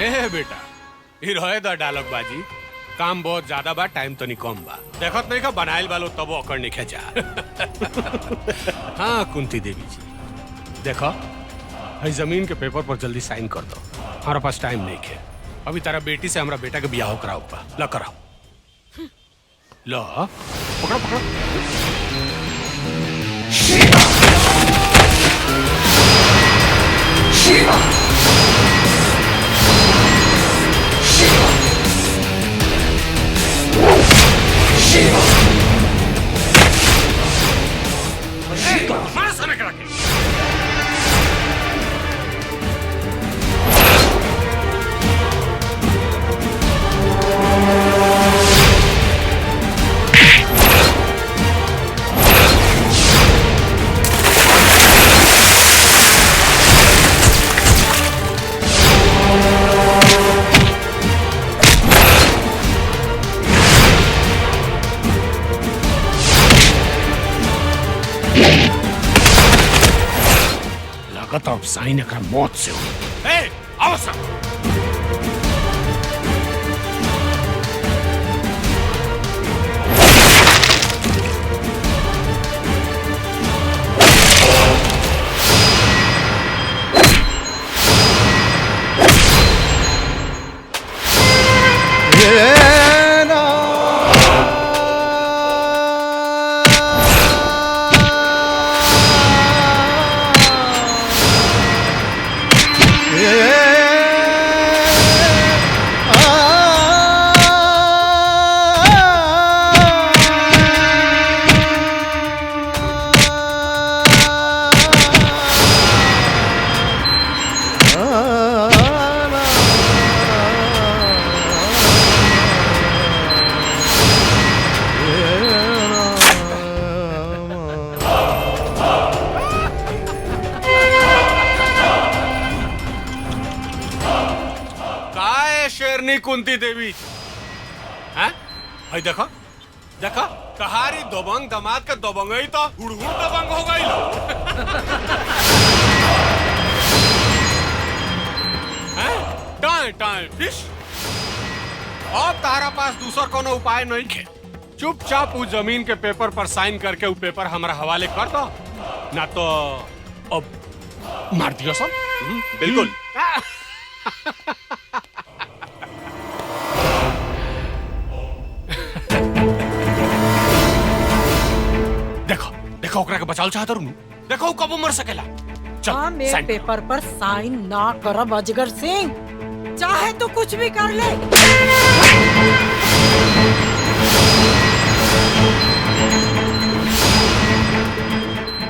[SPEAKER 5] ए बेटा ये रहे दा डायलॉग बाजी। काम बहुत ज्यादा बा टाइम तो नहीं कम बा। देखत नहीं का बनाइल बालो तब अकड़ नहीं खेचा। हाँ कुंती देवी जी देखो भाई जमीन के पेपर पर जल्दी साइन कर दो। हमारे पास टाइम नहीं है। अभी तारा बेटी से हमारा बेटा के ब्याह कराओ बा। ला कराओ। लो पकड़ो पकड़ो।
[SPEAKER 18] शिवा शिवा शिवा शिवा
[SPEAKER 5] मार सामने करा के। लगता अब साइन एकरा मौत से हो। ए आओ सब।
[SPEAKER 18] Yeah.
[SPEAKER 14] शेरनी कुंती देवी। हैं? भाई देखो देखो कहारी दबंग दामाद का दबंग ही तो हुड़हुड़ दबंग हो गई लो। हैं? Time time fish. अब तारा पास दूसरा कोनो उपाय नहीं है। चुपचाप उस जमीन के पेपर पर साइन करके वो पेपर हमारा हवाले कर दो, ना तो अब मार दियो सब। बिल्कुल। देखो देखो ओकरा के बचाल चाहत रहूं, देखो कब मर सकेला। चल
[SPEAKER 2] हम एक
[SPEAKER 14] साइन कर।
[SPEAKER 2] पेपर पर साइन ना करब अजगर सिंह, चाहे तो कुछ भी कर ले।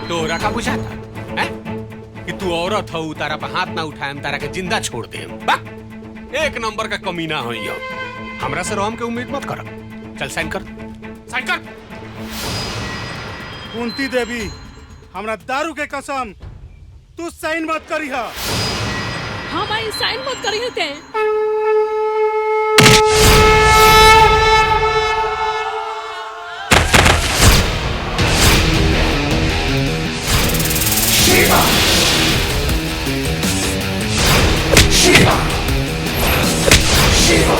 [SPEAKER 14] तोरा का बुझाता है कि तू औरत हो, तारा पे हाथ ना उठाए, तारा के जिंदा छोड़ दे। एक नंबर का कमीना हो यो। हमरा से रोम के उम्मीद मत कर। चल साइन कर, साइन कर।
[SPEAKER 13] कुंती देवी, हमरा दारू के कसम, तू साइन मत करिहा।
[SPEAKER 3] हम आई साइन मत करी होते।
[SPEAKER 18] Shiva! Shiva! Shiva!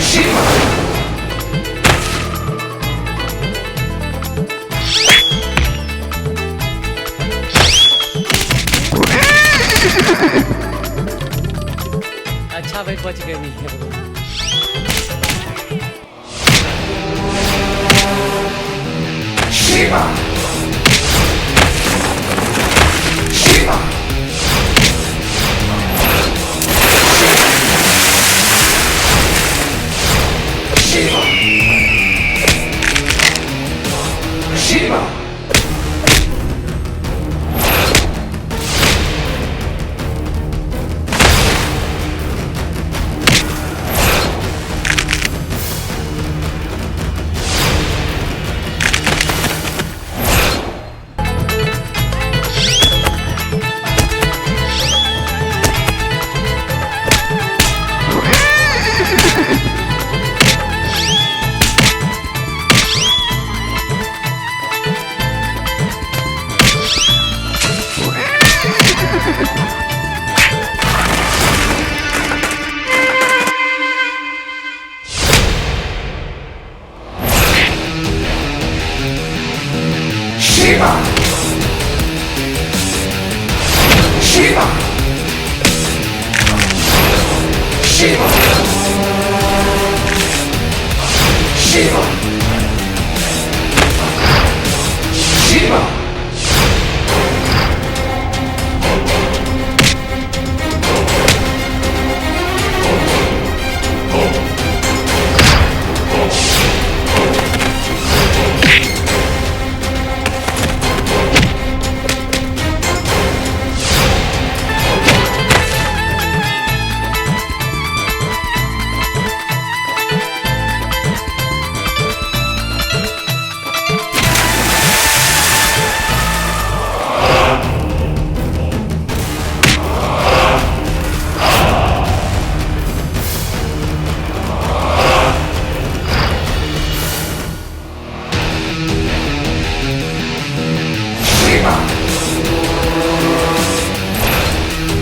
[SPEAKER 18] Shiva!
[SPEAKER 11] अच्छा भाई बच गए नहीं है।
[SPEAKER 18] Shiva! Shiva! Shiva! Shiva! Shiva! Shiva! Shiva! Shiva! Shiva!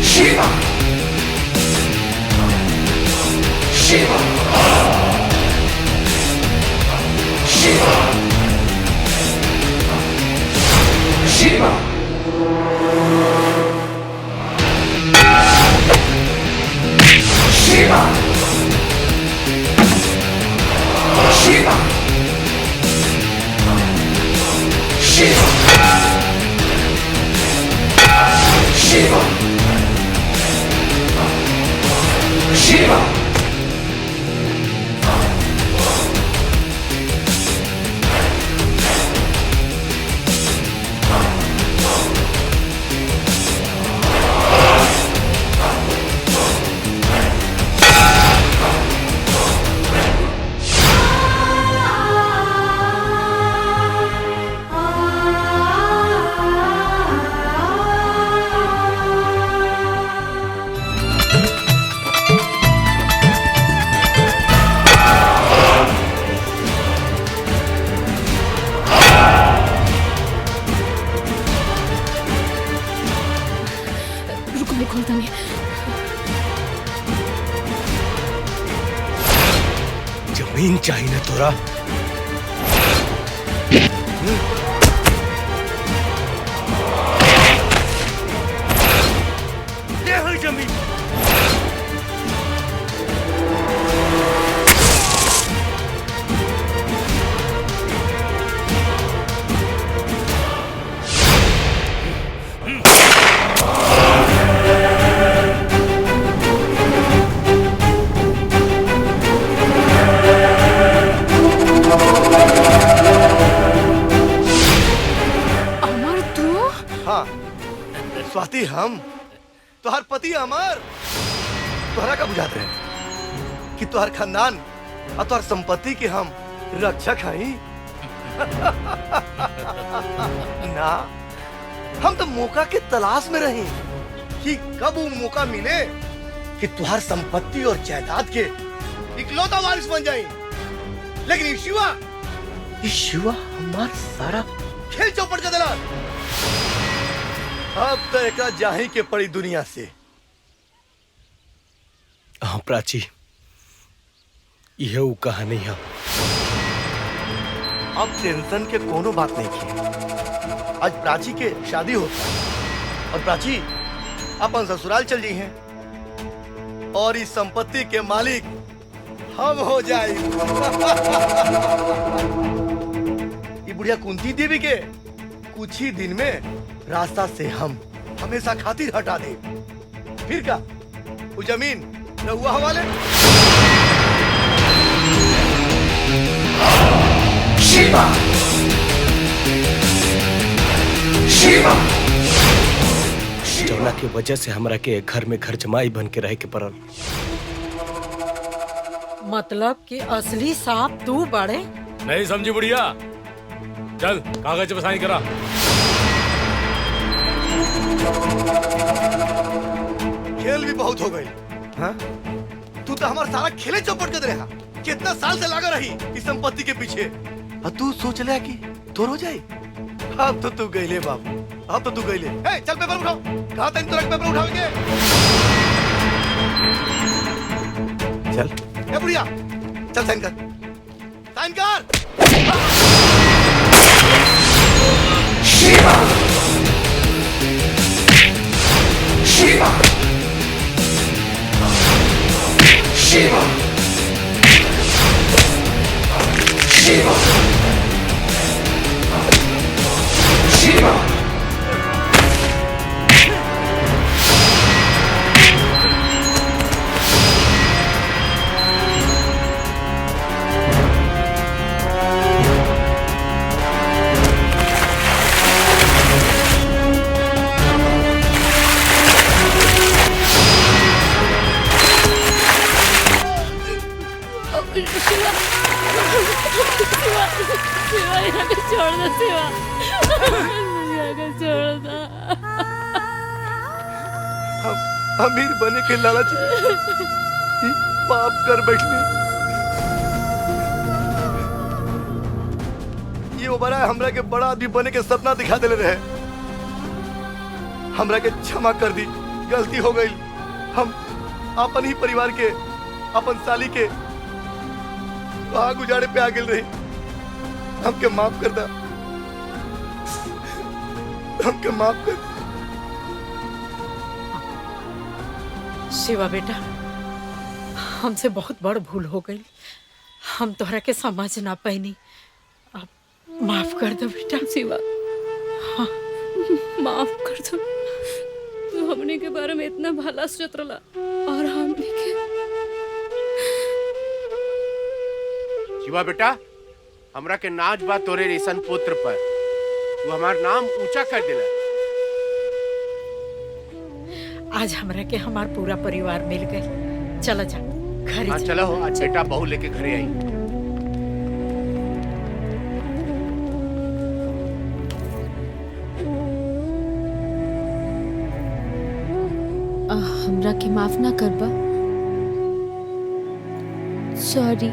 [SPEAKER 18] Shiva! Shiva! Shiva! Shiva! Shiva! Shiva! Shiva! Shiva! Shiva!
[SPEAKER 9] जमीन चाहिए ना तोरा? ये है जमीन।
[SPEAKER 4] स्वाति, हम तुहार पति अमर। तुहरा का बुझाते हैं कि तुहार खानदान और तुहार संपत्ति के हम रक्षक हई? ना, हम तो मौका के तलाश में रही कि कब वो मौका मिले कि तुहार संपत्ति और जायदाद के इकलौता वारिस बन जाए। लेकिन ये शिवा हमार सारा खेल चौपट कर दिला। अब तो एक जाही के पड़ी दुनिया से।
[SPEAKER 9] हाँ प्राची, यह वो कहानी है।
[SPEAKER 4] अब टेंशन के कोनो बात नहीं की। आज प्राची के शादी होता और प्राची अपन ससुराल चल जी हैं और इस संपत्ति के मालिक हम हो जाए। ये बुढ़िया कुंती देवी के कुछ ही दिन में रास्ता से हम हमेशा खातिर हटा दे। फिर का वो जमीन रहुआ हवाले।
[SPEAKER 18] शिवा, शिवा,
[SPEAKER 9] जौना की वजह से हमरा के घर में घर जमाई बन के रह के पड़ल।
[SPEAKER 2] मतलब कि असली सांप तू बड़े?
[SPEAKER 20] नहीं समझी बुढ़िया। चल कागज पे साइन करा।
[SPEAKER 4] खेल भी बहुत हो गई। हाँ? तू तो हमारा सारा खेले चौपट कर रहा। कितना साल से लगा रही इस संपत्ति के पीछे, और तू सोच ले कि तोर हो जाए। अब तो तू गईले बाबू, अब तो तू गईले। चल पेपर उठाओ। कहा था तुरंत पेपर उठाओगे? चल ए बुढ़िया, चल साइन कर, साइन कर।
[SPEAKER 18] शिवा, शिवा, शिवा, शिवा, शिवा,
[SPEAKER 3] शिवा, यहाँ को छोड़ दो शिवा, यहाँ को छोड़ दो।
[SPEAKER 4] हम अमीर बने के लालच में पाप कर बैठने। ये वो बड़ा हमरा के बड़ा आदमी बने के सपना दिखा दे रहे। हमरा के क्षमा कर दी, गलती हो गई। हम अपन ही परिवार के, अपन साली के आग उजाड़े पे आ गए रही। हमके माफ कर दा, हमके माफ कर।
[SPEAKER 2] शिवा बेटा, हमसे बहुत बड़ भूल हो गई। हम तोहरा के समझ ना पाईनी। अब माफ कर दो बेटा।
[SPEAKER 3] शिवा, हाँ माफ कर दो। तू हमने के बारे में इतना भला सोच रहा और हमने के।
[SPEAKER 8] शिवा बेटा, हमरा के नाच बा तोरे रेशन पुत्र पर। तू हमार नाम ऊंचा कर दिला।
[SPEAKER 2] आज हमरा के हमार पूरा परिवार मिल गए। चलो जा घरे।
[SPEAKER 8] हाँ चलो, आज बेटा बहू लेके घरे आई।
[SPEAKER 1] हमरा के माफ ना करबा? सॉरी।